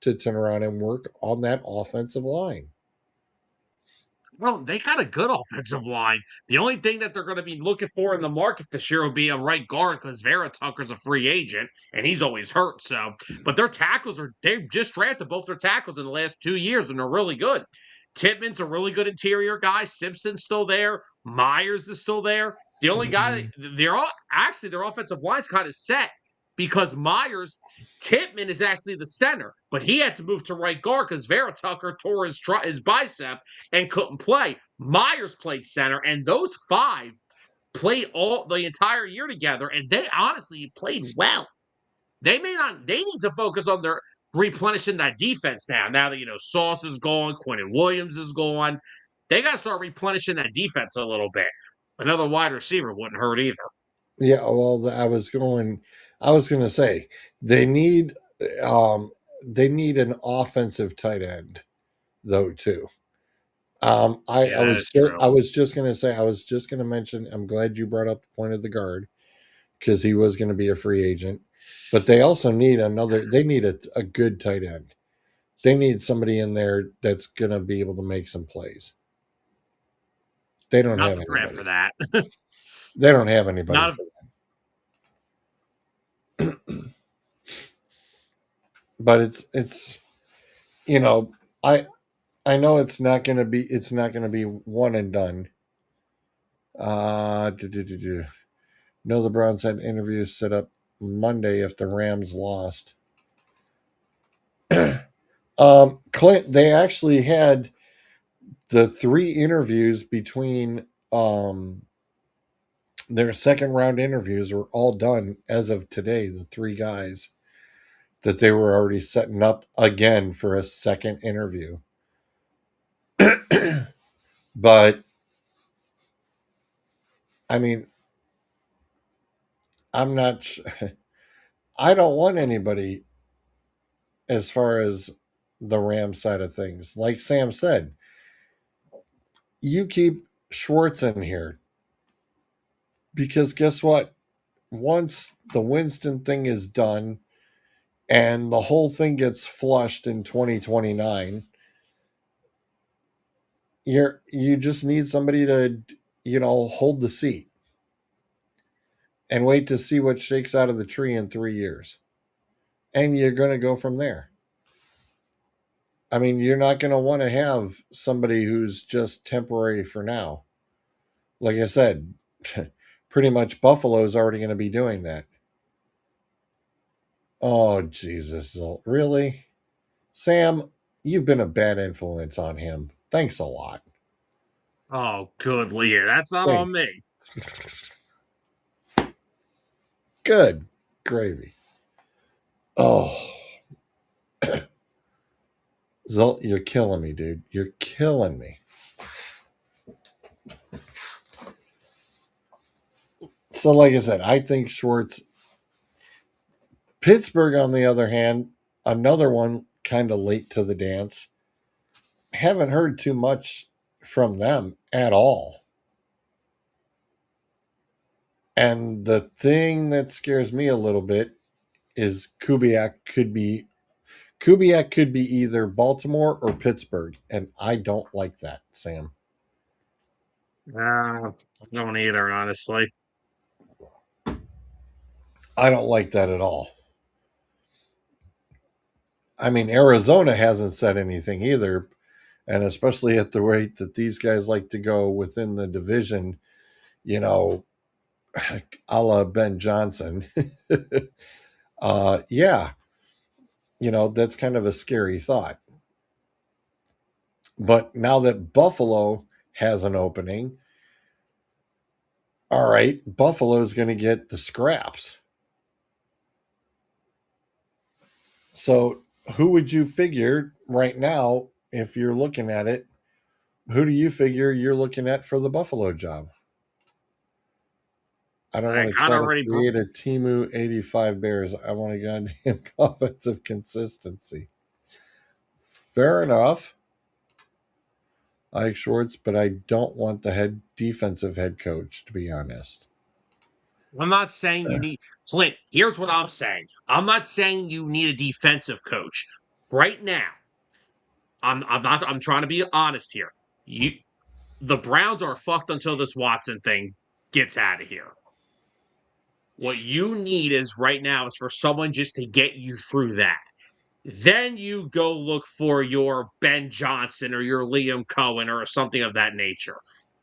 to turn around and work on that offensive line. Well, they got a good offensive line. The only thing that they're going to be looking for in the market this year will be a right guard because Vera Tucker's a free agent and he's always hurt. So, but their tackles they've just drafted both their tackles in the last 2 years and they're really good. Titman's a really good interior guy. Simpson's still there. Myers is still there. The only guy they're all actually their offensive line's kind of set because Titman is actually the center, but he had to move to right guard because Vera Tucker tore his bicep and couldn't play. Myers played center, and those five played all the entire year together, and they honestly played well. They need to focus on their replenishing that defense now. Now that Sauce is gone, Quentin Williams is gone. They got to start replenishing that defense a little bit. Another wide receiver wouldn't hurt either. Yeah, well, I was going to say they need, um, they need an offensive tight end though too. Yeah, that is true. I was just going to say, I was just going to mention, I'm glad you brought up the point of the guard because he was going to be a free agent, but they also need they need a good tight end. They need somebody in there that's going to be able to make some plays. They don't Not have the draft anybody. for that. They don't have anybody Not for that. But it's you know, I know it's not going to be one and done. Do, do, do, do. No, the Browns had interviews set up Monday if the Rams lost. Clint, they actually had the 3 interviews between their second round interviews were all done as of today. The 3 guys that they were already setting up again for a second interview. But I mean, I'm not. I don't want anybody as far as the Ram side of things. Like Sam said, you keep Schwartz in here because guess what? Once the Winston thing is done and the whole thing gets flushed in 2029, you just need somebody to hold the seat and wait to see what shakes out of the tree in 3 years. And you're going to go from there. I mean, you're not going to want to have somebody who's just temporary for now. Like I said, pretty much Buffalo is already going to be doing that. Oh, Jesus. Really? Sam, you've been a bad influence on him. Thanks a lot. Oh, good, Leah. That's not on Thanks. me. Good gravy. Oh, Zolt, you're killing me, dude. You're killing me. So, like I said, I think Schwartz. Pittsburgh, on the other hand, another one kind of late to the dance. Haven't heard too much from them at all. And the thing that scares me a little bit is Kubiak could be either Baltimore or Pittsburgh, and I don't like that, Sam. I don't either, honestly. I don't like that at all. I mean, Arizona hasn't said anything either, and especially at the rate that these guys like to go within the division, you know, a la Ben Johnson. Yeah, that's kind of a scary thought. But now that Buffalo has an opening, all right, Buffalo's going to get the scraps. So, who would you figure right now, if you're looking at it, Who do you figure you're looking at for the Buffalo job? I don't I want to kind try of to already. create a Timu 85 Bears. I want a goddamn offensive consistency. Fair enough, Ike Schwartz, but I don't want the defensive head coach, to be honest. I'm not saying you need Clint. Here's what I'm saying. I'm not saying you need a defensive coach right now. I'm not. I'm trying to be honest here. The Browns are fucked until this Watson thing gets out of here. What you need is right now is for someone just to get you through that. Then you go look for your Ben Johnson or your Liam Cohen or something of that nature.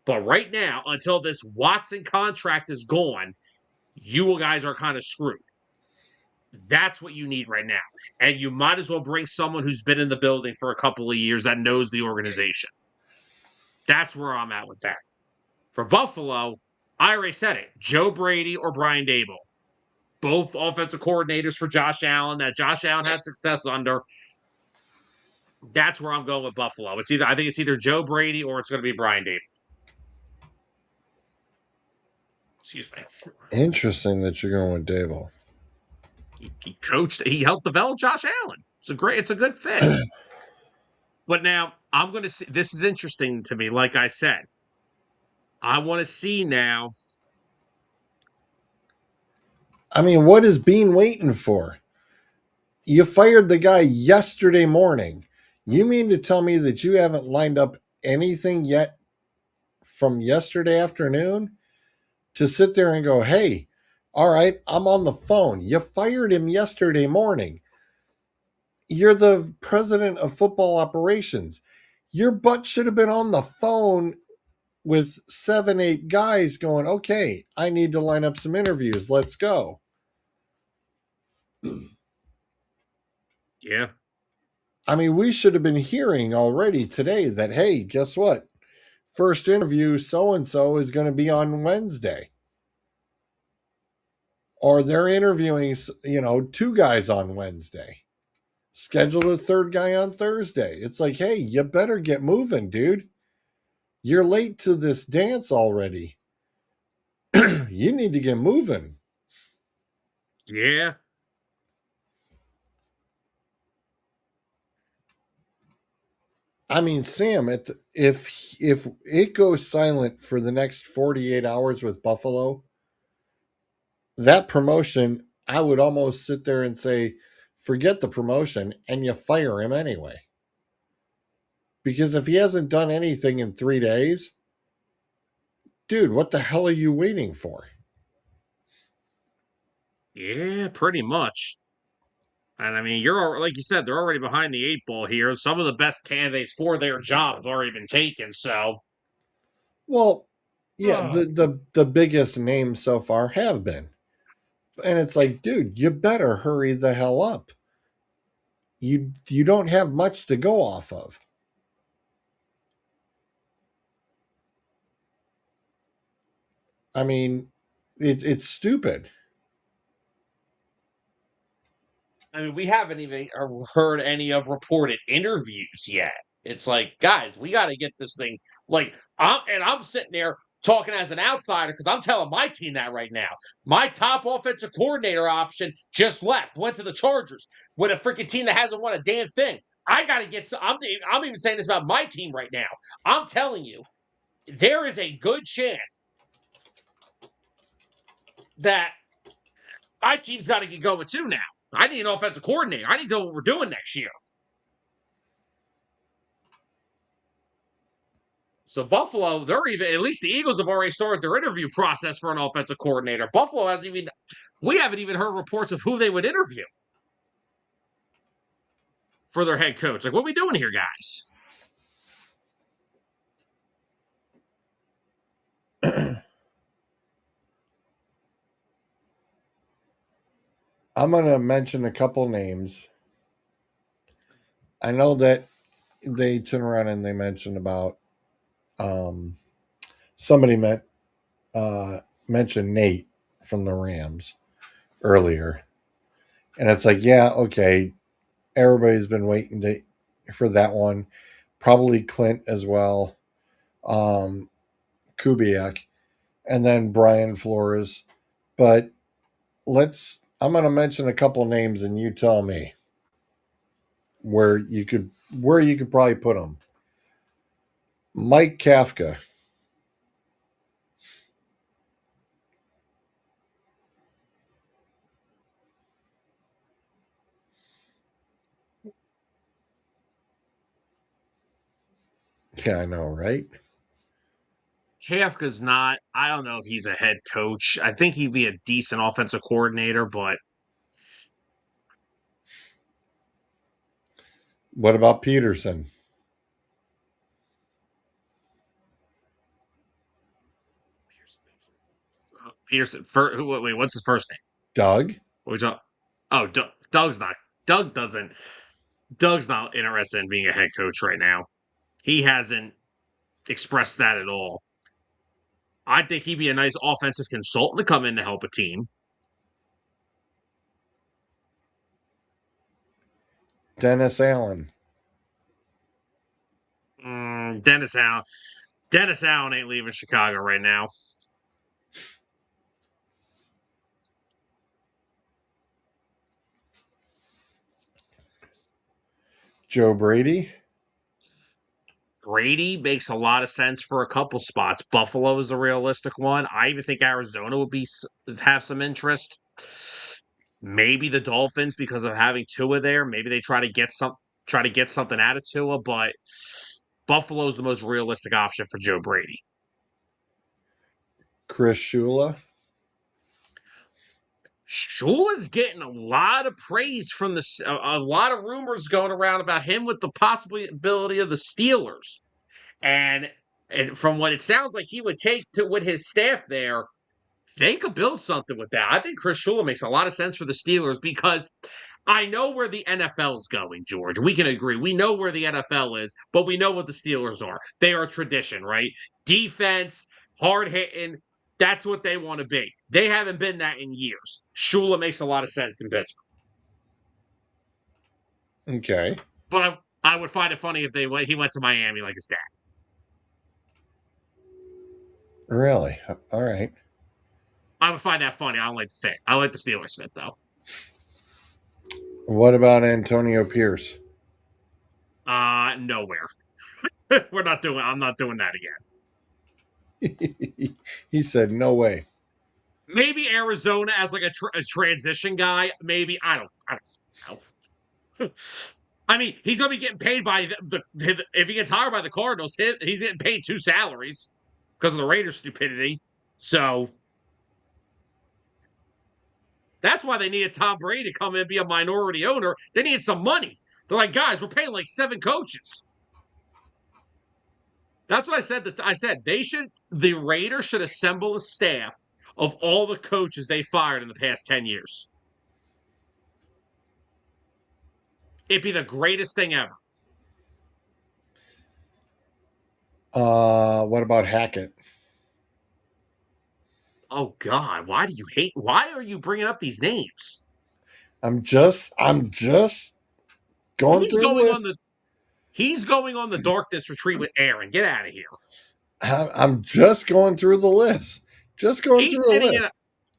But right now, until this Watson contract is gone, you guys are kind of screwed. That's what you need right now. And you might as well bring someone who's been in the building for a couple of years that knows the organization. That's where I'm at with that. For Buffalo, I already said it. Joe Brady or Brian Dable. Both offensive coordinators for Josh Allen that Josh Allen had success under. That's where I'm going with Buffalo. I think it's either Joe Brady or it's going to be Brian Dable. Excuse me. Interesting that you're going with Dable. He coached. He helped develop Josh Allen. It's a good fit. But now I'm going to see. This is interesting to me. Like I said, I want to see now. I mean, what is Bean waiting for? You fired the guy yesterday morning. You mean to tell me that you haven't lined up anything yet from yesterday afternoon to sit there and go, hey, all right, I'm on the phone. You fired him yesterday morning. You're the president of football operations. Your butt should have been on the phone with 7, 8 guys going, okay, I need to line up some interviews. Let's go. Yeah. I mean, we should have been hearing already today that, hey, guess what? First interview so and so is going to be on Wednesday. Or they're interviewing, 2 guys on Wednesday. Scheduled a third guy on Thursday. It's like, hey, you better get moving, dude. You're late to this dance already. You need to get moving. Yeah. I mean, Sam, if it goes silent for the next 48 hours with Buffalo, that promotion, I would almost sit there and say, forget the promotion and you fire him anyway. Because if he hasn't done anything in 3 days, dude, what the hell are you waiting for? Yeah, pretty much. And I mean, like you said, they're already behind the 8 ball here. Some of the best candidates for their job have already been taken. So, Well, yeah, the biggest names so far have been. And it's like, dude, you better hurry the hell up. You don't have much to go off of. I mean, it's stupid. I mean, we haven't even heard any of reported interviews yet. It's like, guys, we got to get this thing. I'm sitting there talking as an outsider because I'm telling my team that right now. My top offensive coordinator option just left, went to the Chargers with a freaking team that hasn't won a damn thing. I got to get. I'm even saying this about my team right now. I'm telling you, there is a good chance that my team's got to get going too now. I need an offensive coordinator. I need to know what we're doing next year. So Buffalo, at least the Eagles have already started their interview process for an offensive coordinator. Buffalo we haven't even heard reports of who they would interview for their head coach. Like, what are we doing here, guys? I'm going to mention a couple names. I know that they turn around and they mentioned about somebody mentioned Nate from the Rams earlier. And it's like, yeah, okay. Everybody's been waiting for that one. Probably Clint as well. Kubiak, and then Brian Flores. But I'm going to mention a couple names, and you tell me where you could probably put them. Mike Kafka. Yeah, I know, right? Kafka's not. I don't know if he's a head coach. I think he'd be a decent offensive coordinator, but What about Peterson? Peterson. Wait, what's his first name? Doug? What we talk? Oh, Doug's not. Doug doesn't. Doug's not interested in being a head coach right now. He hasn't expressed that at all. I think he'd be a nice offensive consultant to come in to help a team. Dennis Allen. Dennis Allen. Dennis Allen ain't leaving Chicago right now. Joe Brady. Brady makes a lot of sense for a couple spots. Buffalo is a realistic one. I even think Arizona would have some interest. Maybe the Dolphins because of having Tua there. Maybe they try to get something out of Tua, but Buffalo's the most realistic option for Joe Brady. Chris Shula. Shula's getting a lot of praise from a lot of rumors going around about him with the possibility of the Steelers. And from what it sounds like he would take to with his staff there, they could build something with that. I think Chris Shula makes a lot of sense for the Steelers because I know where the NFL is going, George. We can agree. We know where the NFL is, but we know what the Steelers are. They are tradition, right? Defense, hard hitting. That's what they want to be. They haven't been that in years. Shula makes a lot of sense in Pittsburgh. Okay. But I would find it funny if he went to Miami like his dad. Really? All right. I would find that funny. I don't like the fit. I like the Steelers fit though. What about Antonio Pierce? Nowhere. I'm not doing that again. He said, "No way." Maybe Arizona as like a transition guy. Maybe I don't know. I mean, he's gonna be getting paid by if he gets hired by the Cardinals, he's getting paid 2 salaries because of the Raiders' stupidity. So that's why they needed Tom Brady to come in and be a minority owner. They needed some money. They're like, guys, we're paying like 7 coaches. That's what I said. The Raiders should assemble a staff of all the coaches they fired in the past 10 years. It'd be the greatest thing ever. What about Hackett? Oh God, why are you bringing up these names? I'm just going He's through the going on list. the he's going on the darkness retreat with Aaron. Get out of here. I'm just going through the list. Just going He's through the sitting in list. a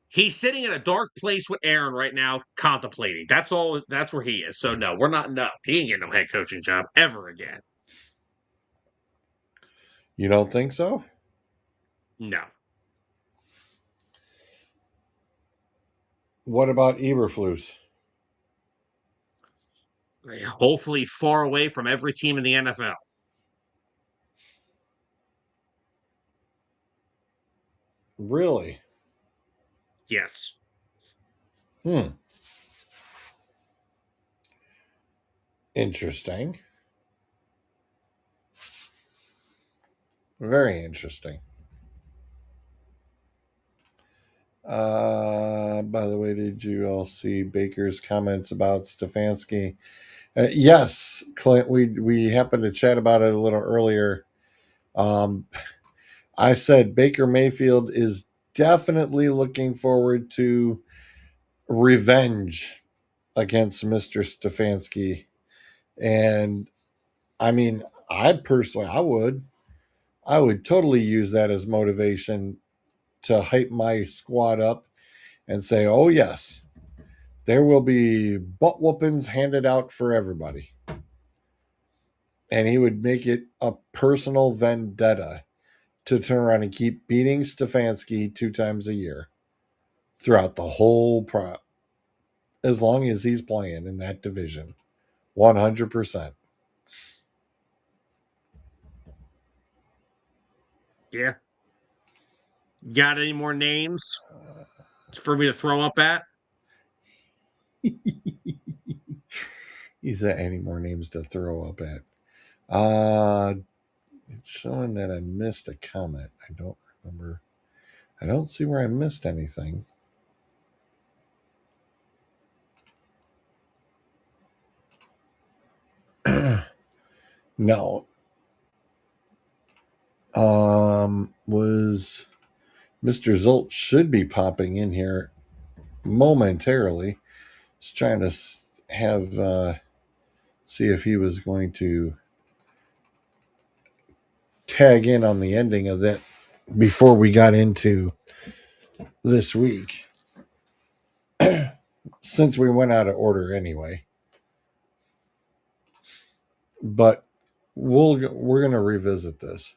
he's sitting in a dark place with Aaron right now, contemplating. That's all. That's where he is. So no, we're not. No, he ain't getting no head coaching job ever again. You don't think so? No. What about Eberflus? Hopefully, far away from every team in the NFL. Really? Yes. Interesting. Very interesting. By the way, did you all see Baker's comments about Stefanski? Yes, Clint. We happened to chat about it a little earlier. I said Baker Mayfield is definitely looking forward to revenge against Mr. Stefanski, and I mean, I personally, I would totally use that as motivation to hype my squad up and say, oh, yes, there will be butt whoopings handed out for everybody. And he would make it a personal vendetta to turn around and keep beating Stefanski 2 times a year throughout the whole as long as he's playing in that division. 100%. Yeah. Got any more names for me to throw up at? Is there any more names to throw up at? It's showing that I missed a comment. I don't remember. I don't see where I missed anything. No. Was Mr. Zolt should be popping in here momentarily. Just trying to have see if he was going to tag in on the ending of that before we got into this week. Since we went out of order anyway. But we're going to revisit this.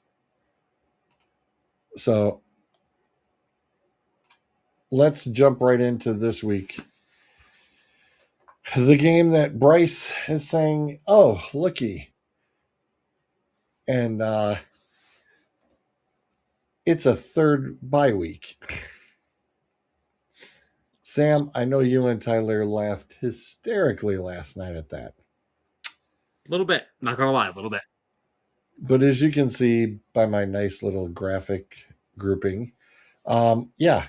So let's jump right into this week. The game that Bryce is saying, oh, looky. And it's a third bye week. Sam, I know you and Tyler laughed hysterically last night at that. A little bit. Not going to lie, a little bit. But as you can see by my nice little graphic grouping, yeah,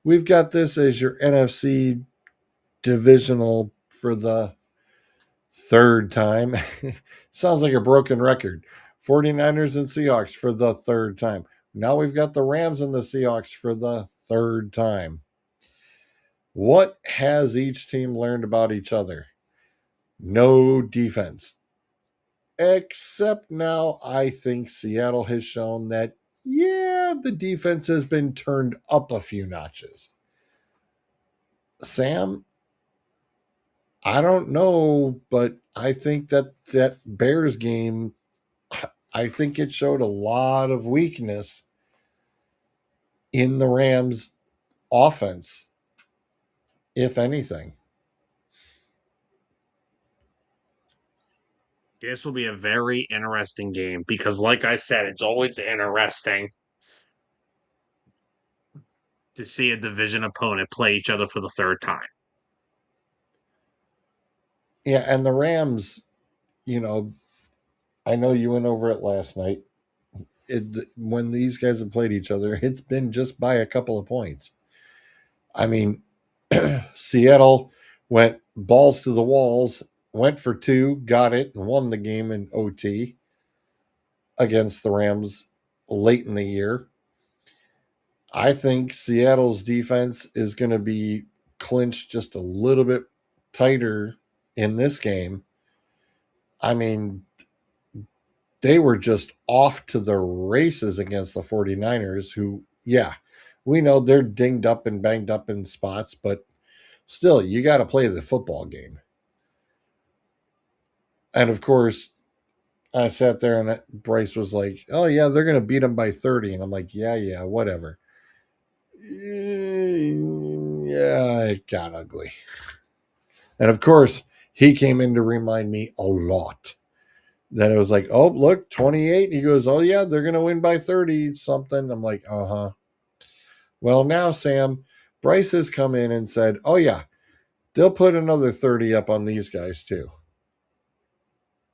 we've got this as your NFC divisional for the third time. Sounds like a broken record. 49ers and Seahawks for the third time. Now we've got the Rams and the Seahawks for the third time. What has each team learned about each other? No defense. Except now, I think Seattle has shown that, yeah, the defense has been turned up a few notches. Sam, I don't know, but I think that Bears game, I think it showed a lot of weakness in the Rams offense, if anything. This will be a very interesting game because, like I said, it's always interesting to see a division opponent play each other for the third time. Yeah, and the Rams, you know, I know you went over it last night. When these guys have played each other, it's been just by a couple of points. I mean, Seattle went balls to the walls, went for two, got it, and won the game in OT against the Rams late in the year. I think Seattle's defense is going to be clinched just a little bit tighter in this game. I mean, they were just off to the races against the 49ers, who, yeah, we know they're dinged up and banged up in spots, but still, you got to play the football game. And of course, I sat there and Bryce was like, oh, yeah, they're going to beat them by 30. And I'm like, yeah, whatever. Yeah, it got ugly. And of course, he came in to remind me a lot that it was like, oh, look, 28. He goes, oh, yeah, they're going to win by 30 something. I'm like, uh-huh. Well, now, Sam, Bryce has come in and said, oh, yeah, they'll put another 30 up on these guys too.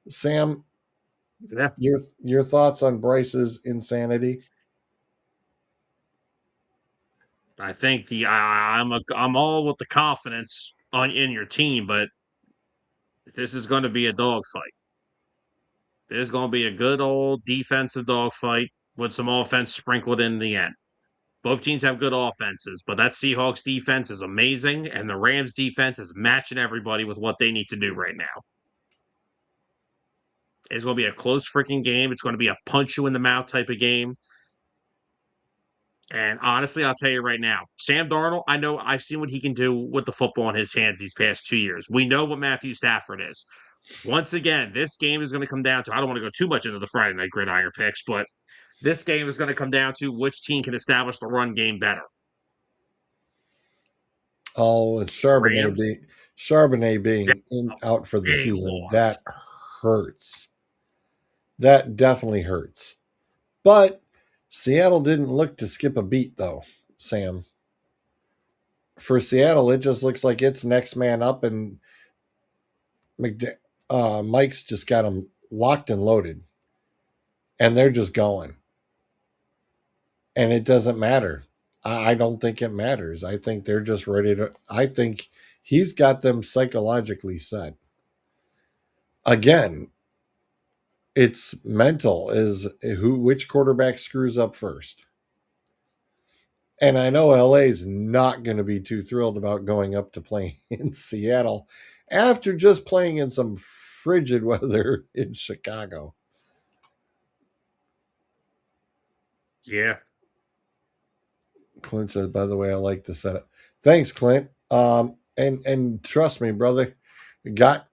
Sam, Yeah. your thoughts on Bryce's insanity? I think I'm all with the confidence in your team, but this is going to be a dogfight. There's going to be a good old defensive dogfight with some offense sprinkled in the end. Both teams have good offenses, but that Seahawks defense is amazing, and the Rams defense is matching everybody with what they need to do right now. It's going to be a close freaking game. It's going to be a punch you in the mouth type of game. And honestly, I'll tell you right now, Sam Darnold, I know I've seen what he can do with the football in his hands these past 2 years. We know what Matthew Stafford is. Once again, this game is going to come down to, I don't want to go too much into the Friday night gridiron picks, but this game is going to come down to which team can establish the run game better. Oh, it's Charbonnet being out for the Big season. loss. That hurts. That definitely hurts. But Seattle didn't look to skip a beat, though, Sam. For Seattle, it just looks like it's next man up, and Mike's just got them locked and loaded, and they're just going. And it doesn't matter. I don't think it matters. I think they're just ready to. I think he's got them psychologically set. Again, it's mental is which quarterback screws up first. And I know LA is not going to be too thrilled about going up to playing in Seattle after just playing in some frigid weather in Chicago. Yeah. Clint said, by the way, I like the setup. Thanks, Clint. And trust me, brother, got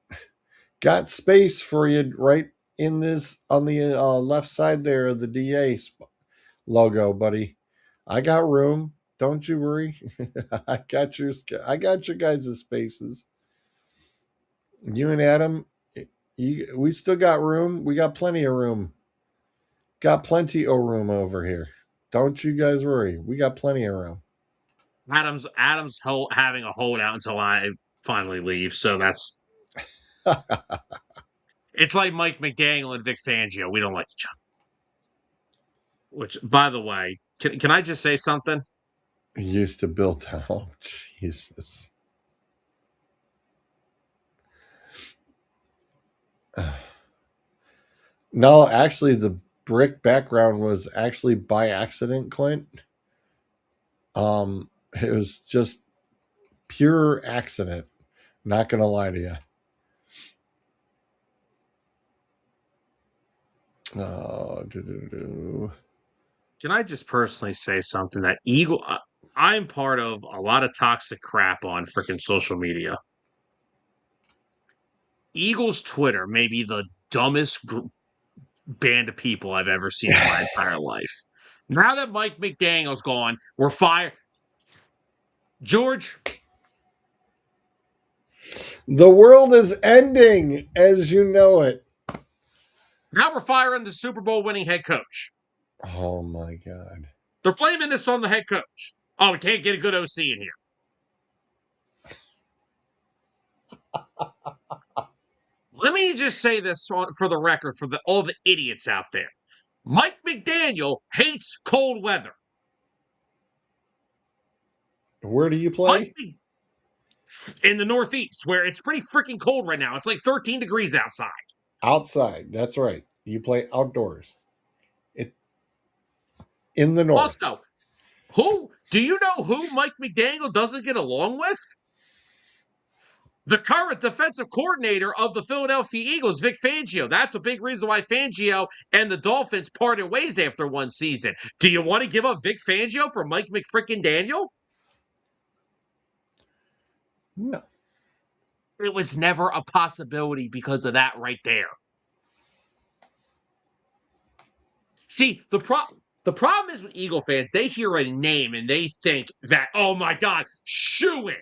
space for you right in this on the left side there of the DA logo, buddy. I got room. Don't you worry. I got your guys' spaces. You and Adam, we still got room. We got plenty of room. Got plenty of room over here. Don't you guys worry. We got plenty of room. Adam's having a holdout until I finally leave, so that's it's like Mike McDaniel and Vic Fangio. We don't like each other. Which, by the way, can I just say something? Used to build. Oh, Jesus. No, actually, the brick background was actually by accident, Clint. It was just pure accident. Not gonna lie to you. Can I just personally say something that I'm part of a lot of toxic crap on freaking social media. Eagles Twitter may be the dumbest band of people I've ever seen in my entire life. Now that Mike McDaniel's gone, we're fired. George, The world is ending as you know it. now we're firing the Super Bowl winning head coach. Oh my God. They're blaming this on the head coach. Oh, we can't get a good OC in here. Let me just say this for the record for all the idiots out there. Mike McDaniel hates cold weather. Where do you play? In the Northeast, where it's pretty freaking cold right now. It's like 13 degrees outside. Outside. That's right. You play outdoors. In the north. Also, do you know who Mike McDaniel doesn't get along with? The current defensive coordinator of the Philadelphia Eagles, Vic Fangio. That's a big reason why Fangio and the Dolphins parted ways after one season. Do you want to give up Vic Fangio for Mike McFrickin Daniel? No. It was never a possibility because of that right there. See, the problem is with Eagle fans, they hear a name and they think that, oh my God, shoo it.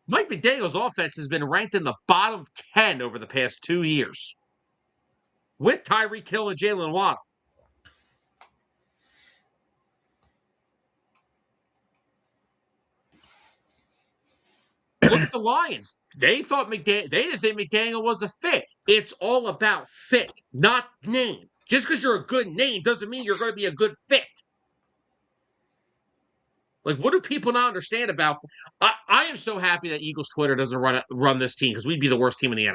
Mike McDaniel's offense has been ranked in the bottom 10 over the past 2 years with Tyreek Hill and Jalen Waddle. Look at the Lions. They didn't think McDaniel was a fit. It's all about fit, not name. Just because you're a good name doesn't mean you're going to be a good fit. Like, what do people not understand about? I am so happy that Eagles Twitter doesn't run this team because we'd be the worst team in the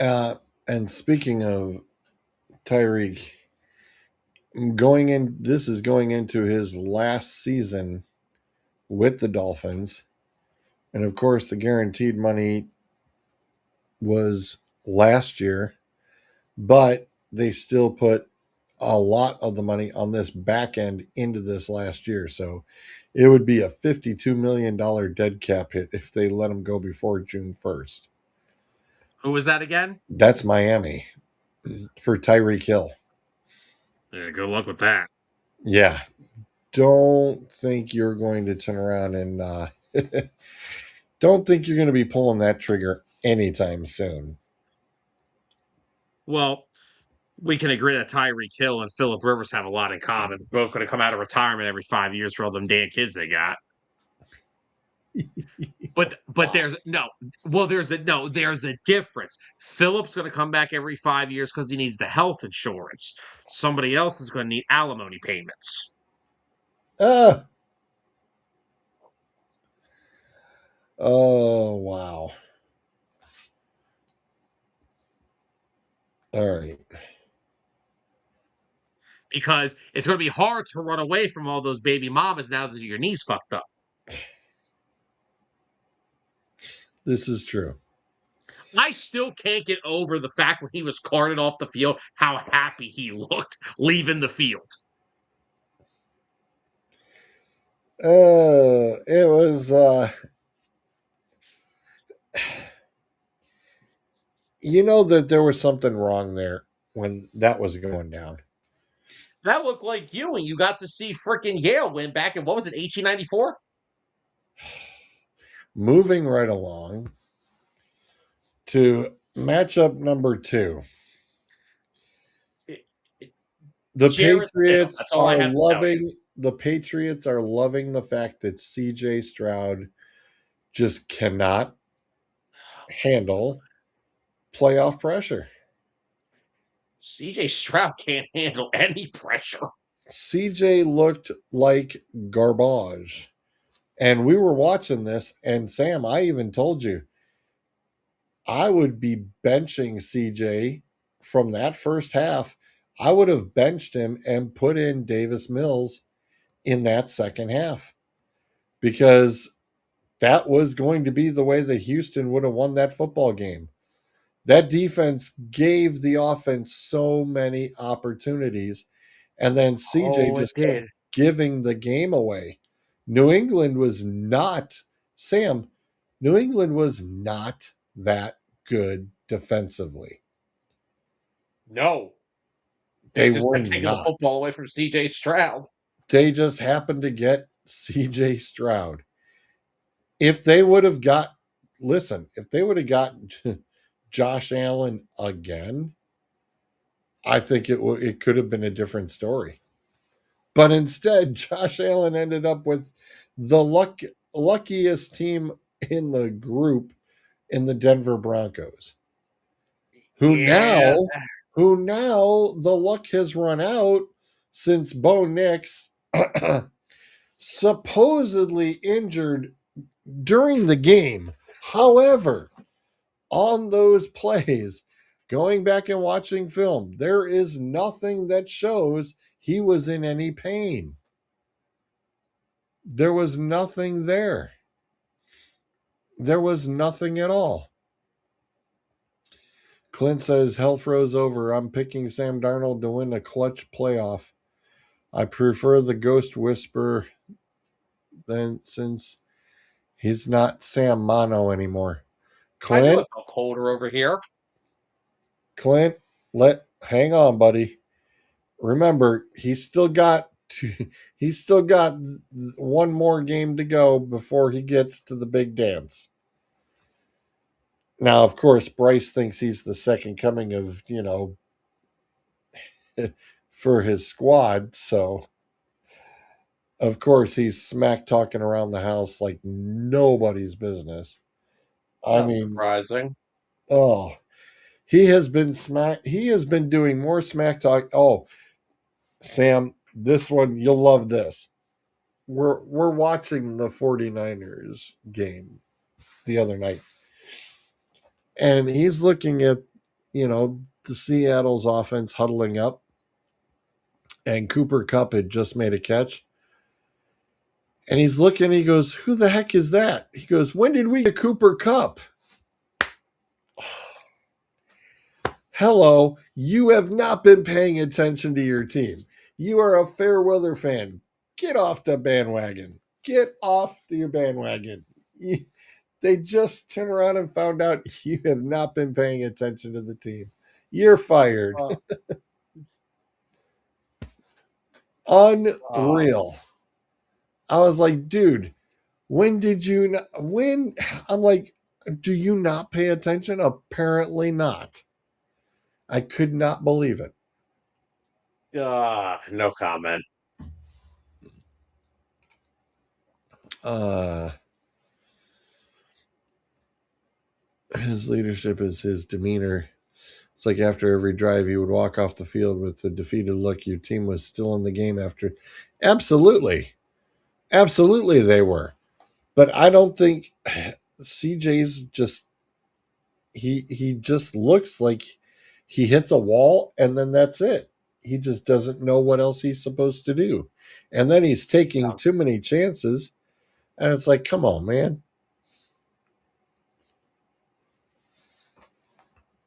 NFL. And speaking of Tyreek, this is going into his last season with the Dolphins. And of course, the guaranteed money was last year, but they still put a lot of the money on this back end into this last year. So it would be a $52 million dead cap hit if they let him go before June 1st. Who was that again? That's Miami for Tyreek Hill. Yeah, good luck with that. Yeah. Don't think you're going to turn around and don't think you're going to be pulling that trigger anytime soon. Well, we can agree that Tyreek Hill and Philip Rivers have a lot in common. They're both going to come out of retirement every 5 years for all them damn kids they got. But there's a difference. Philip's going to come back every 5 years because he needs the health insurance. Somebody else is going to need alimony payments. Oh, wow. All right. Because it's going to be hard to run away from all those baby mamas now that your knee's fucked up. This is true. I still can't get over the fact when he was carted off the field, how happy he looked leaving the field. It was you know that there was something wrong there when that was going down. That looked like you when you got to see freaking Yale win back in, what was it, 1894? Moving right along to matchup number 2. The Jarrett Stidham. Patriots That's all I are have to tell you. loving the fact that CJ Stroud just cannot handle playoff pressure. CJ Stroud can't handle any pressure. CJ looked like garbage. And we were watching this, and Sam, I even told you I would be benching CJ from that first half. I would have benched him and put in Davis Mills in that second half because that was going to be the way that Houston would have won that football game. That defense gave the offense so many opportunities, and then CJ just kept giving the game away. New England was not that good defensively. No. They They've just were been taking the not. football away from CJ Stroud. They just happened to get CJ Stroud. If they would have got Josh Allen again, I think it could have been a different story. But instead, Josh Allen ended up with the luckiest team in the group in the Denver Broncos, who now the luck has run out since Bo Nix supposedly injured during the game. However, on those plays, going back and watching film, there is nothing that shows he was in any pain. There was nothing there. There was nothing at all. Clint says, hell froze over. I'm picking Sam Darnold to win a clutch playoff. I prefer the Ghost Whisperer than since he's not Sam Mono anymore. I knew Clint, it felt colder over here. Clint, hang on, buddy. Remember, he's still got one more game to go before he gets to the big dance. Now, of course, Bryce thinks he's the second coming of, for his squad. So, of course, he's smack talking around the house like nobody's business. I mean, surprising. Oh, he has been doing more smack talk. Oh, Sam, this one, you'll love this. We're watching the 49ers game the other night. And he's looking at, the Seattle's offense huddling up. and Cooper Kupp had just made a catch. And he's looking, he goes, "Who the heck is that?" He goes, "When did we get Cooper Kupp?" Hello, you have not been paying attention to your team. You are a fair weather fan. Get off the bandwagon. Get off the bandwagon. They just turned around and found out you have not been paying attention to the team. You're fired. Uh, uh, Unreal. I was like, dude, when did you not, when? I'm like, do you not pay attention? Apparently not. I could not believe it. no comment. Uh, his leadership is his demeanor. It's like after every drive, he would walk off the field with the defeated look. Your team was still in the game after. Absolutely. Absolutely, they were. But I don't think CJ's just he just looks like he hits a wall and then that's it. He just doesn't know what else he's supposed to do. And then he's taking too many chances. And it's like, come on, man.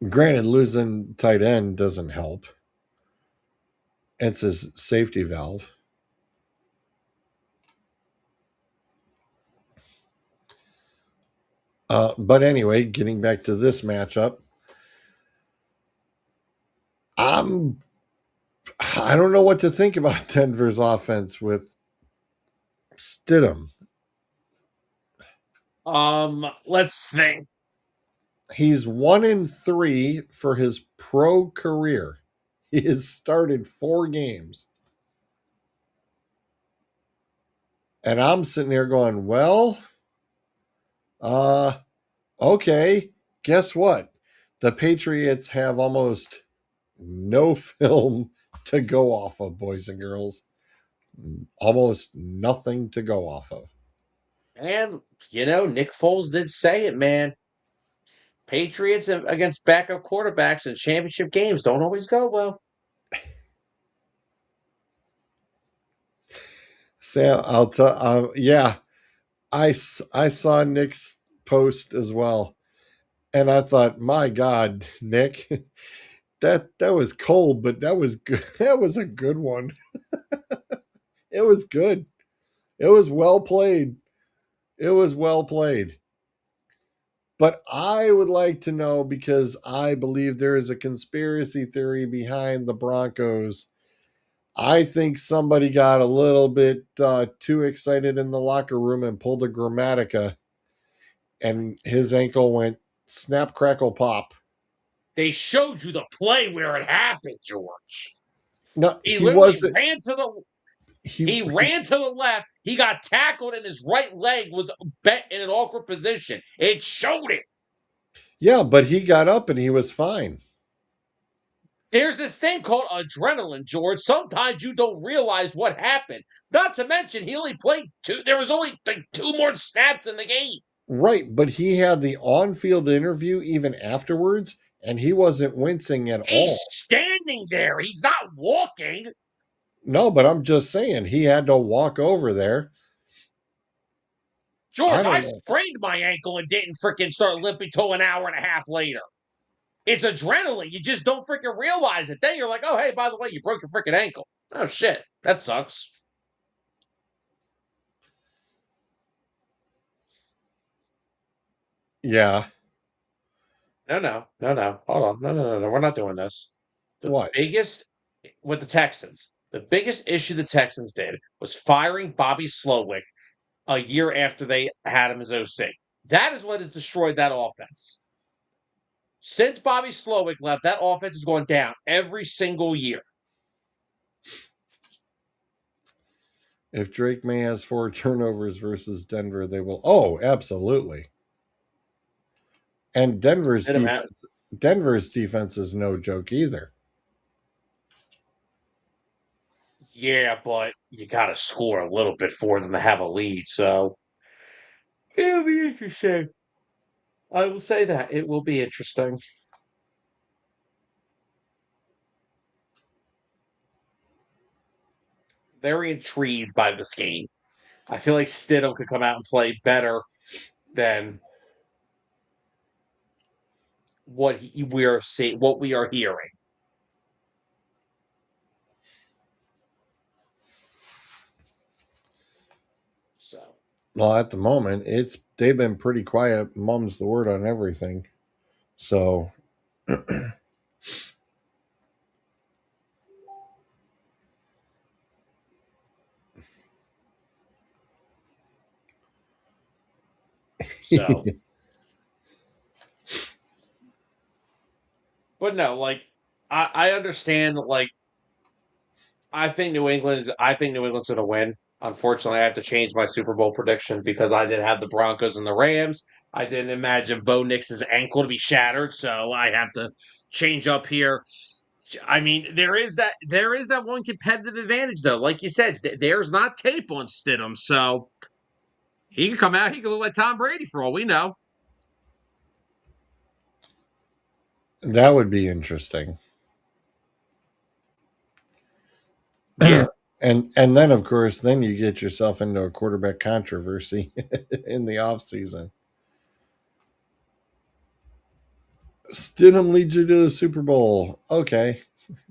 Granted, losing tight end doesn't help. It's his safety valve. But anyway, getting back to this matchup, I don't know what to think about Denver's offense with Stidham. Let's think. He's 1-3 for his pro career. He has started 4 games. And I'm sitting here going, well, okay. Guess what? The Patriots have almost no film to go off of, boys and girls. Almost nothing to go off of. And, Nick Foles did say it, man. Patriots against backup quarterbacks in championship games don't always go well. Sam, I'll tell. Yeah, I saw Nick's post as well, and I thought, my God, Nick, that was cold, but that was good. That was a good one. It was good. It was well played. It was well played. But I would like to know, because I believe there is a conspiracy theory behind the Broncos. I think somebody got a little bit too excited in the locker room and pulled a Grammatica, and his ankle went snap, crackle, pop. They showed you the play where it happened, George. No, He he literally wasn't. ran to the He, he ran to the left. He got tackled, and his right leg was bent in an awkward position. It showed it. yeah, but he got up and he was fine. There's this thing called adrenaline, George. Sometimes you don't realize what happened. Not to mention, he only played 2. There was only 2 more snaps in the game. Right, but he had the on-field interview even afterwards, and he wasn't wincing at He's all. standing there. He's not walking. No, but I'm just saying he had to walk over there. George, I don't know. sprained my ankle and didn't freaking start limping till an hour and a half later. It's adrenaline. You just don't freaking realize it. Then you're like, oh, hey, by the way, you broke your freaking ankle. Oh, shit. That sucks. Yeah. No. Hold on. No. We're not doing this. The What? biggest with the Texans, the biggest issue the Texans did was firing Bobby Slowick a year after they had him as OC. That is what has destroyed that offense. Since Bobby Slowick left, that offense has gone down every single year. If Drake May has 4 turnovers versus Denver, they will. Oh, absolutely. And Denver's defense is no joke either. Yeah, but you got to score a little bit for them to have a lead. So it'll be interesting. I will say that it will be interesting. very intrigued by this game. I feel like Stidham could come out and play better than what we are hearing. So Well, at the moment, they've been pretty quiet. Mum's the word on everything. So so but no, like I understand like I think New England's gonna win. Unfortunately, I have to change my Super Bowl prediction because I did have the Broncos and the Rams. I didn't imagine Bo Nix's ankle to be shattered, so I have to change up here. I mean, there is that one competitive advantage though. Like you said, there's not tape on Stidham, so he can come out. He can look like Tom Brady for all we know. that would be interesting. Yeah, And then of course then you get yourself into a quarterback controversy in the off season. Stidham leads you to the Super Bowl. Okay.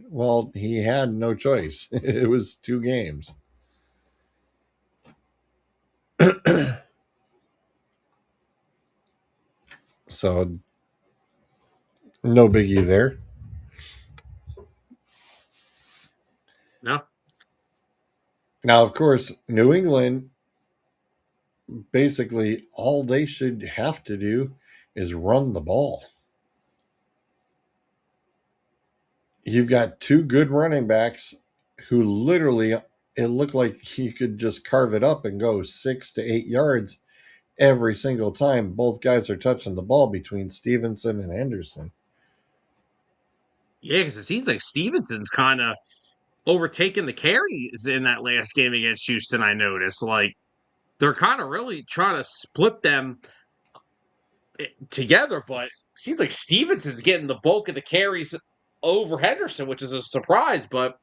Well, he had no choice. It was 2 games. So no biggie there. no, Now, of course, New England, basically all they should have to do is run the ball. You've got 2 good running backs who literally, it looked like he could just carve it up and go 6 to 8 yards every single time both guys are touching the ball between Stevenson and Henderson. yeah, because it seems like Stevenson's kind of overtaking the carries in that last game against Houston. I noticed like they're kind of really trying to split them together, but it seems like Stevenson's getting the bulk of the carries over Henderson, which is a surprise. But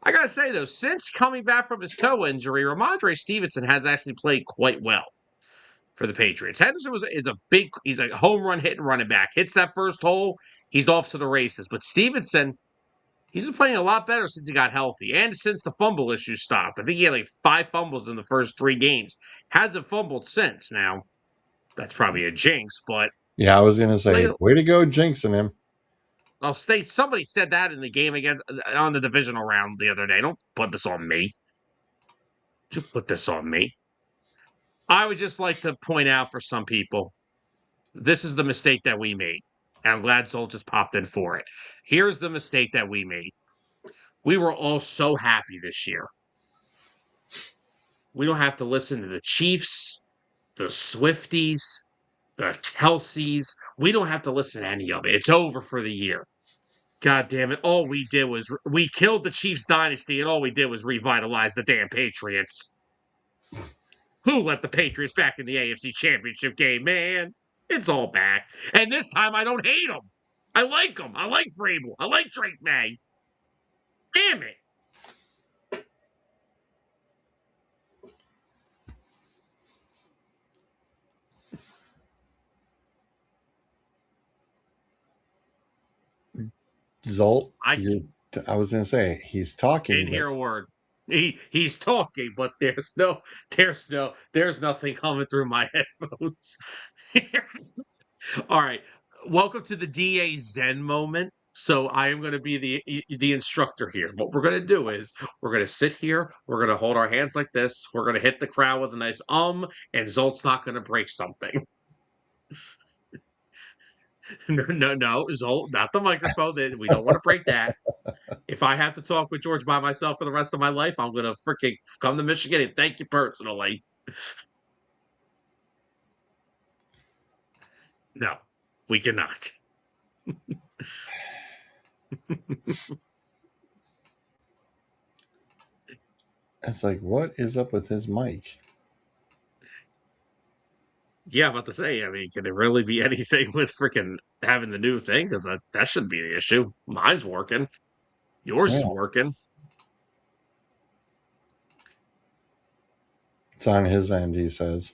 I gotta say though, since coming back from his toe injury, Ramondre Stevenson has actually played quite well for the Patriots. Henderson he's a home run hitting running back. Hits that first hole, he's off to the races. But Stevenson, he's been playing a lot better since he got healthy and since the fumble issue stopped. I think he had like 5 fumbles in the first 3 games. Hasn't fumbled since. Now, that's probably a jinx, but Yeah, I was going to say, way to go, jinxing him. Somebody said that in the game against on the divisional round the other day. Don't put this on me. Don't you put this on me. I would just like to point out for some people, this is the mistake that we made. And I'm glad Zolt just popped in for it. Here's the mistake that we made. We were all so happy this year. We don't have to listen to the Chiefs, the Swifties, the Kelseys. We don't have to listen to any of it. It's over for the year. God damn it. All we did was we killed the Chiefs dynasty, and all we did was revitalize the damn Patriots. Who let the Patriots back in the AFC Championship game, man? It's all back. And this time I don't hate them. I like them. I like Vrabel. I like Drake May. Damn it. Zolt, I I was going to say, he's talking. didn't hear a word. He's talking, but there's nothing coming through my headphones. All right. Welcome to the DA Zen moment. So I am going to be the instructor here. What we're going to do is we're going to sit here. We're going to hold our hands like this. We're going to hit the crowd with a nice and Zolt's not going to break something. No, Zolt, not the microphone. We don't want to break that. If I have to talk with George by myself for the rest of my life, I'm going to freaking come to Michigan and thank you personally. No, we cannot. It's like, what is up with his mic? Yeah, I'm about to say, I mean, can it really be anything with freaking having the new thing? Because that shouldn't be the issue. Mine's working. Yours is Yeah. working. It's on his end, he says.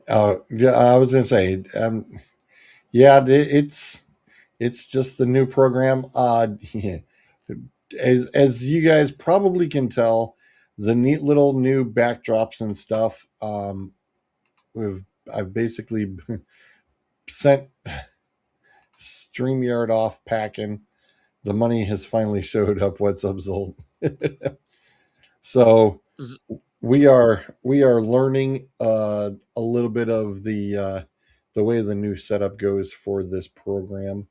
Yeah, I was gonna say, yeah, it's just the new program. As you guys probably can tell, the neat little new backdrops and stuff. I've basically sent StreamYard off packing. The money has finally showed up. What's up, Zolt? So Z- we are learning a little bit of the way the new setup goes for this program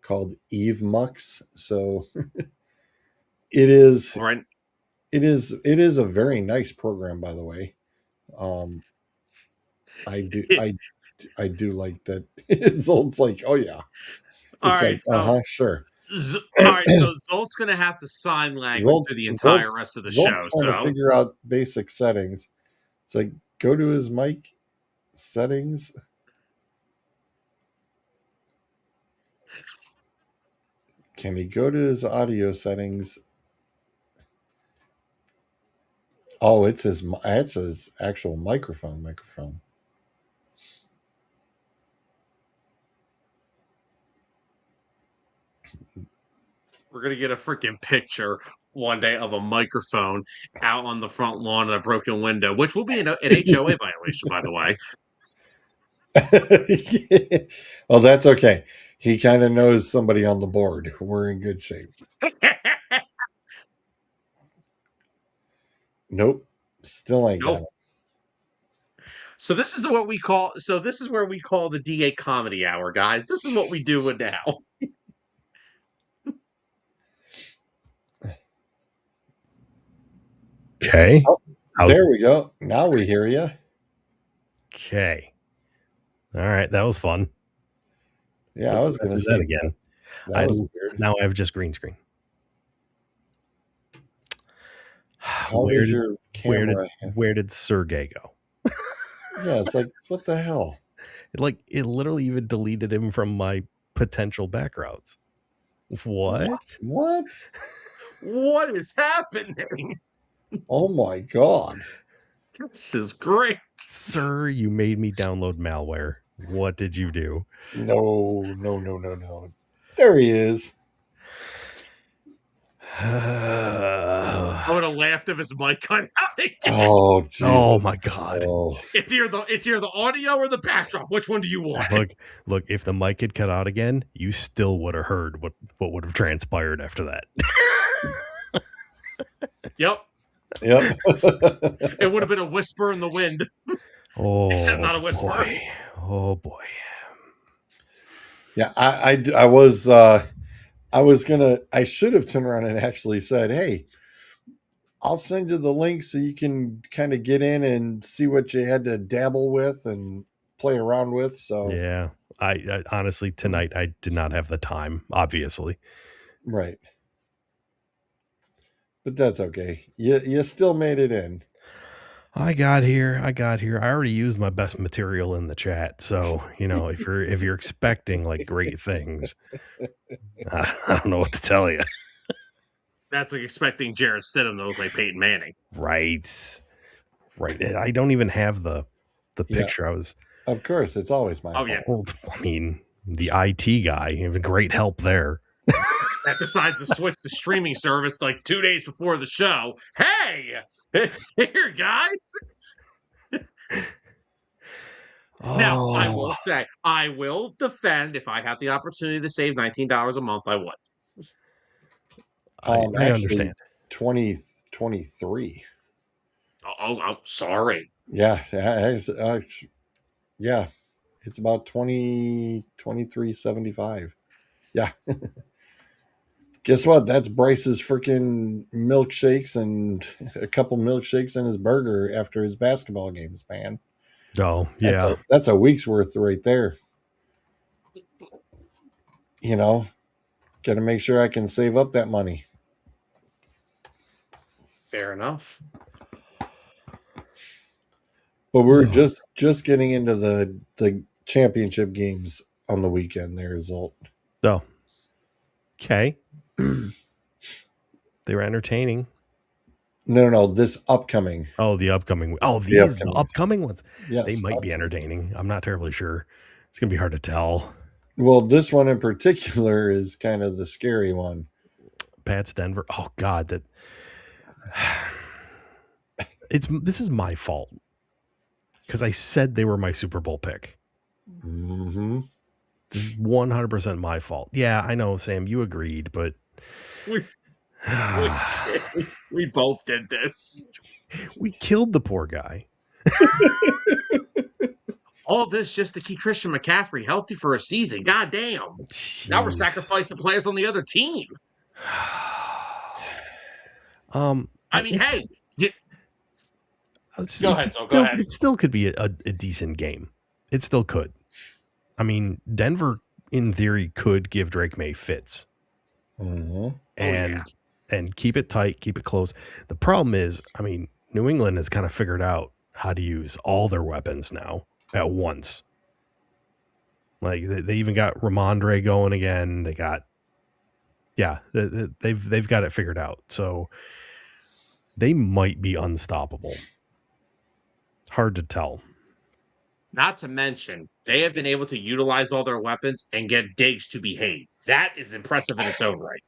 called Eve Mux. So it is All right. it is a very nice program, by the way. Um, I do like that. It's like, oh yeah, All it's like, right. So, sure. all right. So Zolt's going to have to sign language through Zolt's the entire Zolt's rest of the Zolt's show. trying to So, figure out basic settings. It's like, go to his mic settings. Can he go to his audio settings? Oh, it's his actual microphone. we're going to get a freaking picture one day of a microphone out on the front lawn in a broken window, which will be an HOA violation, by the way. Well, that's okay. He kind of knows somebody on the board. We're in good shape. Nope. Still ain't got Nope. it. So this is what we call. So this is where we call the DA comedy hour, guys. This is what we do now. Okay. Oh, How's- there we go. Now we hear you. Okay. All right. That was fun. Yeah, Let's I was not going to do say that again. That was weird. Now I have just green screen. How does your camera? Where did Sergey go? Yeah, it's like, what the hell? It literally even deleted him from my potential backgrounds. What? What? What is happening? Oh my god! This is great. Sir, you made me download malware. What did you do? No. There he is. I would have laughed if his mic cut out again. Oh, Jesus. Oh my god. Oh. It's either the audio or the backdrop. Which one do you want? Look, if the mic had cut out again, you still would have heard what would have transpired after that. Yep. It would have been a whisper in the wind. Oh, Except not a whisper. Boy. Oh boy. Yeah, I should have turned around and actually said, hey, I'll send you the link so you can kind of get in and see what you had to dabble with and play around with. So yeah, I honestly tonight I did not have the time, obviously. Right. But that's okay. You still made it in. I got here. I already used my best material in the chat. So, if you're expecting like great things, I don't know what to tell you. That's like expecting Jared Stidham to look like Peyton Manning. Right. I don't even have the picture. Yeah. Of course, it's always my fault. Yeah. Well, I mean, the IT guy, you have great help there. That decides to switch the streaming service like 2 days before the show. Hey, here, guys. Now, I will say, I will defend if I have the opportunity to save $19 a month, I would. I understand. 2023. Oh, I'm sorry. Yeah, yeah. It's about 23.75. Yeah. Guess what? That's Bryce's freaking milkshakes and a couple milkshakes and his burger after his basketball games, man. Oh, yeah. That's a week's worth right there. Got to make sure I can save up that money. Fair enough. But we're just getting into the championship games on the weekend there, Zolt. Oh. Okay. They were entertaining. No. This upcoming. Oh, the upcoming. Oh, The the upcoming. upcoming ones. Yes. They might be entertaining. I'm not terribly sure. It's gonna be hard to tell. Well, this one in particular is kind of the scary one. Pats Denver. Oh God, that this is my fault because I said they were my Super Bowl pick. Mm-hmm. This is 100% my fault. Yeah, I know, Sam. You agreed, but we both did this. we killed the poor guy. All this just to keep Christian McCaffrey healthy for a season. God damn. Now we're Jeez. sacrificing players on the other team. I mean, hey. Go ahead, Phil, go ahead. It still could be a decent game. It still could. I mean, Denver, in theory, could give Drake May fits. Mm-hmm. And keep it tight, keep it close. The problem is, I mean, New England has kind of figured out how to use all their weapons now at once. Like they even got Ramondre going again. They got, they've got it figured out. So they might be unstoppable. Hard to tell. Not to mention, they have been able to utilize all their weapons and get Diggs to behave. That is impressive in its own right.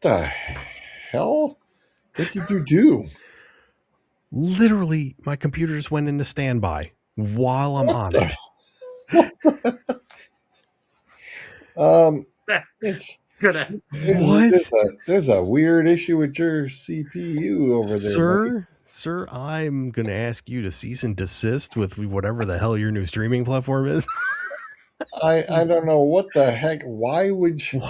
The hell? What did you do? Literally, my computer just went into standby while I'm on it. It's Gonna there's a weird issue with your CPU over there, sir. I'm gonna ask you to cease and desist with whatever the hell your new streaming platform is. I don't know what the heck. Why would your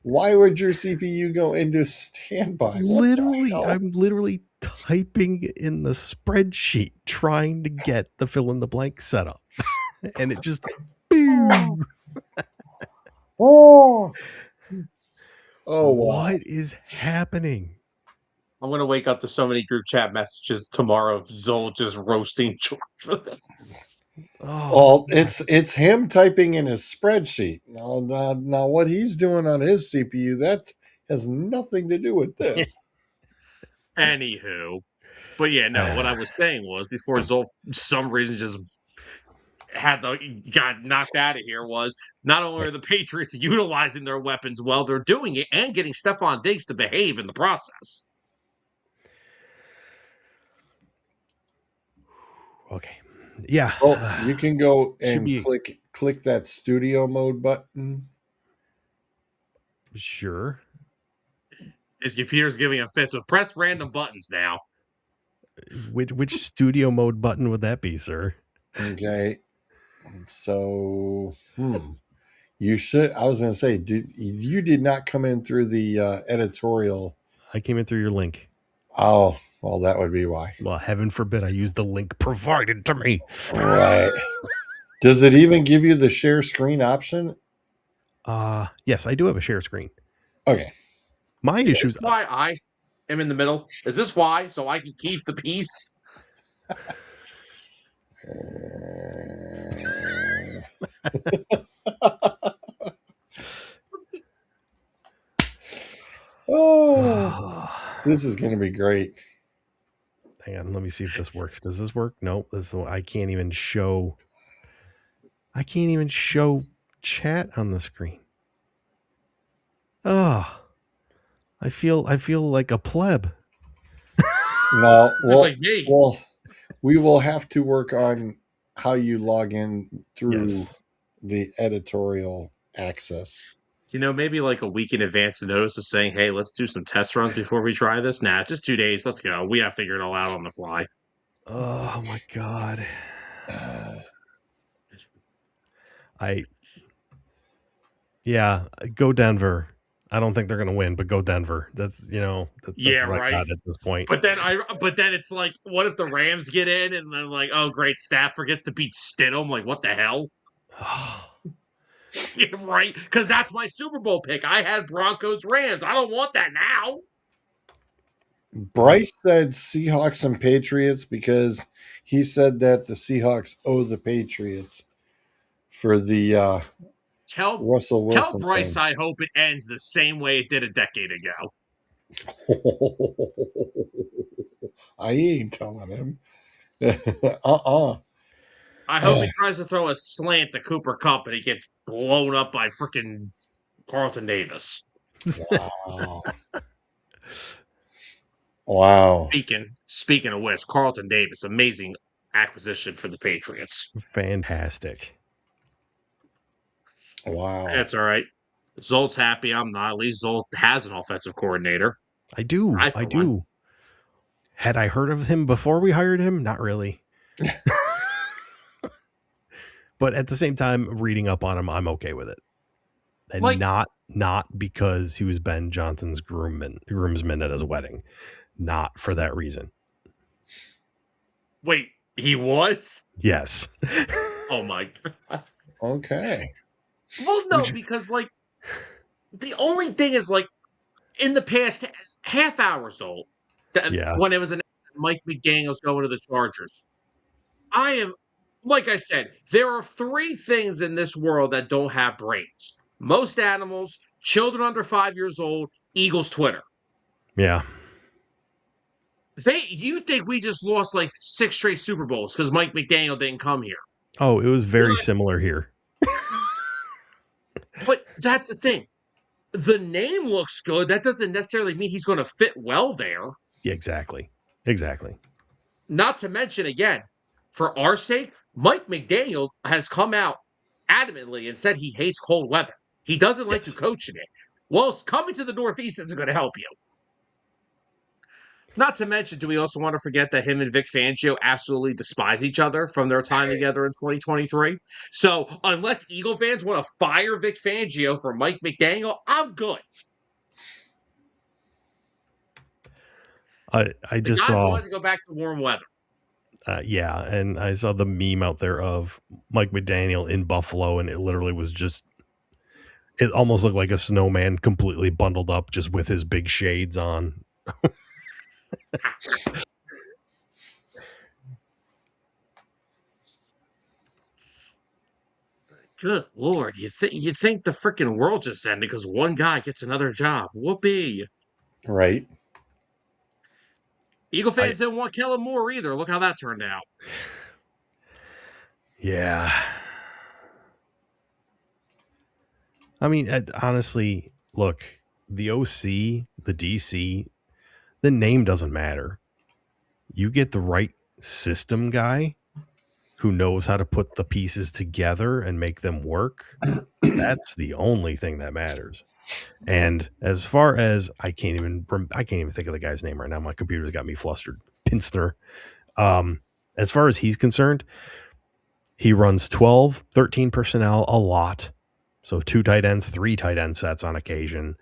CPU go into standby? Literally, I'm literally typing in the spreadsheet trying to get the fill in the blank set up, and it just. Oh, wow. What is happening? I'm going to wake up to so many group chat messages tomorrow of Zol just roasting George for this. Well, it's him typing in his spreadsheet. Now what he's doing on his CPU, that has nothing to do with this. Anywho. But yeah, no, what I was saying was before Zol, for some reason, just got knocked out of here was not only are the Patriots utilizing their weapons well, they're doing it and getting Stephon Diggs to behave in the process. Okay. Yeah. Well, you can go and click that studio mode button. Sure. His computer's giving him fits, so press random buttons now. Which studio mode button would that be, sir? Okay. So, you should. I was going to say, you did not come in through the editorial? I came in through your link. Oh, well, that would be why. Well, heaven forbid I use the link provided to me. Right. Does it even give you the share screen option? Yes, I do have a share screen. Okay. My issue is why I am in the middle. Is this why? So I can keep the peace? Oh, this is going to be great. Hang on, let me see if this works. Does this work? No, I can't even show. I can't even show chat on the screen. Oh, I feel like a pleb. No, well, like me. Well, we will have to work on how you log in through the editorial access. You know, maybe like a week in advance notice of saying, hey, let's do some test runs before we try this. Nah, just 2 days. Let's go. We have to figure it all out on the fly. Oh, my God. Go Denver. I don't think they're going to win, but go Denver. That's, that's what I got at this point. But then it's like, what if the Rams get in and then like, oh, great, Stafford gets to beat Stidham? Like, what the hell? Yeah, right? Because that's my Super Bowl pick. I had Broncos Rams. I don't want that now. Bryce said Seahawks and Patriots because he said that the Seahawks owe the Patriots for the Russell Tell Wilson Bryce thing. I hope it ends the same way it did a decade ago. I ain't telling him. I hope he tries to throw a slant to Cooper Kupp and he gets blown up by freaking Carlton Davis. Wow. Wow. Speaking of which, Carlton Davis, amazing acquisition for the Patriots. Fantastic. Wow. That's all right. Zolt's happy. I'm not. At least Zolt has an offensive coordinator. I do. for I one. do. Had I heard of him before we hired him? Not really. But at the same time, reading up on him, I'm okay with it. And Like- not because he was Ben Johnson's groomsman at his wedding. Not for that reason. Wait, he was? Yes. Oh my god. Okay. Well, no, because like the only thing is like in the past half hour Zolt, Yeah. when it was an Mike McDaniel's going to the Chargers. I am, like I said, there are three things in this world that don't have brains. Most animals, children under 5 years old, Eagles Twitter. Yeah. You think we just lost like 6 straight Super Bowls because Mike McDaniel didn't come here. Oh, it was very What? similar here. But that's the thing. The name looks good. That doesn't necessarily mean he's going to fit well there. Yeah, exactly. Exactly. Not to mention, again, for our sake, Mike McDaniel has come out adamantly and said he hates cold weather. He doesn't like to coach in it. Well, coming to the Northeast isn't going to help you. Not to mention, do we also want to forget that him and Vic Fangio absolutely despise each other from their time together in 2023? So, unless Eagle fans want to fire Vic Fangio for Mike McDaniel, I'm good. I just I saw. wanted to go back to warm weather. Yeah, and I saw the meme out there of Mike McDaniel in Buffalo, and it literally was just. It almost looked like a snowman completely bundled up, just with his big shades on. Good Lord, you think the freaking world just ended because one guy gets another job. Whoopee. Right. Eagle fans didn't want Kellen Moore either. Look how that turned out. Yeah. I mean, honestly, look, the OC, the DC, the name doesn't matter. You get the right system guy who knows how to put the pieces together and make them work. That's the only thing that matters. And as far as I can't even think of the guy's name right now. My computer's got me flustered. Pinster. As far as he's concerned, he runs 12, 13 personnel a lot. So 2 tight ends, 3 tight end sets on occasion.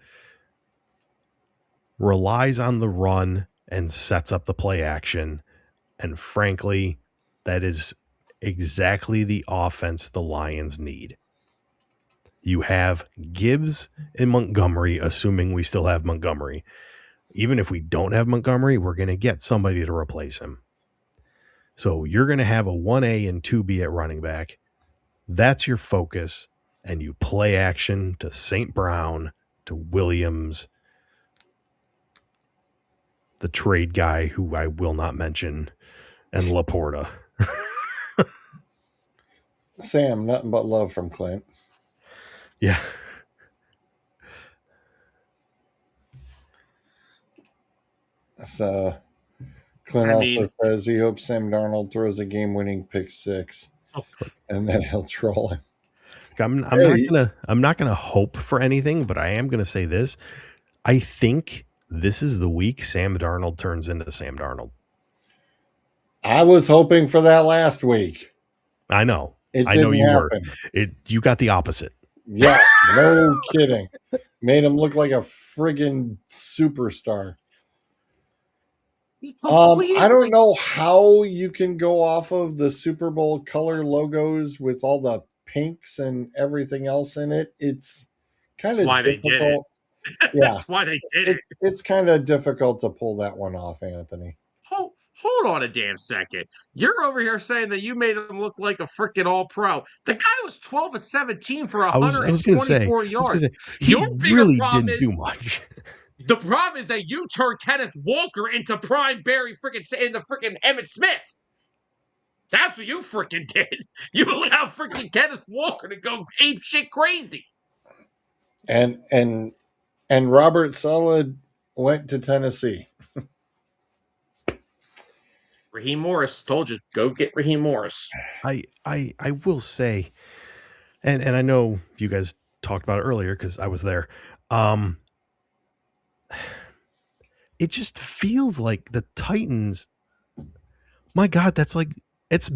Relies on the run and sets up the play action. And frankly, that is exactly the offense the Lions need. You have Gibbs and Montgomery, assuming we still have Montgomery. Even if we don't have Montgomery, we're going to get somebody to replace him. So you're going to have a 1A and 2B at running back. That's your focus. And you play action to St. Brown, to Williams, the trade guy who I will not mention, and Laporta. Sam, nothing but love from Clint. Yeah. So Clint also says he hopes Sam Darnold throws a game-winning pick 6, and then he'll troll him. I'm not gonna hope for anything, but I am gonna say this. I think this is the week Sam Darnold turns into Sam Darnold. I was hoping for that last week. I know. It I know you happen. were. You got the opposite. Yeah, no kidding. Made him look like a friggin' superstar. I don't know how you can go off of the Super Bowl color logos with all the pinks and everything else in it. It's kind of difficult. Yeah, that's why they did it. It's kind of difficult to pull that one off, Anthony. Hold on a damn second. You're over here saying that you made him look like a freaking all-pro. The guy was 12 of 17 for I was gonna say, 124 yards. he Your bigger really problem didn't is do much. the problem is that you turned Kenneth Walker into prime Barry into freaking Emmitt Smith. That's what you freaking did. You allowed freaking Kenneth Walker to go ape shit crazy. And Robert Saleh went to Tennessee. Raheem Morris told you, go get Raheem Morris. I will say, and I know you guys talked about it earlier because I was there. It just feels like the Titans. My God, that's like it's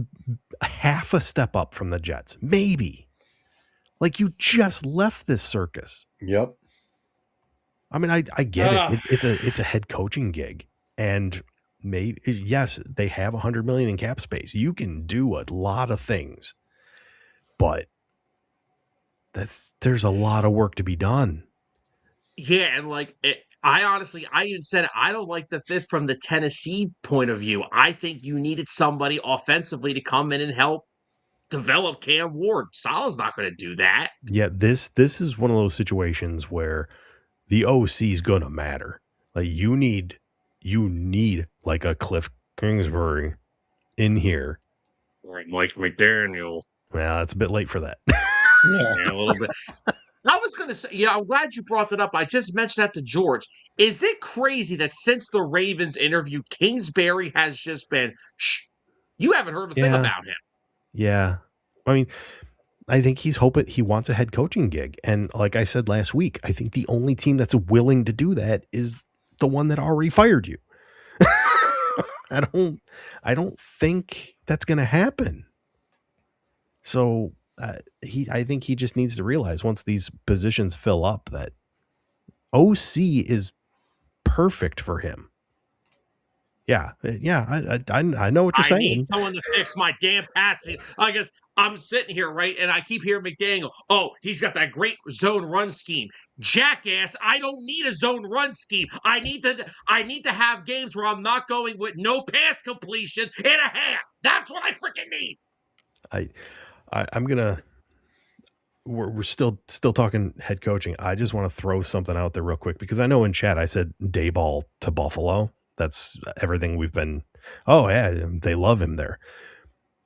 half a step up from the Jets, maybe. Like you just left this circus. Yep. I mean, I get it. It's a head coaching gig, and maybe yes, they have $100 million in cap space. You can do a lot of things, but there's a lot of work to be done. Yeah, and like I even said I don't like the fit from the Tennessee point of view. I think you needed somebody offensively to come in and help develop Cam Ward. Saleh's not going to do that. Yeah, this is one of those situations where the OC is gonna matter. Like you need like a Cliff Kingsbury in here. Like Mike McDaniel. Well, it's a bit late for that. Yeah, a little bit. I was going to say, yeah, I'm glad you brought that up. I just mentioned that to George. Is it crazy that since the Ravens interview, Kingsbury has just been, shh, you haven't heard a thing about him? Yeah. I mean, I think he wants a head coaching gig. And like I said last week, I think the only team that's willing to do that is the one that already fired you. I don't think that's going to happen. So I think he just needs to realize once these positions fill up that OC is perfect for him. Yeah, I know what you're saying. I need someone to fix my damn passing. I guess I'm sitting here, right, and I keep hearing McDaniel. Oh, he's got that great zone run scheme. Jackass, I don't need a zone run scheme. I need to have games where I'm not going with no pass completions and a half. That's what I freaking need. I'm gonna. We're still talking head coaching. I just want to throw something out there real quick because I know in chat I said Daboll to Buffalo. That's everything we've been. Oh yeah, they love him there.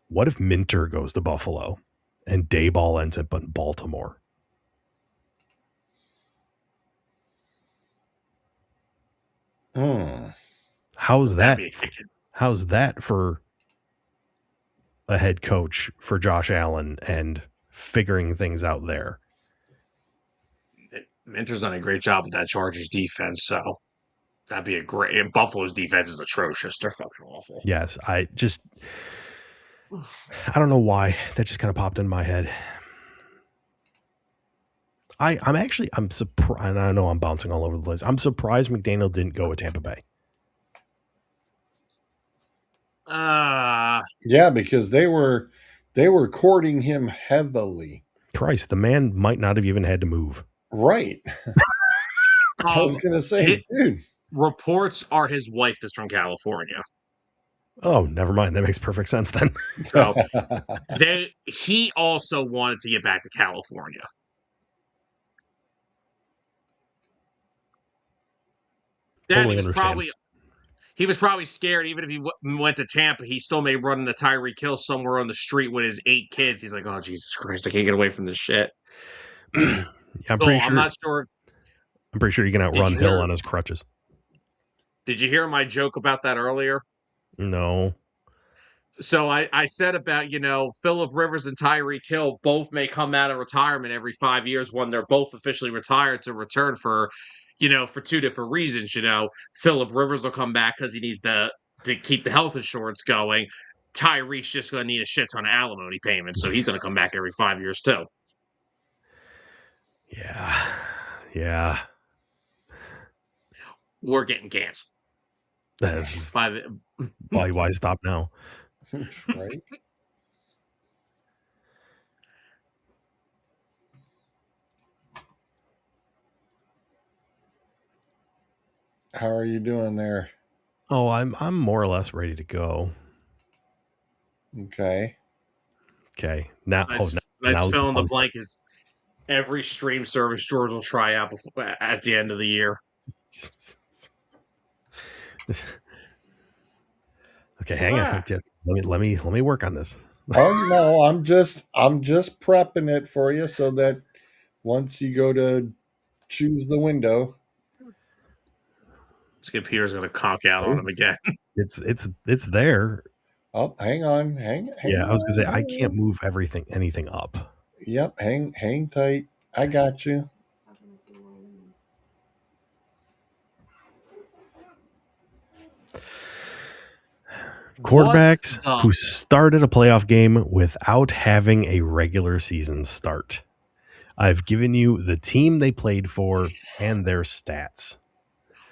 What if Minter goes to Buffalo and Daboll ends up in Baltimore? How's that? How's that for a head coach for Josh Allen and figuring things out there? Minter's done a great job with that Chargers defense, so that'd be a great. And Buffalo's defense is atrocious. They're fucking awful. Yes, I don't know why that just kind of popped in my head. I'm surprised. I know I'm bouncing all over the place. I'm surprised McDaniel didn't go with Tampa Bay. Yeah, because they were courting him heavily. Christ, the man might not have even had to move. Right. I was gonna say, dude. Reports are his wife is from California. Oh, never mind. That makes perfect sense then. So he also wanted to get back to California. Totally he was probably scared. Even if he went to Tampa, he still may run into Tyreek Hill somewhere on the street with his 8 kids. He's like, oh, Jesus Christ, I can't get away from this shit. I'm not sure he can outrun Hill on his crutches. Did you hear my joke about that earlier? No. So I said about, Phillip Rivers and Tyreek Hill both may come out of retirement every 5 years when they're both officially retired to return for 2 different reasons. Phillip Rivers will come back because he needs to keep the health insurance going. Tyreek's just going to need a shit ton of alimony payments, so he's going to come back every 5 years too. Yeah. We're getting canceled. That's why stop now? Right. How are you doing there, Oh, I'm more or less ready to go. Okay. Okay. Now, Nice now's the fill in the fun part. blank is every stream service George will try out at the end of the year. Okay, hang on. Just let me work on this. Oh no, I'm just prepping it for you so that once you go to choose the window. Skip Peter's going to conk out on him again. It's there. Oh, hang on. Hang Yeah, I was gonna say I hang can't on. move anything up. Yep, hang tight. I got you. Quarterbacks who started a playoff game without having a regular season start. I've given you the team they played for and their stats.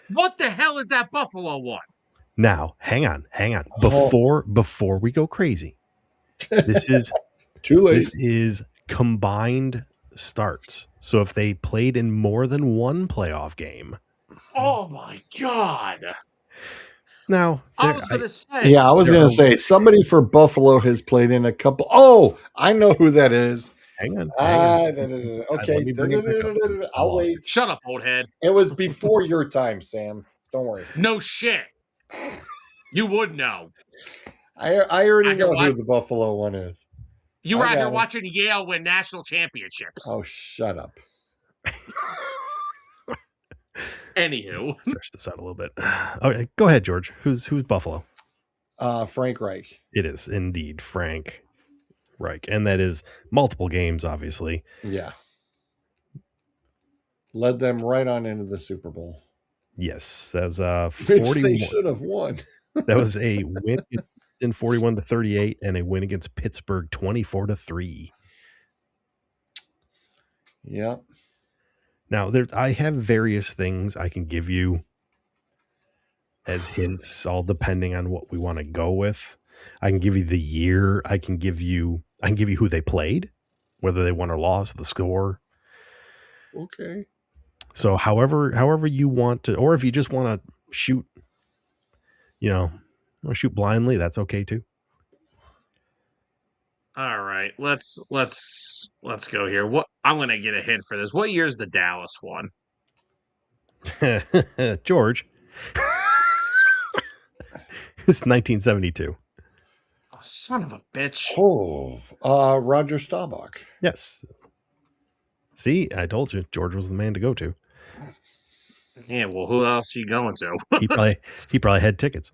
What the hell is that Buffalo one? Now, hang on. Oh. Before we go crazy, this is Too late. this is combined starts. So if they played in more than one playoff game. Oh my God. Now, I was going to say. Yeah, I was going to say somebody for Buffalo has played in a couple. Oh, I know who that is. Hang on. Okay. Let me bring it back up. I'll wait. Shut up, old head. It was before your time, Sam. Don't worry. No shit. You would know. I already know who the Buffalo one is. You were out here watching Yale win national championships. Oh, shut up. Anywho. Stretch this out a little bit. Okay, go ahead, George. Who's Buffalo? Frank Reich. It is indeed Frank Reich. And that is multiple games, obviously. Yeah. Led them right on into the Super Bowl. Yes. That was 41. Which they should have won. That was a win in 41-38 and a win against Pittsburgh 24-3. Yep. Now, I have various things I can give you as hints, all depending on what we want to go with. I can give you the year. I can give you who they played, whether they won or lost, the score. Okay. So however you want to, or if you just want to shoot, shoot blindly, that's okay too. All right, let's go here. What I'm going to get a hint for this. What year is the Dallas one? George. It's 1972. Oh, son of a bitch. Oh, Roger Staubach. Yes. See, I told you George was the man to go to. Yeah, well, who else are you going to? he probably had tickets.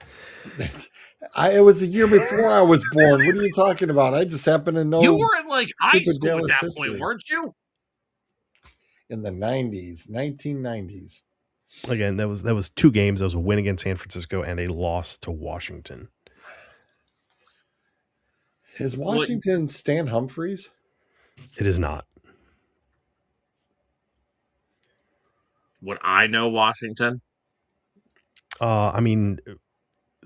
It was a year before I was born. What are you talking about? I just happen to know. You were in high school Dallas at that history. point, weren't you? In the 1990s. Again, that was two games. That was a win against San Francisco and a loss to Washington. Is Washington Stan Humphries? It is not. Would I know Washington? I mean,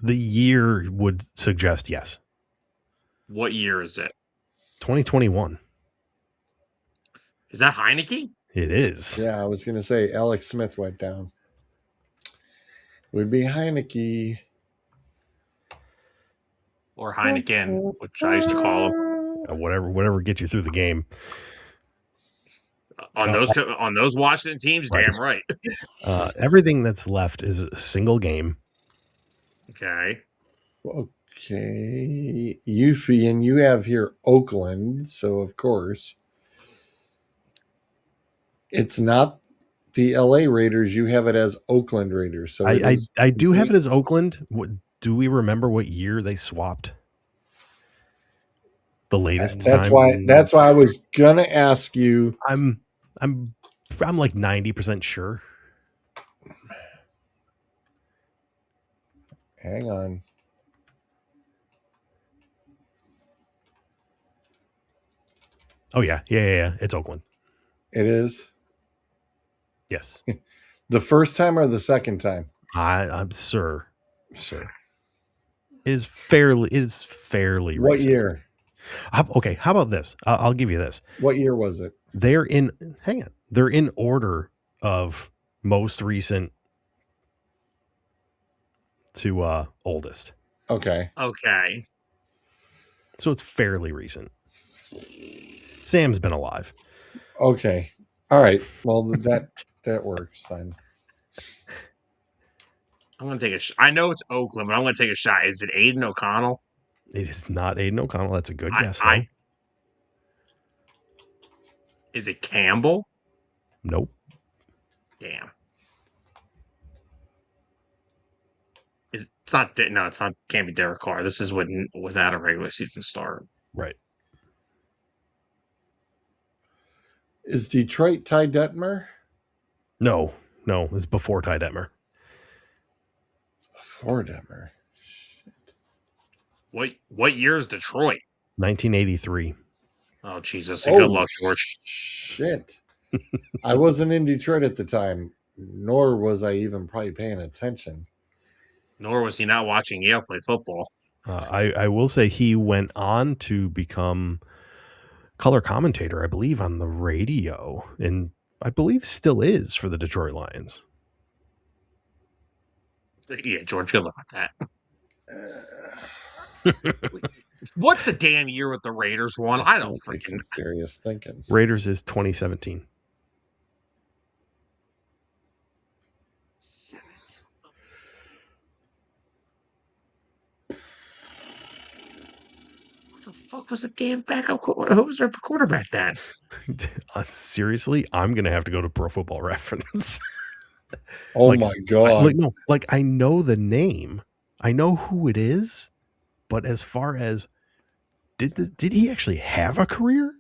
the year would suggest yes. What year is it? 2021. Is that Heineke? It is. Yeah, I was going to say Alex Smith went down. Would be Heineke. Or Heineken, which I used to call him. Whatever gets you through the game. On those Washington teams, right. Damn right. Everything that's left is a single game. Okay. Yuffie, and you have here Oakland, so of course it's not the LA Raiders. You have it as Oakland Raiders. So I do have it as Oakland. Do we remember what year they swapped? The latest time. That's why I was gonna ask you. I'm like 90% sure. Hang on. Oh yeah. It's Oakland. It is. Yes. The first time or the second time? I'm sir. It is fairly What recent. year? Okay, how about this? I'll give you this. What year was it? They're in order of most recent to oldest. Okay. Okay. So it's fairly recent. Sam's been alive. Okay. All right. Well, that works then. I'm gonna take I know it's Oakland, but I'm gonna take a shot. Is it Aiden O'Connell? It is not Aiden O'Connell. That's a good guess, though. Is it Campbell? Nope. Damn. It's not. No, it's not. Can't be Derek Carr. This is without a regular season start. Right. Is Detroit Ty Detmer? No. It's before Ty Detmer. Before Detmer. What year is Detroit? 1983. Oh Jesus! Good luck, George. Shit. I wasn't in Detroit at the time, nor was I even probably paying attention. Nor was he not watching Yale play football. I will say he went on to become color commentator, I believe, on the radio, and I believe still is for the Detroit Lions. Yeah, George, good luck with that. What's the damn year with the Raiders won? I don't freaking serious thinking. Raiders is 2017. What the fuck was the damn backup? Who was their quarterback then? Seriously, I'm gonna have to go to Pro Football Reference. Oh my god! I know the name, I know who it is, but as far as did he actually have a career?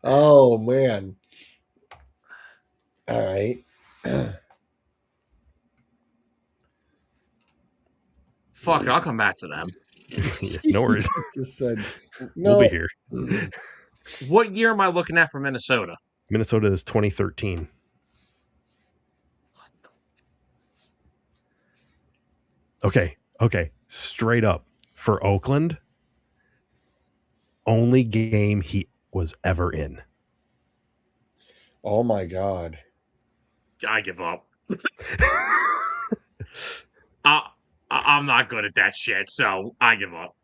Oh man! All right. Fuck it, I'll come back to them. Yeah, no worries. Just said, no. We'll be here. What year am I looking at for Minnesota? Minnesota is 2013. Okay. Straight up for Oakland, only game he was ever in. Oh my god! I give up. I'm not good at that shit, so I give up.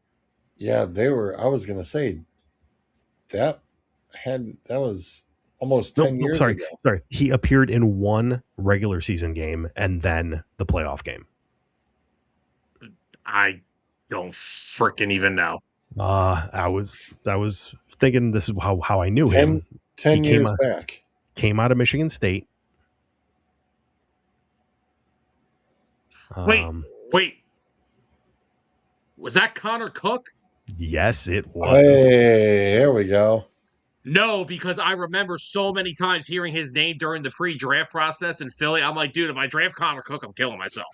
Yeah, they were. I was gonna say that was almost 10 years ago. Sorry. He appeared in one regular season game and then the playoff game. I don't freaking even know. I was thinking this is how I knew him. 10 years back. Came out of Michigan State. Wait. Was that Connor Cook? Yes, it was. Hey, there we go. No, because I remember so many times hearing his name during the pre-draft process in Philly. I'm like, dude, if I draft Connor Cook, I'm killing myself.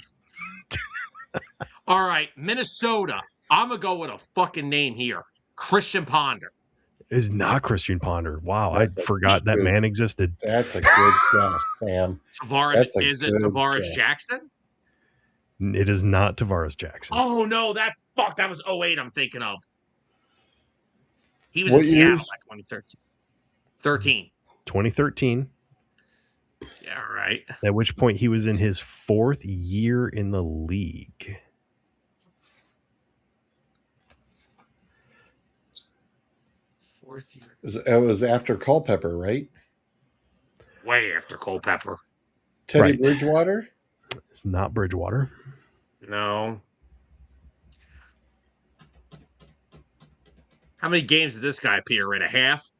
All right, Minnesota. I'm going to go with a fucking name here. Christian Ponder. It's not Christian Ponder. Wow, I forgot that man existed. That's a good guess, Sam. Is it Tavares Jackson? It is not Tavares Jackson. Oh, no, that was 08 I'm thinking of. He was in Seattle like 2013. 2013. Yeah, right. At which point he was in his 4th year in the league. Fourth year. It was after Culpepper, right? Way after Culpepper. Teddy Bridgewater? It's not Bridgewater. No. How many games did this guy appear in? A half?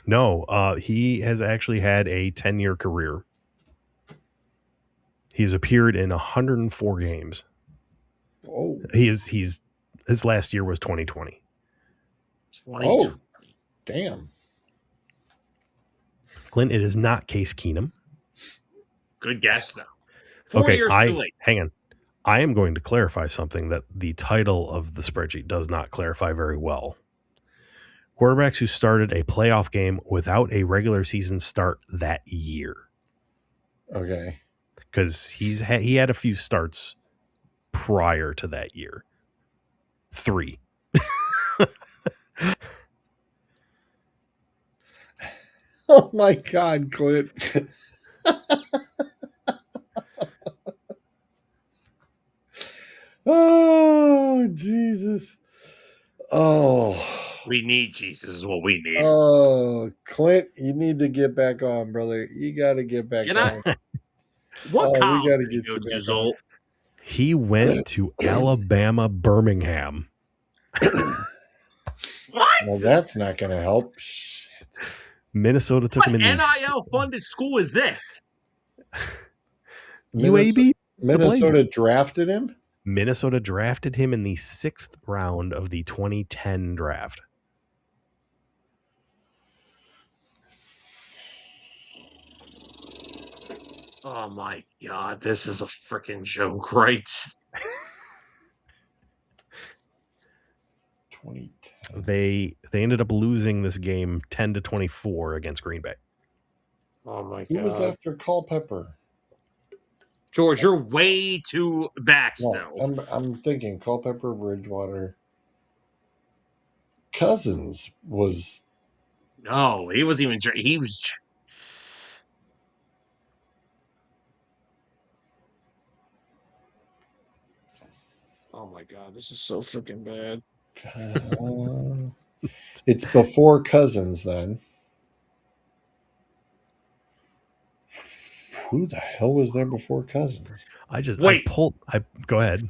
No, he has actually had a 10-year career. He's appeared in 104 games. Oh. His last year was 2020. Oh, damn. Clint, it is not Case Keenum. Good guess, though. 4 years too late. Hang on. I am going to clarify something that the title of the spreadsheet does not clarify very well. Quarterbacks who started a playoff game without a regular season start that year. Okay. Because he had a few starts prior to that year. 3. Oh my God, Clint. Oh, We need Jesus is what we need. oh, Clint, you need to get back on, brother. You got to get back Can I? on. What Oh, we college got to did he get go you to, back on. Zolt? He went to Alabama, Birmingham. What? Well, that's not going to help. Shit. Minnesota took What him in the NIL funded school is this? UAB. Minnesota drafted him? Minnesota drafted him in the 6th round of the 2010 draft. Oh my God, this is a freaking joke, right? 2010. They ended up losing this game 10-24 against Green Bay. Oh my Who was God. after Culpepper? George, you're way too back No, still. I'm thinking Culpepper, Bridgewater. Cousins was. No, he wasn't even. He was. Oh my God, this is so freaking bad. It's before Cousins then. Who the hell was there before Cousins? Wait. Go ahead.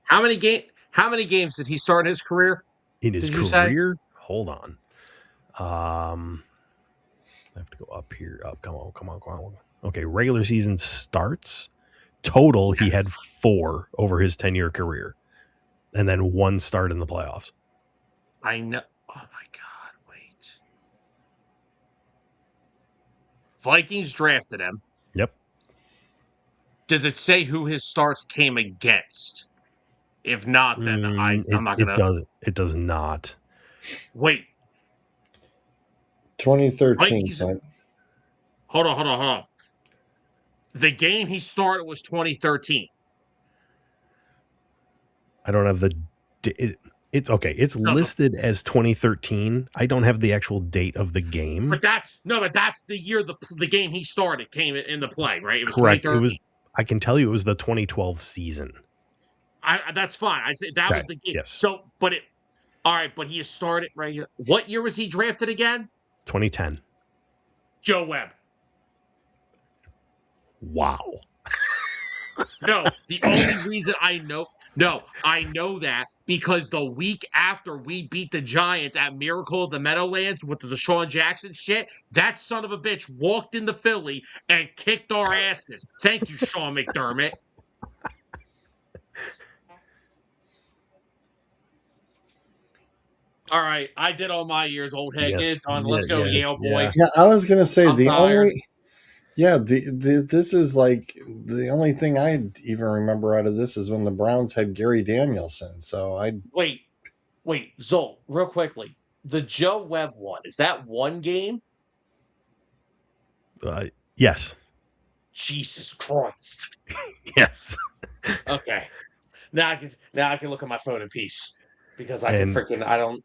How many games did he start in his career? In his Did you say? career? Hold on. I have to go up here. Up, come on. Okay, regular season starts. Total, he had 4 over his 10-year career, and then 1 start in the playoffs. I know. Oh my God, wait. Vikings drafted him. Yep. Does it say who his starts came against? If not, then I'm not gonna. It does not. Wait. 2013. Vikings, hold on. The game he started was 2013. I don't have the. It's okay. It's listed as 2013. I don't have the actual date of the game. But that's the year the game he started came into play, right? It was correct. 2013. It was. I can tell you it was the 2012 season. That's fine. I said that was the game. Yes. So, but it. All right, but he started right here. What year was he drafted again? 2010. Joe Webb. Wow. No, the only reason I know that because the week after we beat the Giants at Miracle of the Meadowlands with the Deshaun Jackson shit, that son of a bitch walked into Philly and kicked our asses. Thank you, Sean McDermott. All right, I did all my years, old head. Get it done. Let's go, Yale boy. Yeah, I was gonna say I'm tired. this is like the only thing I even remember out of this is when the Browns had Gary Danielson. So wait, Zolt, real quickly. The Joe Webb one, is that one game? Yes. Jesus Christ. Yes. Okay. Now I can look at my phone in peace because I don't.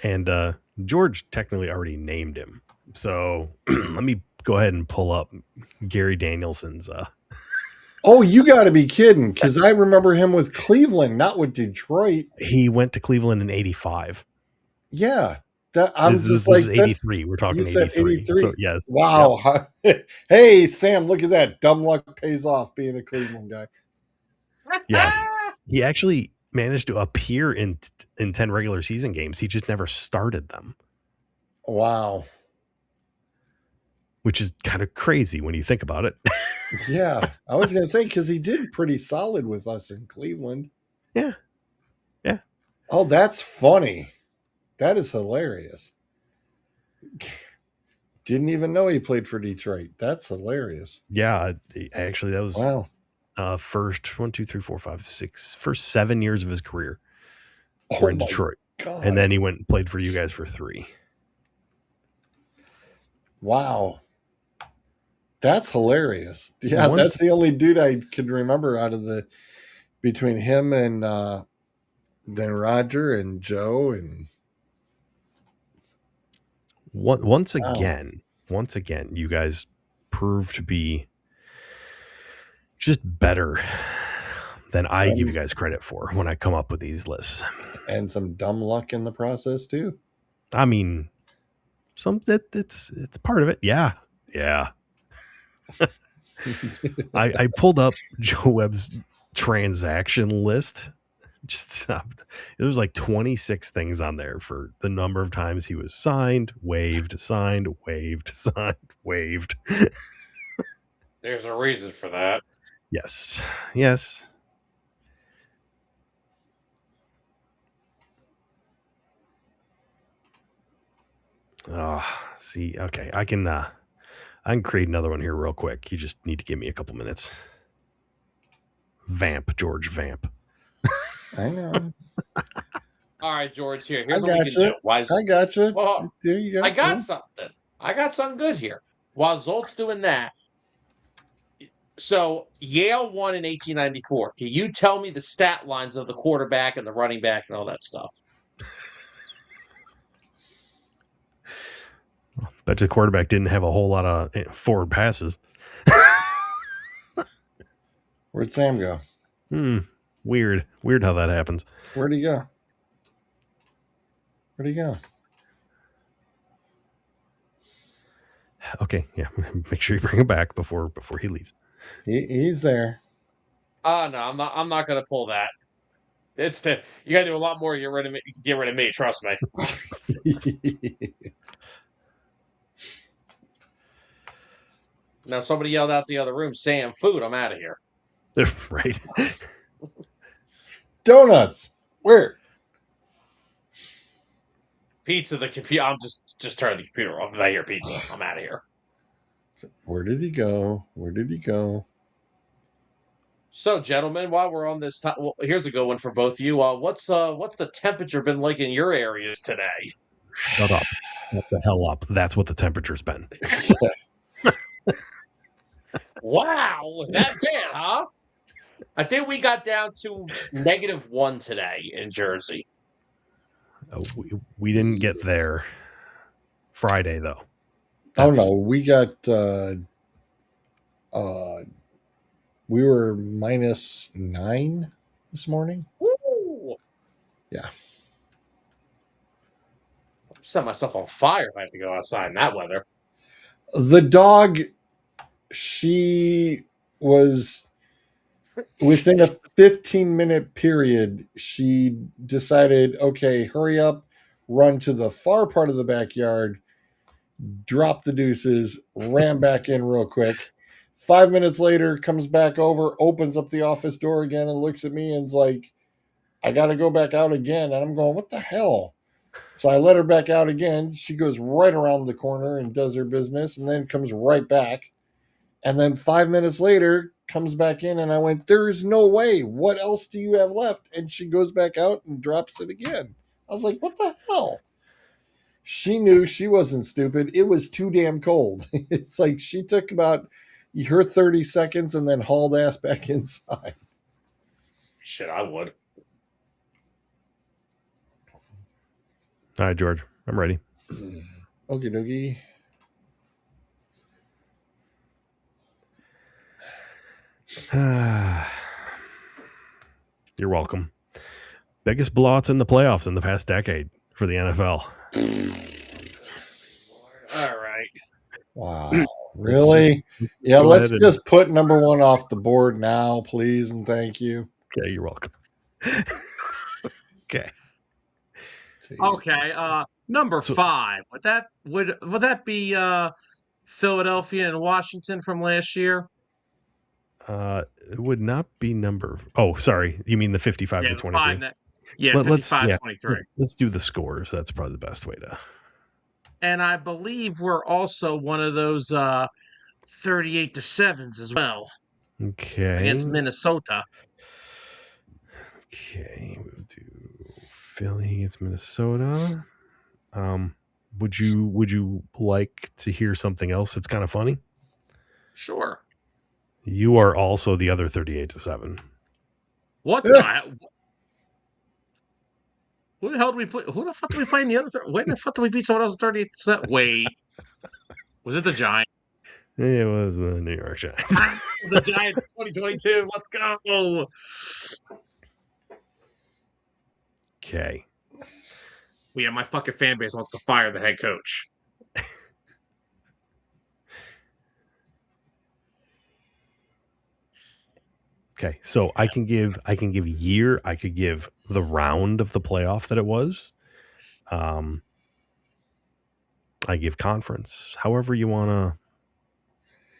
And George technically already named him. So let me go ahead and pull up Gary Danielson's. Oh, you got to be kidding! Because I remember him with Cleveland, not with Detroit. He went to Cleveland in '85. Yeah, this is 83. We're talking 83. So yes. Wow. Yep. Hey, Sam, look at that. Dumb luck pays off being a Cleveland guy. Yeah, he actually managed to appear in 10 regular season games. He just never started them. Wow. Which is kind of crazy when you think about it. Yeah, I was going to say, because he did pretty solid with us in Cleveland. Yeah. Oh, that's funny. That is hilarious. Didn't even know he played for Detroit. That's hilarious. Yeah, actually, that was wow. First 7 years of his career were in Detroit. God. And then he went and played for you guys for 3. Wow. That's hilarious. Yeah, that's the only dude I could remember out of between him and then Roger and Joe and once again, you guys proved to be just better than I give you guys credit for when I come up with these lists. And some dumb luck in the process too. I mean, it's part of it. Yeah. I pulled up Joe Webb's transaction list. Just it was like 26 things on there for the number of times he was signed, waived, signed, waived, signed, waived. There's a reason for that. Yes. See, okay, I can create another one here real quick. You just need to give me a couple minutes. George Vamp. I know. All right, George. Here's I what we can do. I got you. Well, there you go. I got something. I got something good here. While Zolt's doing that, so Yale won in 1894. Can you tell me the stat lines of the quarterback and the running back and all that stuff? Bet the quarterback didn't have a whole lot of forward passes. Where'd Sam go? Weird how that happens. Where'd he go? Okay, yeah. Make sure you bring him back before he leaves. He's there. No, I'm not gonna pull that. You gotta do a lot more to get rid of me, trust me. Now somebody yelled out the other room, Sam, food, I'm out of here. Right. Donuts. Where? Pizza, the computer. I'm just turning the computer off. If I hear pizza, I'm out of here. Where did he go? So, gentlemen, while we're on this, well, here's a good one for both of you. What's the temperature been like in your areas today? Shut up! What the hell up? That's what the temperature's been. Wow, that bad, huh? I think we got down to -1 today in Jersey. We didn't get there Friday though. Oh no, we got we were -9 this morning. Woo! Yeah. I'll set myself on fire if I have to go outside in that weather. The dog, she was within a 15-minute period, she decided, okay, hurry up, run to the far part of the backyard, drop the deuces, ran back in real quick. 5 minutes later, comes back over, opens up the office door again and looks at me and's like, I got to go back out again. And I'm going, what the hell? So I let her back out again. She goes right around the corner and does her business and then comes right back. And then 5 minutes later, comes back in and I went, there's no way. What else do you have left? And she goes back out and drops it again. I was like, what the hell? She knew she wasn't stupid. It was too damn cold. It's like she took about her 30 seconds and then hauled ass back inside. Shit, I would. All right, George, I'm ready. Okie dokie. You're welcome. Biggest blowouts in the playoffs in the past decade for the NFL. All right. Wow. Really? Yeah, let's just put number 1 off the board now, please, and thank you. Okay, you're welcome. Okay. Okay. Number 5. Would that be Philadelphia and Washington from last year? It would not be number. Oh, sorry. You mean the 55 to 23? 55-23. Let's do the scores. That's probably the best way to. And I believe we're also one of those 38-7s as well. Okay. Against Minnesota. Okay, we'll do Philly against Minnesota. Would you like to hear something else that's kind of funny? Sure. You are also the other 38-7. What the hell? Who the hell did we play? Who the fuck did we play in the other? When the fuck did we beat someone else 38-7? Wait, was it the Giants? It was the New York Giants. The Giants 2022. Let's go. Okay. Yeah, my fucking fan base wants to fire the head coach. Okay. So I can give year, I could give the round of the playoff that it was. I give conference. However you wanna,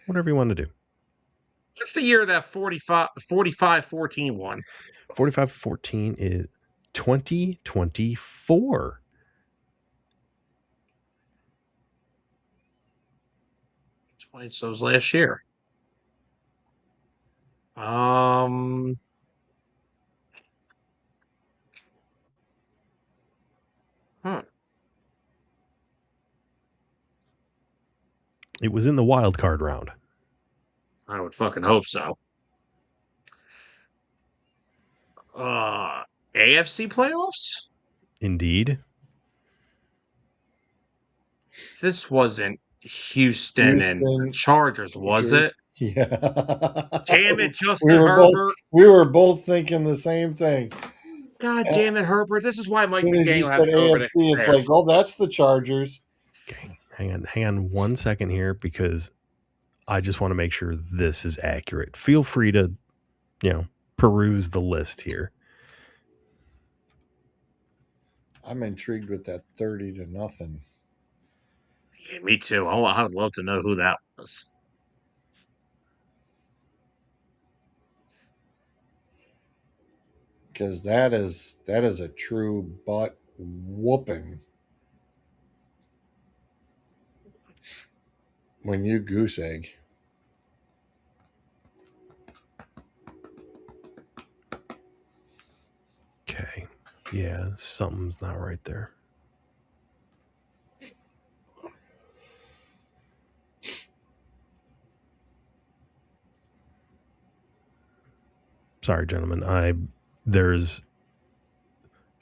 whatever you want to do. What's the year that 45-14 won? 45-14 is 2024. So it was last year. It was in the wild card round. I would fucking hope so. AFC playoffs? Indeed. This wasn't Houston and the Chargers, was it? Yeah. Damn it, Justin Herbert. We were both thinking the same thing. God damn it, Herbert. This is why Mike As soon as you McDaniel said had Herbert. AFC, it's like, oh, that's the Chargers. Okay, hang on 1 second here because I just want to make sure this is accurate. Feel free to, peruse the list here. I'm intrigued with that 30-0. Yeah, me too. I would love to know who that was. Because that is a true butt whooping when you goose egg. Okay. Yeah, something's not right there. Sorry, gentlemen. They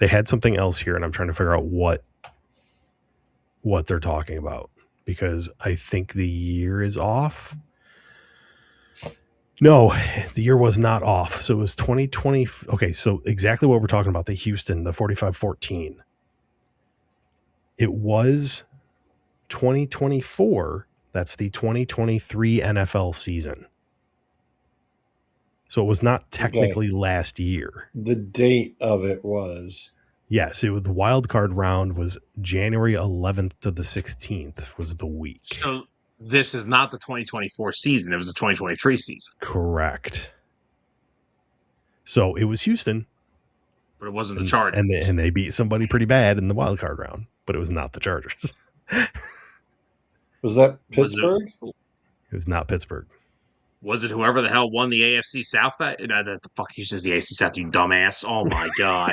had something else here, and I'm trying to figure out what they're talking about because I think the year is off. No, the year was not off. So it was 2020. Okay, so exactly what we're talking about, the Houston, the 45-14. It was 2024. That's the 2023 NFL season. So it was not technically last year. The date of it was. Yes, it was the wild card round was January 11th to the 16th was the week. So this is not the 2024 season. It was the 2023 season. Correct. So it was Houston. But it wasn't the Chargers. And they beat somebody pretty bad in the wild card round, but it was not the Chargers. Was that Pittsburgh? It was not Pittsburgh. Was it whoever the hell won the AFC South? The fuck you says the AFC South, you dumbass. Oh my god.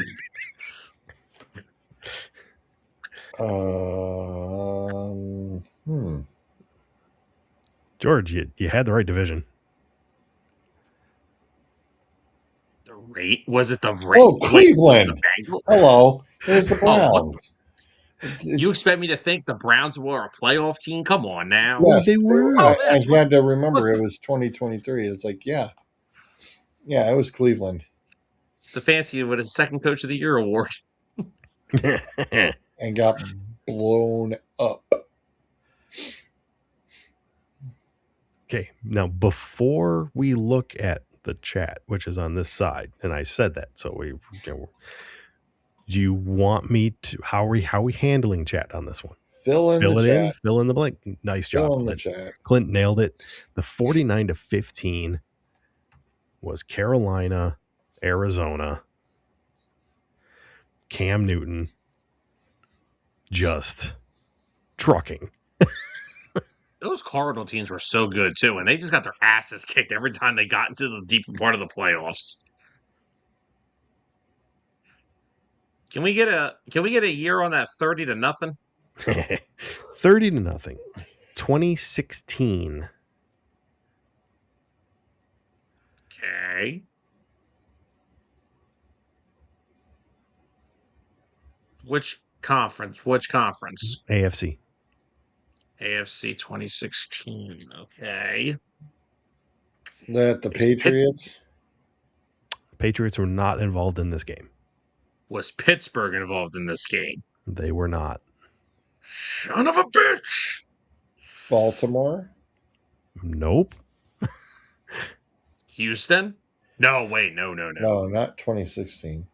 George, you had the right division. Was it the Raiders? Oh, Cleveland. Hello. There's the Browns. You expect me to think the Browns were a playoff team? Come on now. Yes, they were. I had to remember it was 2023. It's like, yeah, it was Cleveland. Stefanski with a second Coach of the Year award. And got blown up. Okay, now before we look at the chat, which is on this side, and I said that, so do you want me to? How are we handling chat on this one? Fill in the blank. Nice job, Clint. Clint nailed it. The 49-15 was Carolina, Arizona, Cam Newton, just trucking. Those Cardinal teams were so good too, and they just got their asses kicked every time they got into the deeper part of the playoffs. Can we get a year on that 30-0? 30-0. 2016. Okay. Which conference? AFC. AFC 2016. Okay. That the Is Pitt- Patriots. Patriots were not involved in this game. Was Pittsburgh involved in this game? They were not. Son of a bitch. Baltimore. Nope. Houston? No, wait, no. No, not 2016.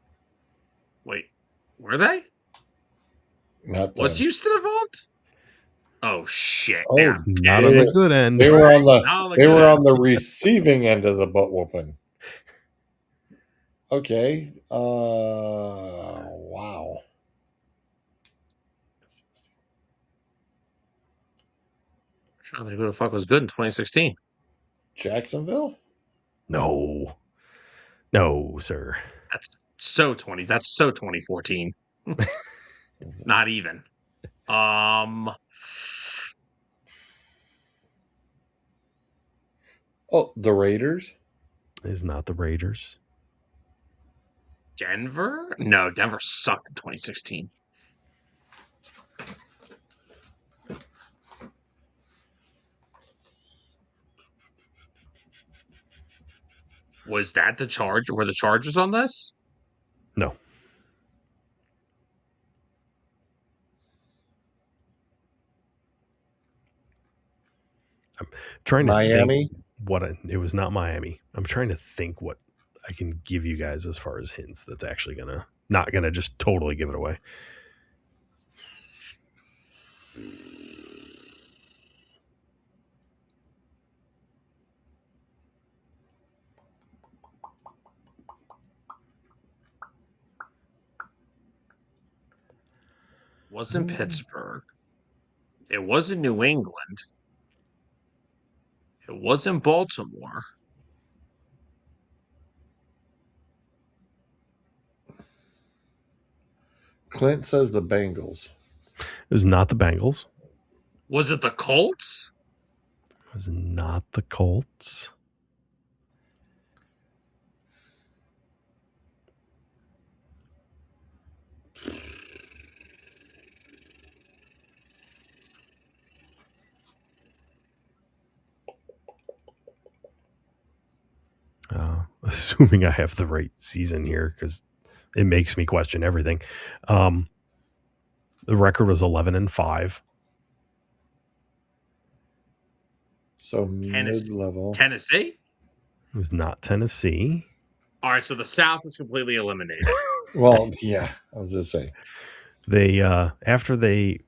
Wait, were they? Not them. Was Houston involved? Oh shit! Oh, Yeah, Not on the good end. They were on the Not on the they good were end. on the receiving end of the butt whooping. Okay. Wow. I don't think who the fuck was good in 2016. Jacksonville? No, sir. That's so 2014. Not even. Oh, the Raiders? Is not the Raiders. Denver? No, Denver sucked in 2016. Was that the charge? Were the Chargers on this? No. I'm trying to Miami? think it was not Miami. I'm trying to think what I can give you guys as far as hints that's actually not gonna just totally give it away. Wasn't Pittsburgh. It wasn't New England. It wasn't Baltimore. Clint says the Bengals. It was not the Bengals. Was it the Colts? It was not the Colts. Assuming I have the right season here, because it makes me question everything. The record was 11-5. So Tennessee. mid-level. Tennessee? It was not Tennessee. All right, so the South is completely eliminated. Well, yeah, I was just saying. They after they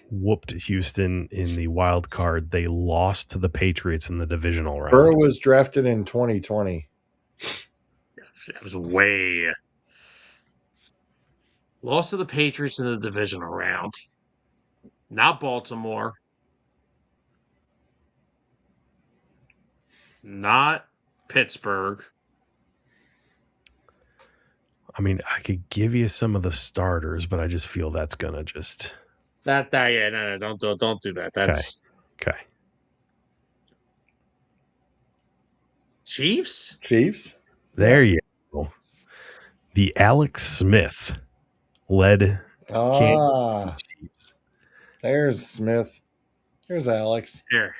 whooped Houston in the wild card, they lost to the Patriots in the divisional round. Burrow was drafted in 2020. That was way. Lost to the Patriots in the divisional round. Not Baltimore. Not Pittsburgh. I mean, I could give you some of the starters, but I just feel that's gonna just No, don't do that. That's okay. Chiefs. There you go. The Alex Smith led Chiefs. There's Smith. There's Alex. Here.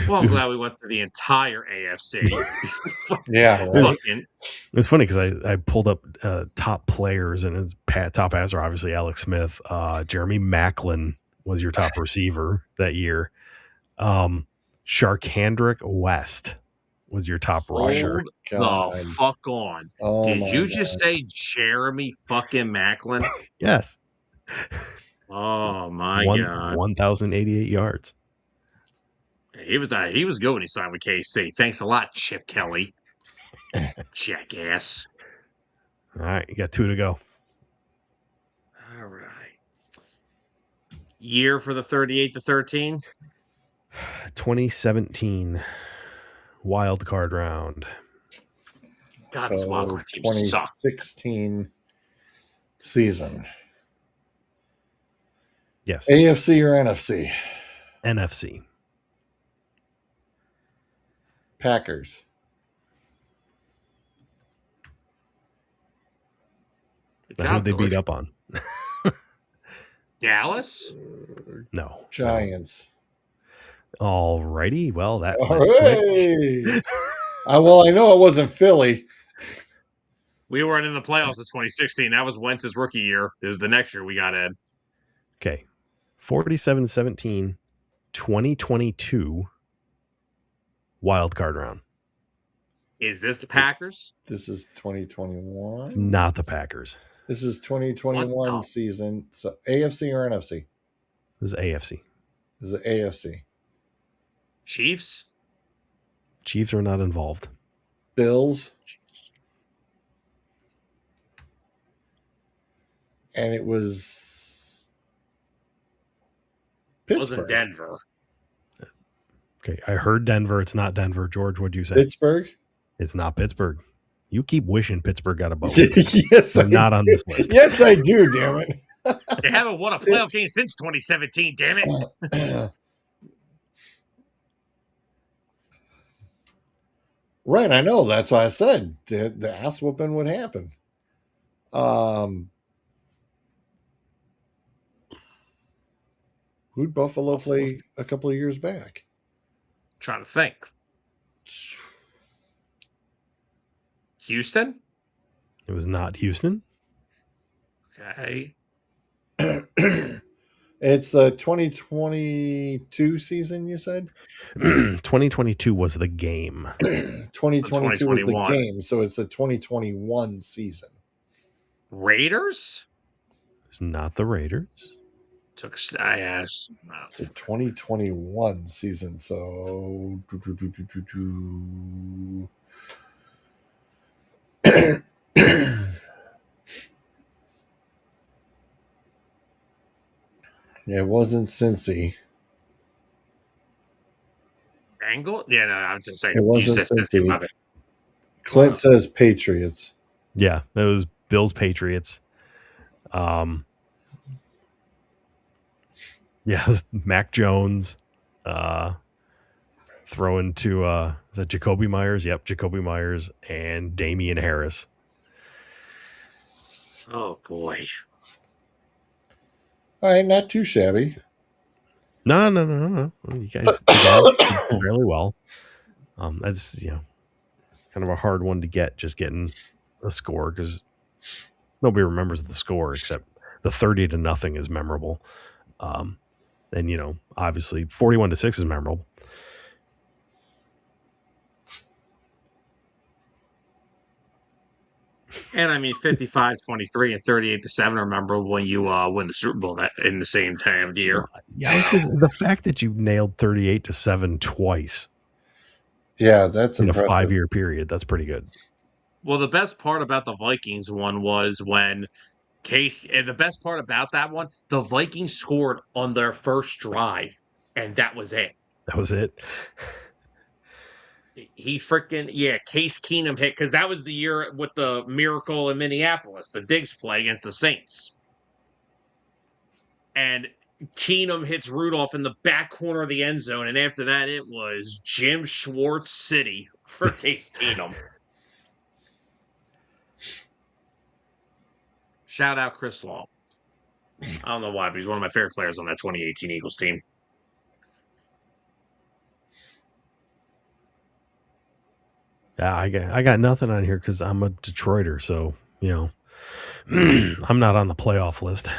Well, I'm glad we went through the entire AFC. Yeah. Right. It's funny because I pulled up top players, and his top guys are obviously Alex Smith. Jeremy Maclin was your top receiver that year. Sharkhandrick West was your top rusher. The fuck on. Oh, did you just say Jeremy fucking Maclin? Yes. Oh my god. 1,088 yards. He was good when he signed with KC. Thanks a lot, Chip Kelly. Jackass. All right, you got 2 to go. All right. Year for the 38-13? 2017 wild card round. God, this wild card team sucked. 2016 season. Yes. AFC or NFC? NFC. Packers. Who they beat up on? Dallas? No. Giants. All righty. Well, that All went quick. right. Well, I know it wasn't Philly. We weren't in the playoffs in 2016. That was Wentz's rookie year. It was the next year we got in. Okay. 47-17, 2022 wild card round. Is this the Packers? This is 2021. It's not the Packers. This is 2021 What the- season. So AFC or NFC? This is AFC. This is AFC. Chiefs? Chiefs are not involved. Bills. And it was It wasn't Pittsburgh. Denver. Okay. I heard Denver. It's not Denver. George, what'd you say? Pittsburgh. It's not Pittsburgh. You keep wishing Pittsburgh got a vote. Yes, They're not on this list. Yes, I do. Damn it. They haven't won a playoff game since 2017. Damn it! Right, I know. That's why I said the ass whooping would happen. Who'd Buffalo play a couple of years back? Trying to think. Houston. It was not Houston. Okay. It's the 2022 season, you said? 2022 was the game. 2022 was the 2021. game, so it's the 2021 season. Raiders. It's not the Raiders. Took I asked. It's the 2021 season, so it wasn't Cincy. Angle? Yeah, no, I was just saying. It wasn't you said Cincy. my bad. Clint says Patriots. Yeah, it was Bills Patriots. Yeah, it was Mac Jones throwing to is that Jacoby Myers? Yep, Jacoby Myers and Damian Harris. Oh boy. All right, not too shabby. No. You guys did really well. That's kind of a hard one to get, just getting a score, because nobody remembers the score except the 30-0 is memorable. And obviously 41-6 is memorable. And I mean 55-23 and 38-7 are memorable when you win the Super Bowl in the same time year. Yeah, the fact that you nailed 38-7 twice. Yeah, that's in impressive. a 5-year period. That's pretty good. Well, the best part about the Vikings one was when the best part about that one, the Vikings scored on their first drive, and that was it. That was it. Case Keenum hit, because that was the year with the miracle in Minneapolis, the Diggs play against the Saints. And Keenum hits Rudolph in the back corner of the end zone, and after that, it was Jim Schwartz City for Case Keenum. Shout out Chris Long. I don't know why, but he's one of my favorite players on that 2018 Eagles team. Yeah, I got nothing on here because I'm a Detroiter, so I'm not on the playoff list.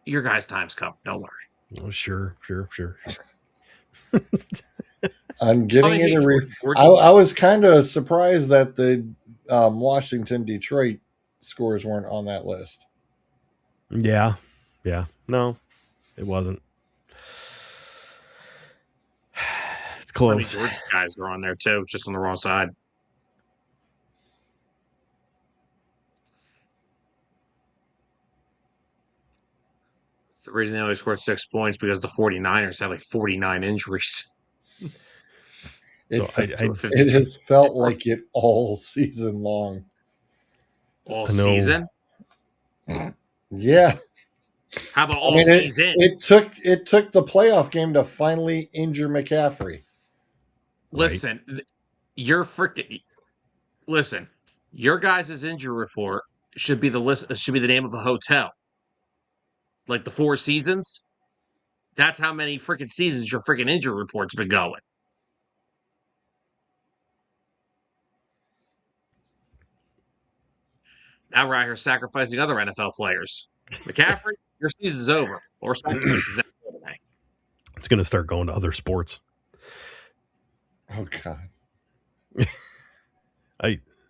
Your guys' time's come. Don't worry. Oh, sure. I'm getting it. I was kind of surprised that the Washington Detroit scores weren't on that list. Yeah. No, it wasn't. It's close. I mean, Georgia guys are on there too, just on the wrong side. The reason they only scored 6 points because the 49ers had like 49 injuries. It It has felt like it all season long. All season? Yeah. How about all season? It took the playoff game to finally injure McCaffrey. Listen, you're freaking. Listen, your guys' injury report should be the list. Should be the name of a hotel, like the Four Seasons. That's how many freaking seasons your freaking injury report's been going. Now we're out here sacrificing other NFL players. McCaffrey, your season's over. Or sacrifice is out today. It's going to start going to other sports. Oh God.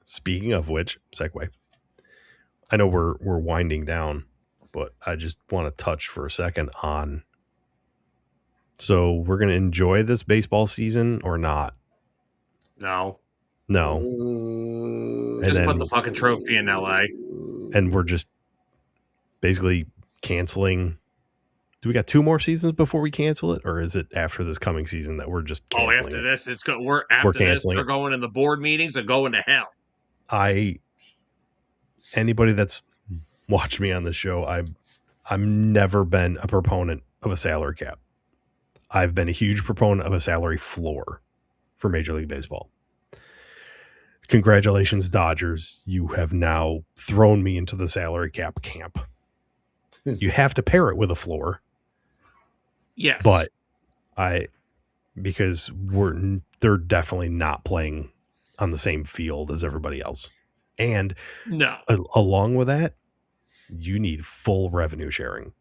Speaking of which, segue. I know we're winding down, but I just want to touch for a second on. So we're going to enjoy this baseball season or not? No. And put the fucking trophy in LA. And we're just basically canceling. Do we got 2 more seasons before we cancel it, or is it after this coming season that we're just canceling? After this, we're canceling. They're going in the board meetings and going to hell. Anybody that's watched me on the show, I'm never been a proponent of a salary cap. I've been a huge proponent of a salary floor for Major League Baseball. Congratulations, Dodgers. You have now thrown me into the salary cap camp. You have to pair it with a floor. Yes. But because they're definitely not playing on the same field as everybody else. And no, along with that, you need full revenue sharing.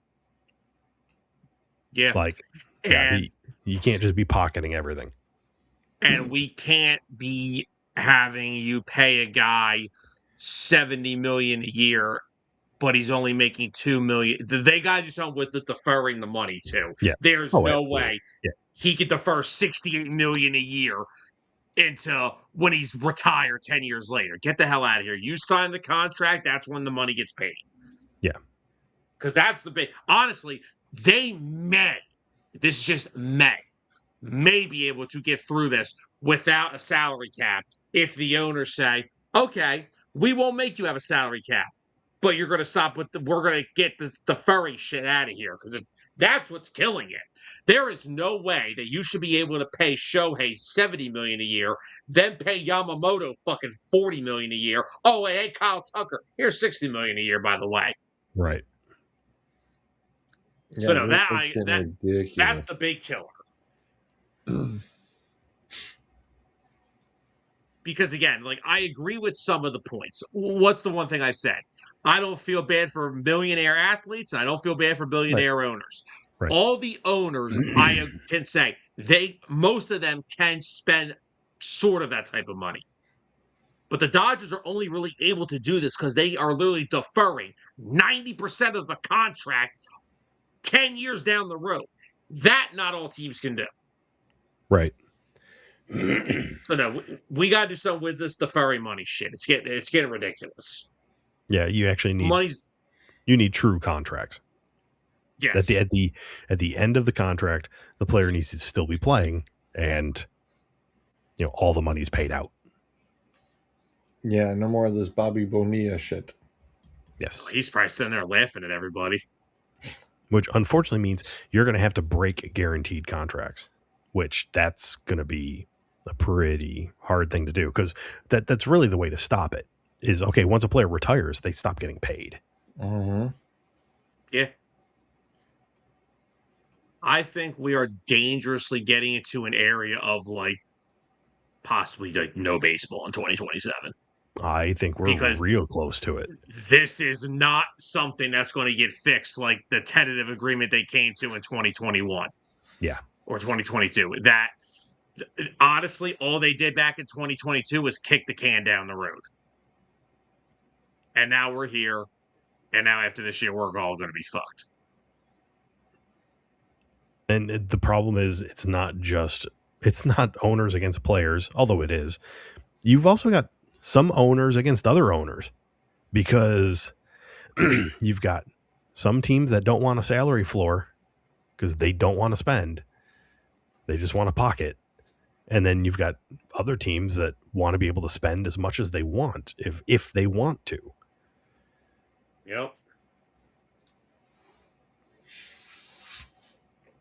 Yeah. You can't just be pocketing everything. And we can't be having you pay a guy $70 million a year, but he's only making $2 million. They got to do something with deferring the money too. Yeah. There's no way he could defer $68 million a year into when he's retired 10 years later. Get the hell out of here. You sign the contract, that's when the money gets paid. Yeah. Because that's the big... Honestly, they may be able to get through this without a salary cap if the owners say, okay, we won't make you have a salary cap, but you're going to stop with we're going to get the furry shit out of here, because that's what's killing it. There is no way that you should be able to pay Shohei $70 million a year, then pay Yamamoto fucking $40 million a year. Oh, hey, Kyle Tucker, here's $60 million a year, by the way. Right. Yeah, So no, that's the big killer. Because again, I agree with some of the points. What's the one thing I said? I don't feel bad for millionaire athletes, and I don't feel bad for billionaire owners. Right. All the owners, I can say, most of them can spend sort of that type of money. But the Dodgers are only really able to do this because they are literally deferring 90% of the contract 10 years down the road. That not all teams can do. Right. So no, we got to do something with this deferring money shit. It's getting ridiculous. Yeah, you actually need true contracts. Yes. At the end of the contract, the player needs to still be playing, and all the money's paid out. Yeah, no more of this Bobby Bonilla shit. Yes. He's probably sitting there laughing at everybody. Which unfortunately means you're going to have to break guaranteed contracts, which that's going to be a pretty hard thing to do, because that's really the way to stop it is, okay, once a player retires, they stop getting paid. Mm-hmm. Yeah. I think we are dangerously getting into an area of possibly no baseball in 2027. I think we're real close to it. This is not something that's going to get fixed like the tentative agreement they came to in 2021. Yeah. Or 2022. That, honestly, all they did back in 2022 was kick the can down the road. And now we're here. And now after this year, we're all going to be fucked. And the problem is, it's not owners against players, although it is. You've also got some owners against other owners, because you've got some teams that don't want a salary floor because they don't want to spend. They just want to pocket. And then you've got other teams that want to be able to spend as much as they want if they want to. Yep.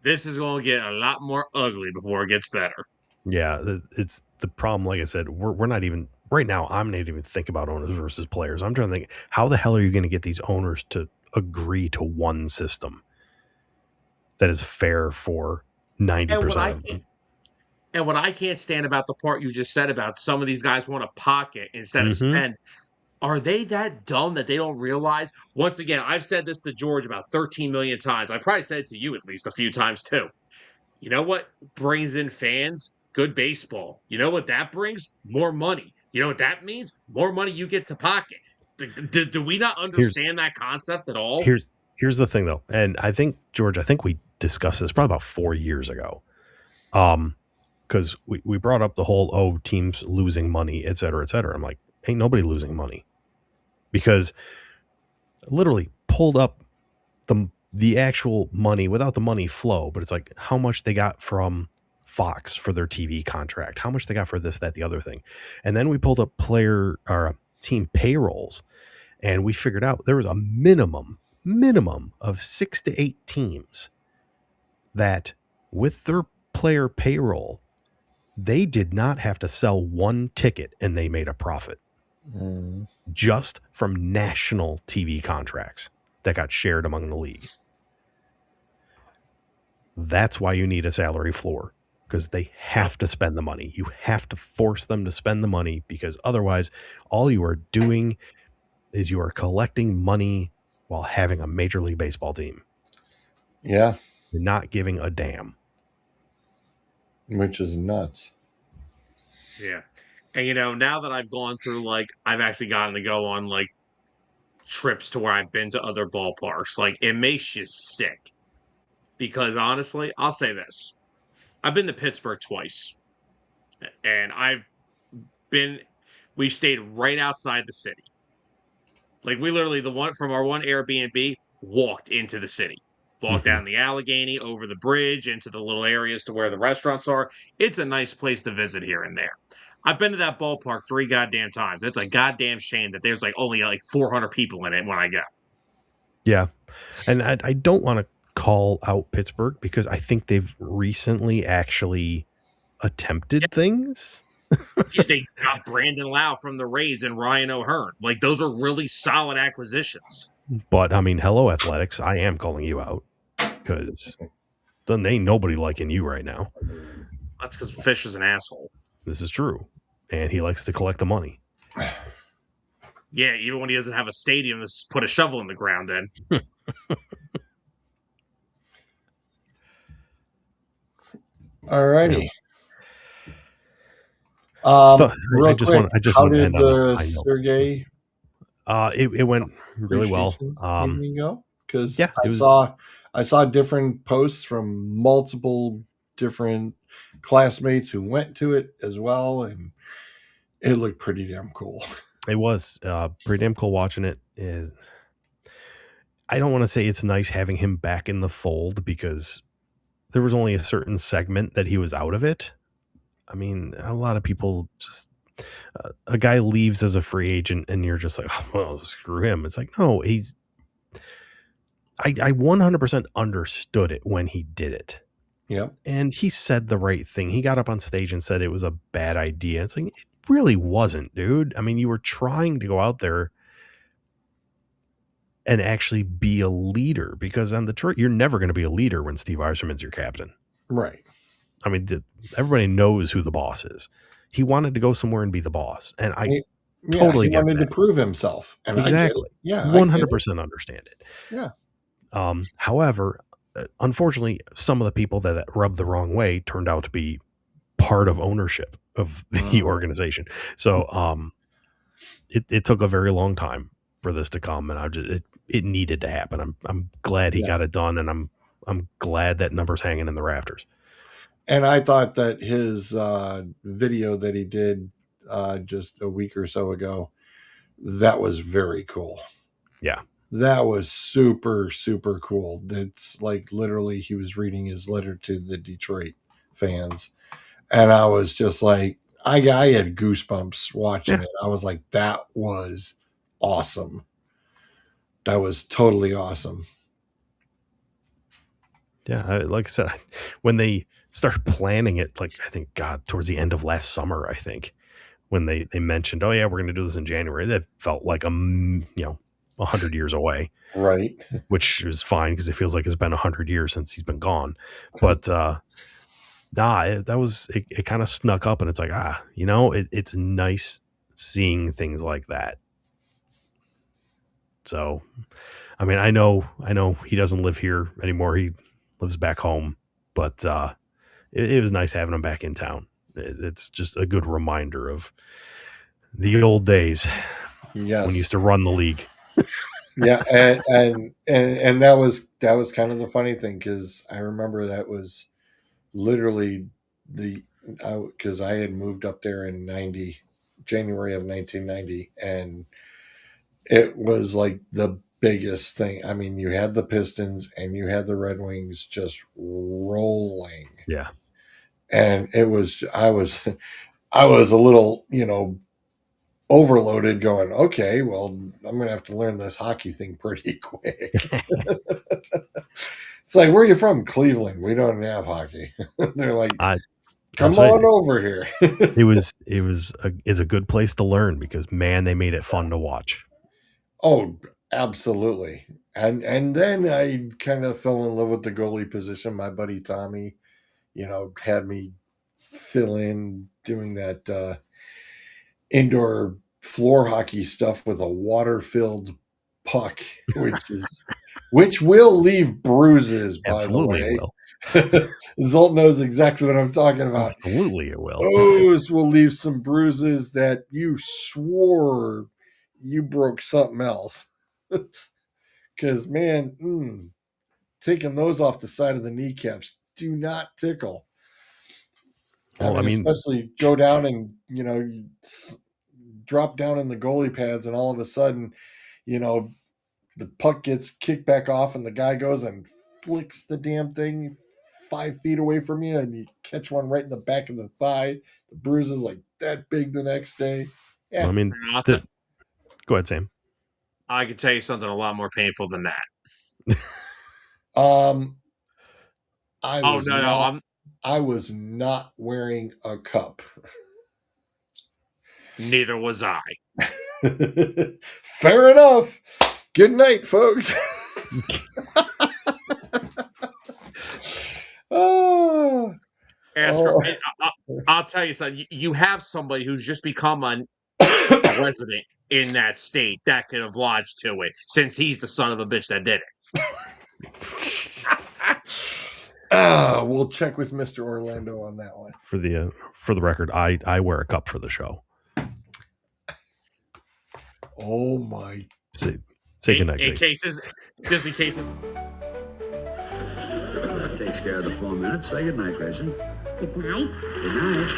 This is going to get a lot more ugly before it gets better. Yeah, it's the problem. Like I said, we're not even right now, I'm not even thinking about owners versus players. I'm trying to think, how the hell are you going to get these owners to agree to one system that is fair for 90% of them? And what I can't stand about the part you just said about some of these guys want to pocket instead of Mm-hmm. spend. Are they that dumb that they don't realize? Once again, I've said this to George about 13 million times. I probably said it to you at least a few times too. You know what brings in fans? Good baseball. You know what that brings? More money. You know what that means? More money you get to pocket. Do we not understand that concept at all? Here's the thing though, and I think, George, we discussed this probably about 4 years ago. Because we brought up the whole, teams losing money, et cetera, et cetera. I'm like, ain't nobody losing money, because literally pulled up the actual money without the money flow, but it's like how much they got from Fox for their TV contract, how much they got for this, that, the other thing. And then we pulled up player or team payrolls, and we figured out there was a minimum of 6 to 8 teams that with their player payroll, they did not have to sell one ticket and they made a profit just from national TV contracts that got shared among the league. That's why you need a salary floor, because they have to spend the money. You have to force them to spend the money, because otherwise all you are doing is you are collecting money while having a Major League Baseball team. Yeah. You're not giving a damn. Which is nuts. Yeah. And, now that I've gone through, I've actually gotten to go on, trips to where I've been to other ballparks, it makes you sick. Because, honestly, I'll say this. I've been to Pittsburgh twice. And we've stayed right outside the city. We literally, the one from our one Airbnb, walked into the city. Walked down the Allegheny, over the bridge, into the little areas to where the restaurants are. It's a nice place to visit here and there. I've been to that ballpark 3 goddamn times. It's a goddamn shame that there's only 400 people in it when I go. Yeah. And I don't want to call out Pittsburgh, because I think they've recently actually attempted things. They got Brandon Lau from the Rays and Ryan O'Hearn. Those are really solid acquisitions. But I mean, hello, Athletics. I am calling you out, because then ain't nobody liking you right now. That's because Fish is an asshole. This is true. And he likes to collect the money. Yeah, even when he doesn't have a stadium to put a shovel in the ground in. Alrighty. Real quick, how did Sergey? It went really well. Go? Because yeah, I saw different posts from multiple different classmates who went to it as well, and it looked pretty damn cool. It was pretty damn cool watching it. I don't want to say it's nice having him back in the fold, because there was only a certain segment that he was out of it. I mean, a lot of people just a guy leaves as a free agent and you're just like, oh, well, screw him. It's like, no, I 100% understood it when he did it. Yeah. And he said the right thing. He got up on stage and said it was a bad idea. It's like, it really wasn't, dude. I mean, you were trying to go out there and actually be a leader, because on the tour, you're never going to be a leader when Steve Yzerman's your captain. Right. I mean, everybody knows who the boss is. He wanted to go somewhere and be the boss. And I totally he wanted to prove himself. And exactly. Yeah. 100% understand it. Yeah. However, unfortunately, some of the people that rubbed the wrong way turned out to be part of ownership of the organization. So it took a very long time for this to come, and it needed to happen. I'm glad he got it done, and I'm glad that number's hanging in the rafters. And I thought that his video that he did just a week or so ago, that was very cool. Yeah. That was super, super cool. It's literally he was reading his letter to the Detroit fans. And I was just like, I had goosebumps watching it. I was like, that was awesome. That was totally awesome. Yeah. Like I said, when they started planning it, I think, towards the end of last summer, I think, when they mentioned, oh yeah, we're going to do this in January. That felt like 100 years away, Right. which is fine because it feels like it's been 100 years since he's been gone. But it kind of snuck up, and it's like, it's nice seeing things like that. So, I mean, I know he doesn't live here anymore. He lives back home, but it was nice having him back in town. It's just a good reminder of the old days. Yes. When he used to run the league. Yeah, and that was kind of the funny thing, because I remember that was literally because I had moved up there in January of 1990, and it was like the biggest thing. I mean, you had the Pistons and you had the Red Wings just rolling. Yeah. And I was a little, overloaded, going, okay, well, I'm going to have to learn this hockey thing pretty quick. It's like, where are you from? Cleveland. We don't have hockey. They're like, come on over here. It's a good place to learn, because man, they made it fun to watch. Oh, absolutely. And then I kind of fell in love with the goalie position. My buddy Tommy, had me fill in doing that indoor floor hockey stuff with a water-filled puck, which will leave bruises, by Absolutely the way. It will. Zolt knows exactly what I'm talking about. Absolutely it will. Those will leave some bruises that you swore you broke something else. Because, man, taking those off the side of the kneecaps do not tickle. Well, I mean, especially go down and, you drop down in the goalie pads, and all of a sudden, the puck gets kicked back off, and the guy goes and flicks the damn thing 5 feet away from you, and you catch one right in the back of the thigh. The bruise is like that big the next day. Yeah. I mean, go ahead, Sam. I can tell you something a lot more painful than that. I was not wearing a cup. Neither was I. Fair enough. Good night, folks. I'll tell you something. You have somebody who's just become a resident in that state that can oblige to it, since he's the son of a bitch that did it. We'll check with Mr. Orlando on that one. For the record, I wear a cup for the show. Oh my! Say goodnight. In cases. That takes care of the 4 minutes. Say goodnight, Gracie. Good night. Good night.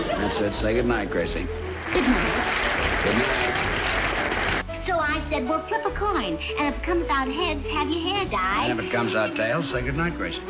That's it. Say goodnight, Gracie. Good night. Good night. So I said, well, flip a coin, and if it comes out heads, have your hair dyed. And if it comes out tails, say goodnight, Gracie.